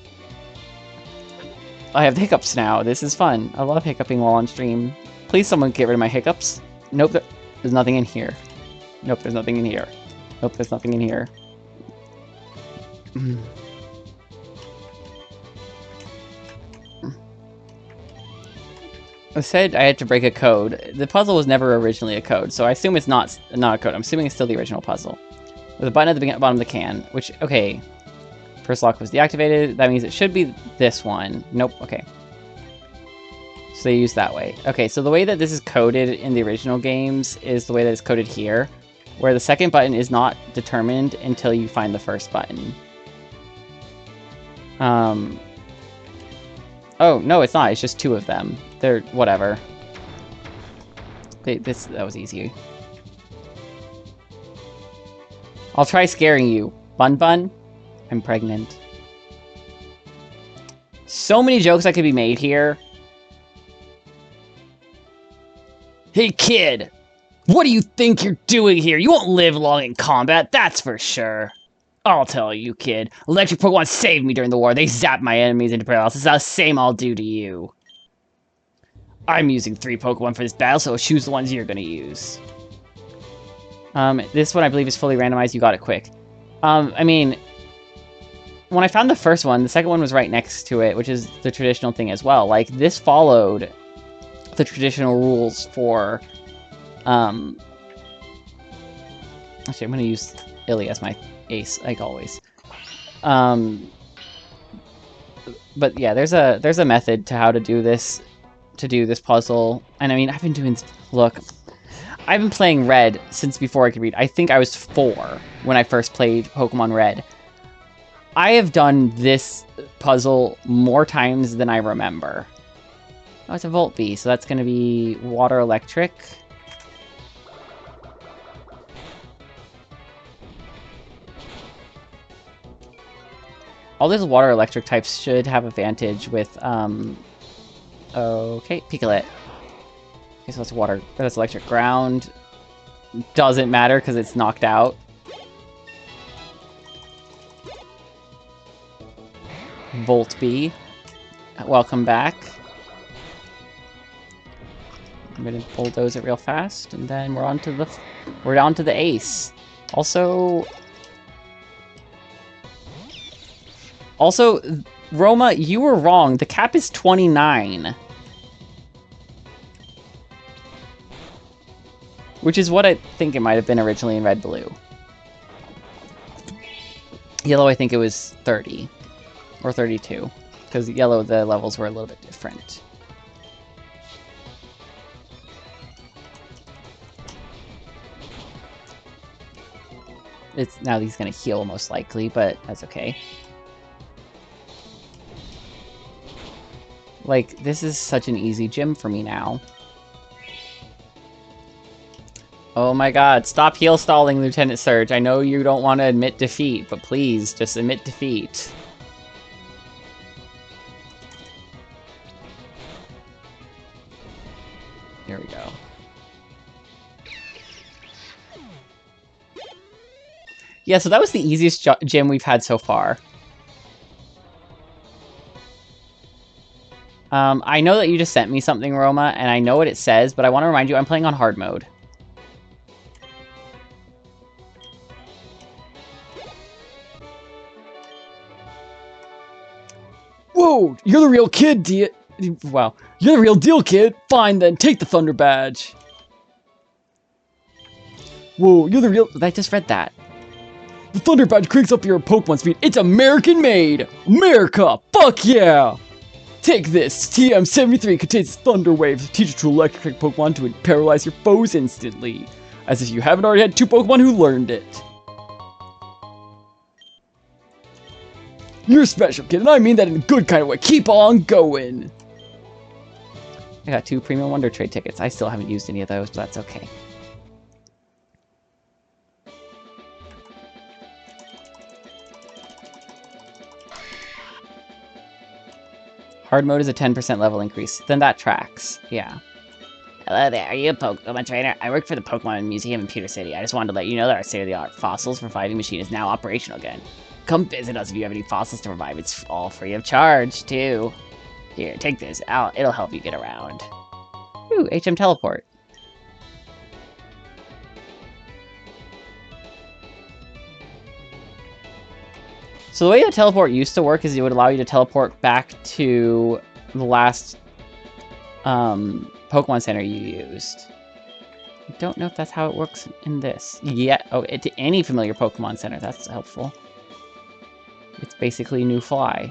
I have the hiccups now. This is fun. I love hiccuping while on stream. Please someone get rid of my hiccups. Nope, there's nothing in here. Nope, there's nothing in here. Nope, there's nothing in here. I said I had to break a code. The puzzle was never originally a code, so I assume it's not a code. I'm assuming it's still the original puzzle. There's a button at the bottom of the can, which, okay. First lock was deactivated. That means it should be this one. Nope, okay. So they use that way. Okay, so the way that this is coded in the original games is the way that it's coded here, where the second button is not determined until you find the first button. Oh, no, it's not. It's just two of them. They're whatever. That was easy. I'll try scaring you. Bun Bun? I'm pregnant. So many jokes that could be made here. Hey kid, what do you think you're doing here? You won't live long in combat, that's for sure. I'll tell you, kid. Electric Pokemon saved me during the war. They zapped my enemies into paralysis. That's the same I'll do to you. I'm using 3 Pokemon for this battle, so choose the ones you're gonna use. This one I believe is fully randomized. You got it quick. I mean, when I found the first one, the second one was right next to it, which is the traditional thing as well. Like, this followed the traditional rules for, actually, I'm gonna use Illy as my ace, like always. But yeah, there's a method to how to do this puzzle. And I mean, I've been playing Red since before I could read. I think I was 4 when I first played Pokemon Red. I have done this puzzle more times than I remember. Oh, it's a Volt Bee, so that's going to be Water Electric. All these Water Electric types should have advantage with, okay, Pikalet. Okay, so that's Water, that's Electric Ground. Doesn't matter because it's knocked out. Voltbee, welcome back. I'm gonna bulldoze it real fast, and then we're on to the ace. Also, Roma, you were wrong. The cap is 29, which is what I think it might have been originally in Red Blue. Yellow, I think it was 30. Or 32, because Yellow, the levels were a little bit different. Now he's gonna heal most likely, but that's okay. Like, this is such an easy gym for me now. Oh my god, stop heal stalling, Lieutenant Surge. I know you don't want to admit defeat, but please, just admit defeat. Here we go. Yeah, so that was the easiest gym we've had so far. I know that you just sent me something, Roma, and I know what it says, but I want to remind you I'm playing on hard mode. Whoa, you're the real kid, Wow, you're the real deal, kid. Fine then, take the Thunder Badge. Whoa, you're the real... I just read that. The Thunder Badge cranks up your Pokemon speed. It's American made! America! Fuck yeah! Take this! TM73 contains Thunder Waves, teach to electric Pokemon to paralyze your foes instantly. As if you haven't already had 2 Pokemon who learned it. You're special, kid, and I mean that in a good kind of way. Keep on going! I got 2 Premium Wonder Trade tickets. I still haven't used any of those, but that's okay. Hard mode is a 10% level increase. Then that tracks. Yeah. Hello there, are you a Pokemon trainer? I work for the Pokemon Museum in Pewter City. I just wanted to let you know that our state-of-the-art fossils providing machine is now operational again. Come visit us if you have any fossils to revive. It's all free of charge, too. Here, take this. It'll help you get around. Ooh, HM Teleport. So the way the teleport used to work is it would allow you to teleport back to the last Pokemon Center you used. I don't know if that's how it works in this. Yeah, oh, to any familiar Pokemon Center. That's helpful. It's basically new fly.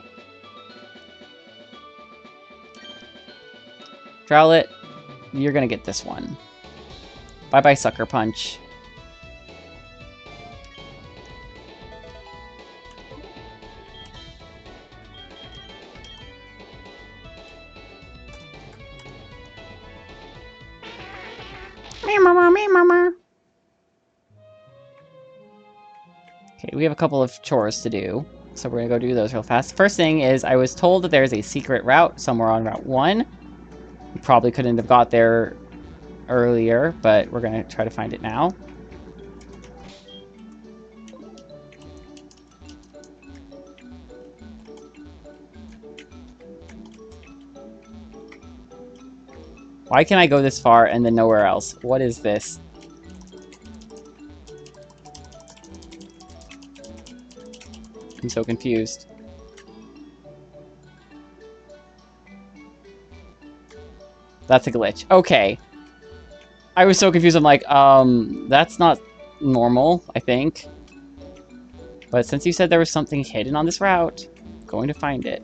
Rowlet, you're gonna get this one. Bye-bye, Sucker Punch. Okay, we have a couple of chores to do, so we're gonna go do those real fast. First thing is, I was told that there's a secret route somewhere on Route 1. We probably couldn't have got there earlier, but we're gonna try to find it now. Why can I go this far and then nowhere else? What is this? I'm so confused. That's a glitch. Okay. I was so confused. I'm like, that's not normal, I think. But since you said there was something hidden on this route, I'm going to find it.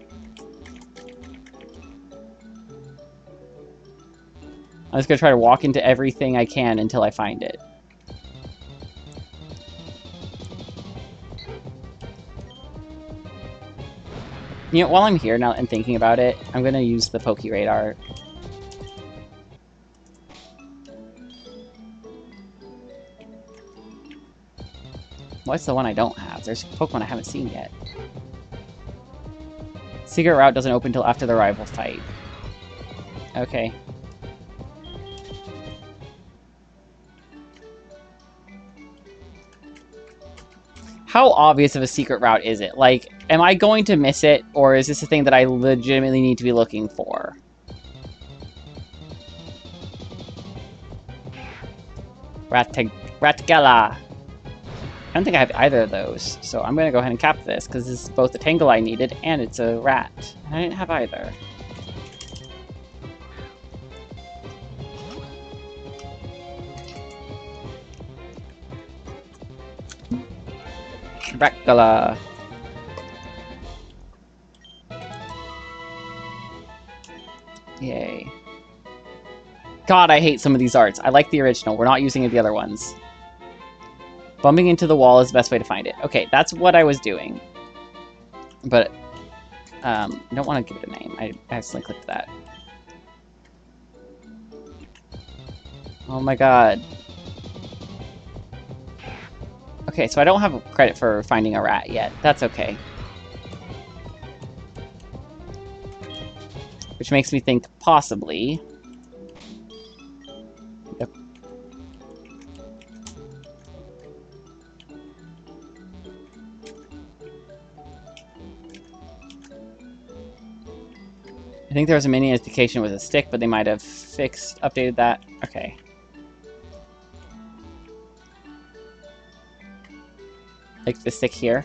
I'm just going to try to walk into everything I can until I find it. You know, while I'm here now and thinking about it, I'm going to use the Poke Radar. What's the one I don't have? There's Pokemon I haven't seen yet. Secret route doesn't open until after the rival fight. Okay. How obvious of a secret route is it? Like, am I going to miss it, or is this a thing that I legitimately need to be looking for? Ratgala. I don't think I have either of those, so I'm going to go ahead and cap this, because this is both the Tangle I needed, and it's a rat. And I didn't have either. Ratgala. Yay. God, I hate some of these arts. I like the original. We're not using any of the other ones. Bumping into the wall is the best way to find it. Okay, that's what I was doing. But, I don't want to give it a name. I accidentally clicked that. Oh my god. Okay, so I don't have credit for finding a rat yet. That's okay. Which makes me think, possibly... Yep. think there was a mini notification with a stick, but they might have updated that. Okay. Like the stick here.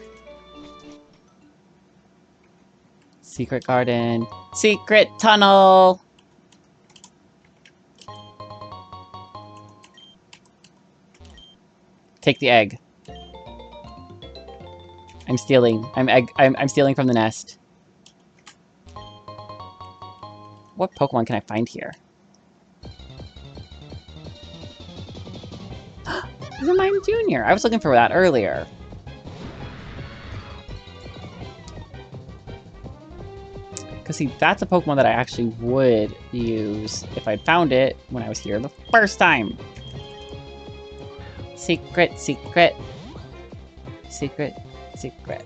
Secret garden. Secret tunnel! Take the egg. I'm stealing. I'm stealing from the nest. What Pokemon can I find here? Mime Jr. I was looking for that earlier. Because see, that's a Pokemon that I actually would use if I'd found it when I was here the first time. Secret, secret. Secret, secret.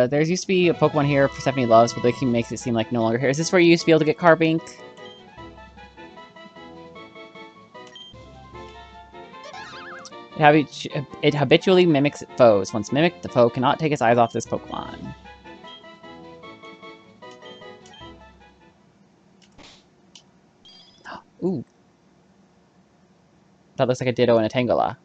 There used to be a Pokemon here Persephone loves, but they makes it seem like no longer here. Is this where you used to be able to get Carbink? It habitually mimics foes. Once mimicked, the foe cannot take its eyes off this Pokemon. Ooh. That looks like a Ditto and a Tangela.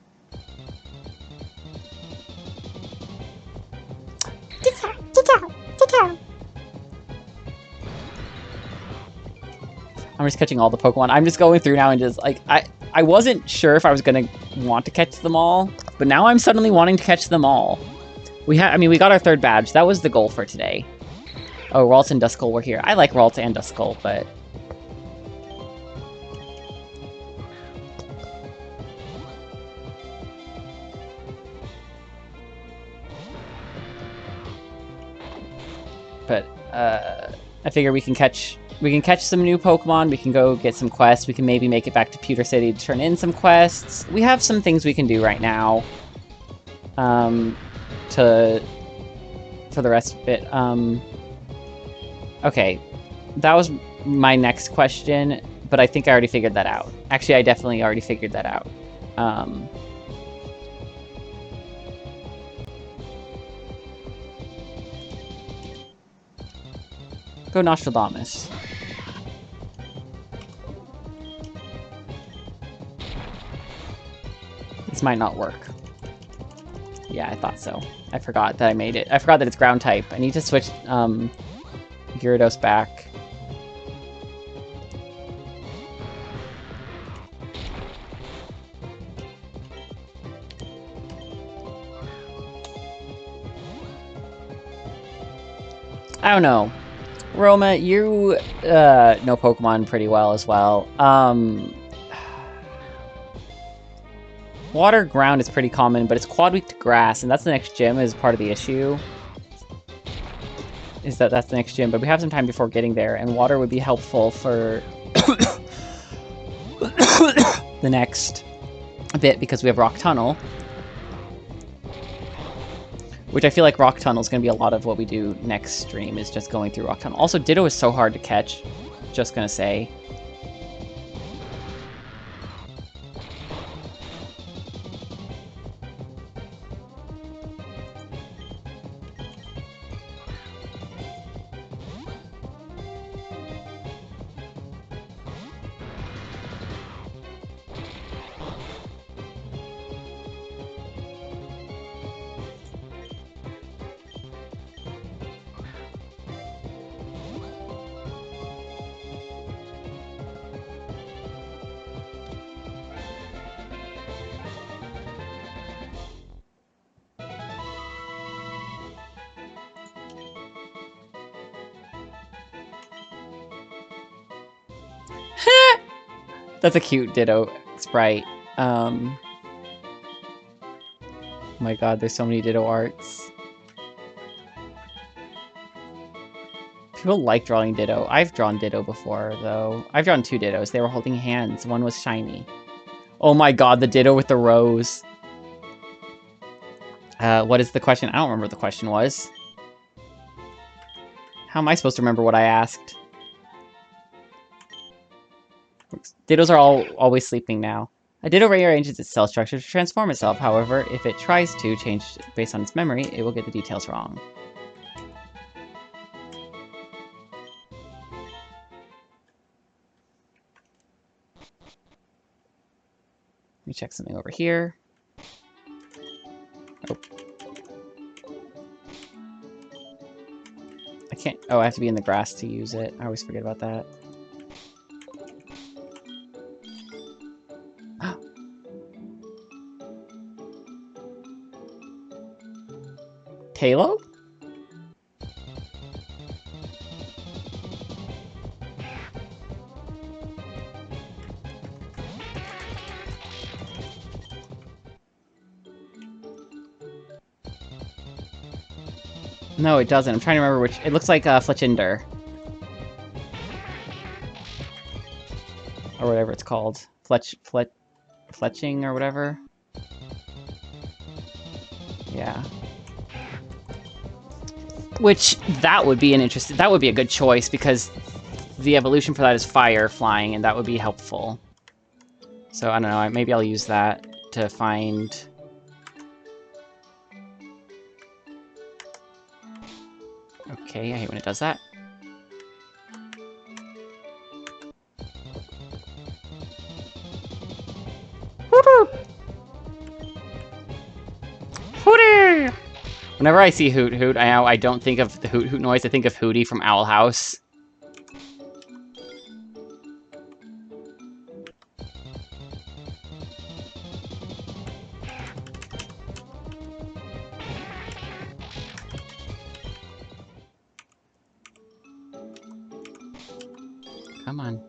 I'm just catching all the Pokemon. I'm just going through now and just, like, I wasn't sure if I was gonna want to catch them all, but now I'm suddenly wanting to catch them all. We got our 3rd badge. That was the goal for today. Oh, Ralts and Duskull were here. I like Ralts and Duskull, but... I figure we can catch some new Pokemon, we can go get some quests, we can maybe make it back to Pewter City to turn in some quests. We have some things we can do right now. For the rest of it. Okay. That was my next question, but I think I already figured that out. Actually, I definitely already figured that out. Go Nostradamus. This might not work. Yeah, I thought so. I forgot that I made it. I forgot that it's ground type. I need to switch Gyarados back. I don't know. Roma, you know Pokemon pretty well as well. Water ground is pretty common, but it's quad weak to grass, and that's the next gym is part of the issue. That's the next gym, but we have some time before getting there, and water would be helpful for the next bit because we have Rock Tunnel. Which I feel like Rock Tunnel is going to be a lot of what we do next stream, is just going through Rock Tunnel. Also, Ditto is so hard to catch. Just going to say. That's a cute Ditto sprite. My god, there's so many Ditto arts. People like drawing Ditto. I've drawn Ditto before, though. I've drawn 2 Dittos. They were holding hands. One was shiny. Oh my god, the Ditto with the rose. What is the question? I don't remember what the question was. How am I supposed to remember what I asked? Dittos are always sleeping now. A Ditto rearranges its cell structure to transform itself. However, if it tries to change based on its memory, it will get the details wrong. Let me check something over here. Oh. I can't... Oh, I have to be in the grass to use it. I always forget about that. Talo? No, it doesn't. I'm trying to remember which... It looks like Fletchinder. Or whatever it's called. Fletching or whatever. Yeah. Which, that would be an interesting... That would be a good choice, because the evolution for that is fire flying, and that would be helpful. So, I don't know, maybe I'll use that to find... Okay, I hate when it does that. Hootie! Whenever I see Hoot Hoot, I don't think of the Hoot Hoot noise, I think of Hootie from Owl House. Come on.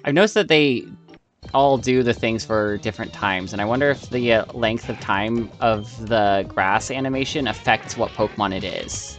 I've noticed that they all do the things for different times, and I wonder if the length of time of the grass animation affects what Pokemon it is.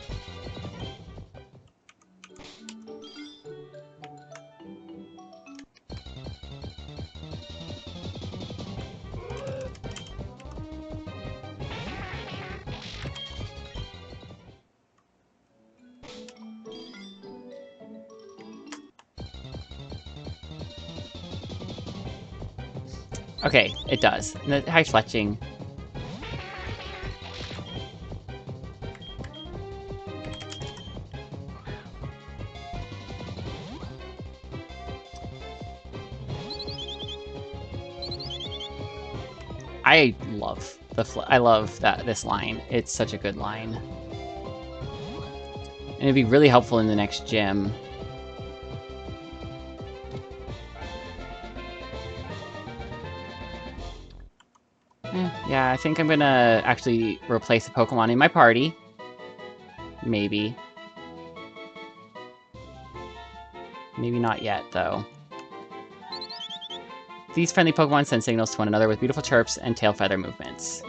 Okay, it does. Hi, Fletching. I love I love this line. It's such a good line. And it'd be really helpful in the next gym. Yeah, I think I'm gonna actually replace a Pokemon in my party. Maybe. Maybe not yet, though. These friendly Pokemon send signals to one another with beautiful chirps and tail feather movements.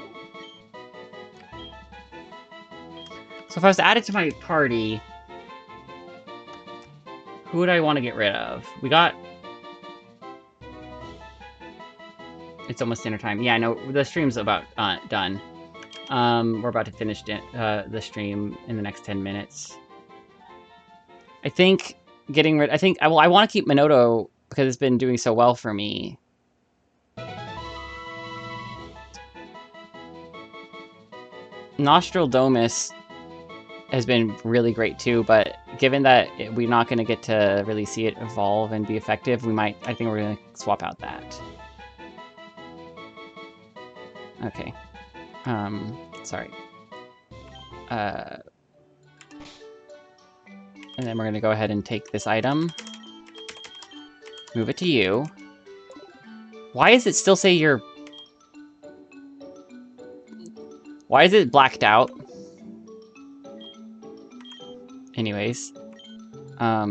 So if I was to add it to my party, who would I want to get rid of? We got... It's almost dinner time. Yeah, I know. The stream's about done. We're about to finish the stream in the next 10 minutes. I think getting rid... I want to keep Minotaur because it's been doing so well for me. Nostradamus has been really great too, but given that we're not going to get to really see it evolve and be effective, I think we're going to swap out that. Okay. Sorry. And then we're going to go ahead and take this item. Move it to you. Why does it still say you're... Why is it blacked out? Anyways. A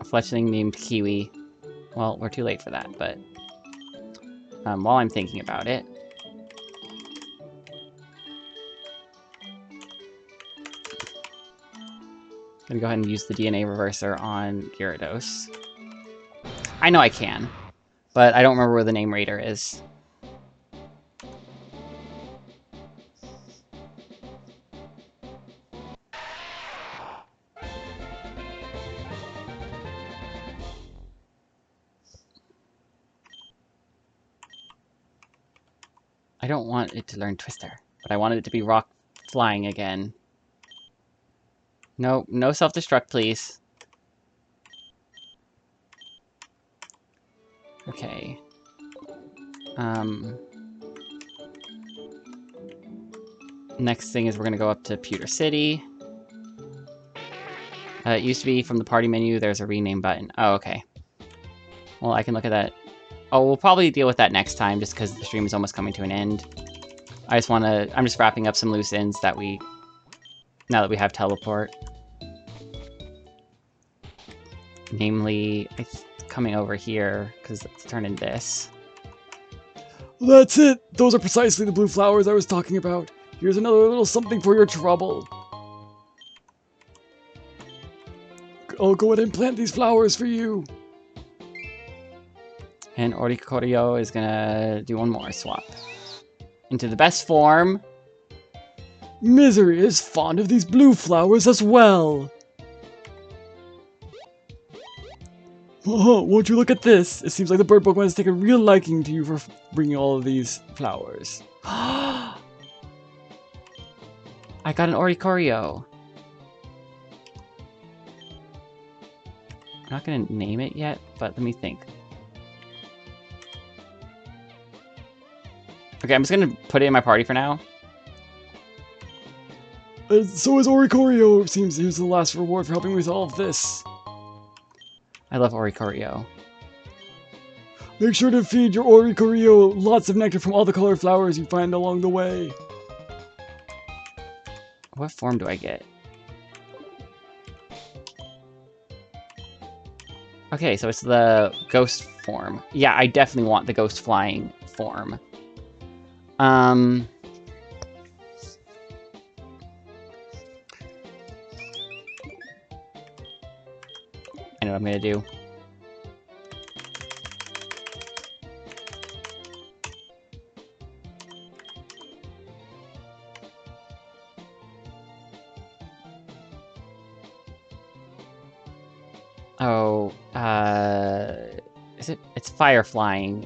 fletchling named Kiwi. Well, we're too late for that, but... while I'm thinking about it... gonna go ahead and use the DNA reverser on Gyarados. I know I can, but I don't remember where the name Raider is. I don't want it to learn Twister, but I wanted it to be rock flying again. No, no self-destruct, please. Okay. Next thing is we're gonna go up to Pewter City. It used to be from the party menu, there's a rename button. Oh, okay. Well, I can look at that. Oh, we'll probably deal with that next time, just because the stream is almost coming to an end. I'm just wrapping up some loose ends now that we have teleport. Namely, it's coming over here, because it's turning this. That's it! Those are precisely the blue flowers I was talking about. Here's another little something for your trouble. I'll go ahead and plant these flowers for you. And Oricorio is gonna do one more swap. Into the best form. Misery is fond of these blue flowers as well. Oh, won't you look at this? It seems like the bird Pokemon has taken a real liking to you for bringing all of these flowers. I got an Oricorio. I'm not gonna name it yet, but let me think. Okay, I'm just gonna put it in my party for now. So is Oricorio. It seems here's the last reward for helping me with all of this. I love Oricorio. Make sure to feed your Oricorio lots of nectar from all the colored flowers you find along the way. What form do I get? Okay, so it's the ghost form. Yeah, I definitely want the ghost flying form. I know what I'm gonna do. Oh, it's fire flying.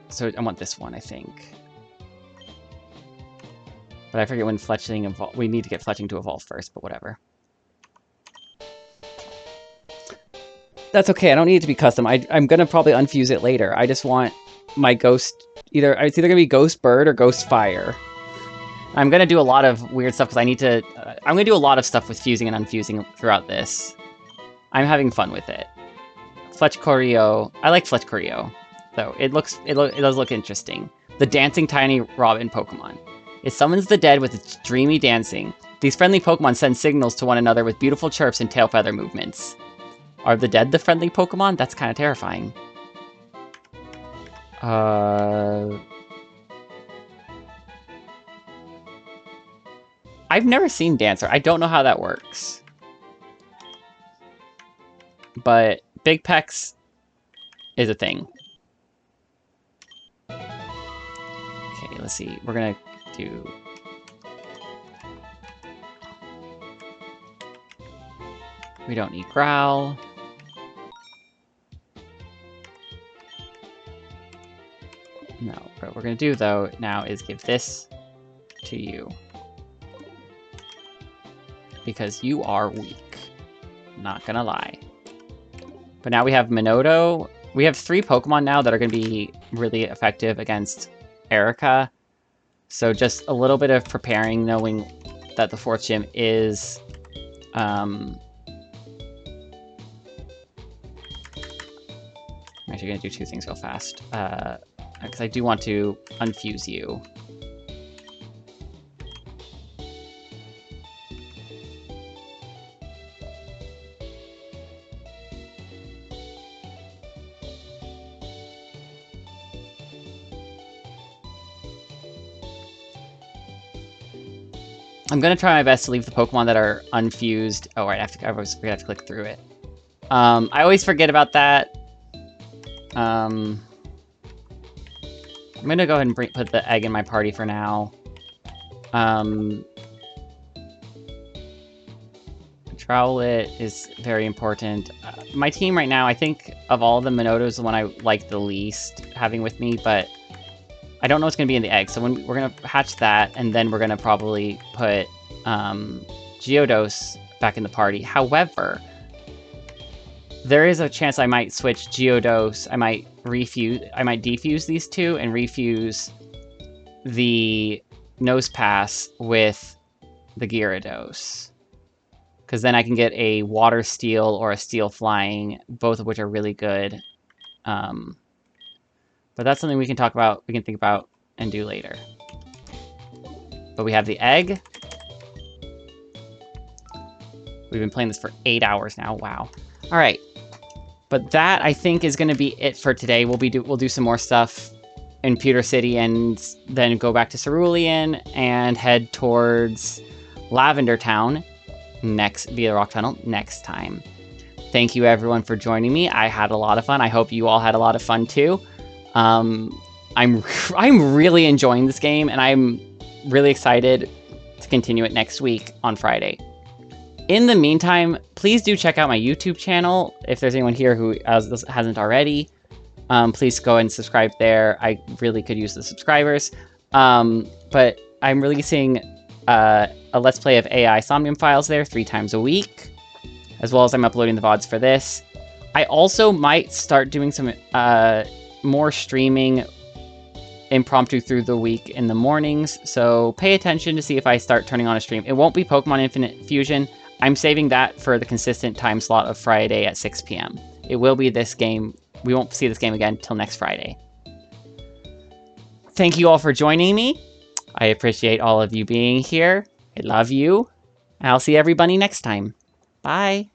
So I want this one, I think. But I forget when Fletchling evolve. We need to get Fletchling to evolve first, but whatever. That's okay, I don't need it to be custom. I'm gonna probably unfuse it later. I just want my ghost, it's either gonna be Ghost Bird or Ghost Fire. I'm gonna do a lot of weird stuff because I need to, I'm gonna do a lot of stuff with fusing and unfusing throughout this. I'm having fun with it. Fletchcorio, I like Fletchcorio, though. It does look interesting. The dancing tiny robin Pokemon. It summons the dead with its dreamy dancing. These friendly Pokemon send signals to one another with beautiful chirps and tail feather movements. Are the dead the friendly Pokemon? That's kind of terrifying. I've never seen Dancer. I don't know how that works. But Big Pecs is a thing. Okay, let's see. We're gonna do... We don't need Growl. No, what we're gonna do though now is give this to you. Because you are weak. Not gonna lie. But now we have Minotaur. We have 3 Pokemon now that are gonna be really effective against Erica. So just a little bit of preparing, knowing that the 4th gym is I'm actually gonna do 2 things real fast. Because I do want to unfuse you. I'm gonna try my best to leave the Pokemon that are unfused. Oh, right, I always forget to click through it. I always forget about that. I'm gonna go ahead and put the egg in my party for now. Trowlet is very important. My team right now, I think of all the Minotaur is the one I like the least having with me, but I don't know what's going to be in the egg. So when we're going to hatch that, and then we're going to probably put Geodos back in the party. However, there is a chance I might switch Geodos. I might defuse these two and refuse the Nosepass with the Gyarados. Because then I can get a Water Steel or a Steel Flying, both of which are really good. But that's something we can talk about, we can think about, and do later. But we have the egg. We've been playing this for 8 hours now, wow. Alright. But that, I think, is going to be it for today. We'll do some more stuff in Pewter City, and then go back to Cerulean, and head towards Lavender Town via Rock Tunnel next time. Thank you everyone for joining me. I had a lot of fun. I hope you all had a lot of fun too. I'm really enjoying this game, and I'm really excited to continue it next week on Friday. In the meantime, please do check out my YouTube channel. If there's anyone here who hasn't already, please go and subscribe there. I really could use the subscribers. But I'm releasing a Let's Play of AI Somnium Files there 3 times a week, as well as I'm uploading the VODs for this. I also might start doing some more streaming impromptu through the week in the mornings, so pay attention to see if I start turning on a stream. It won't be Pokemon Infinite Fusion. I'm saving that for the consistent time slot of Friday at 6 p.m. It will be this game. We won't see this game again until next Friday. Thank you all for joining me. I appreciate all of you being here. I love you. And I'll see everybody next time. Bye.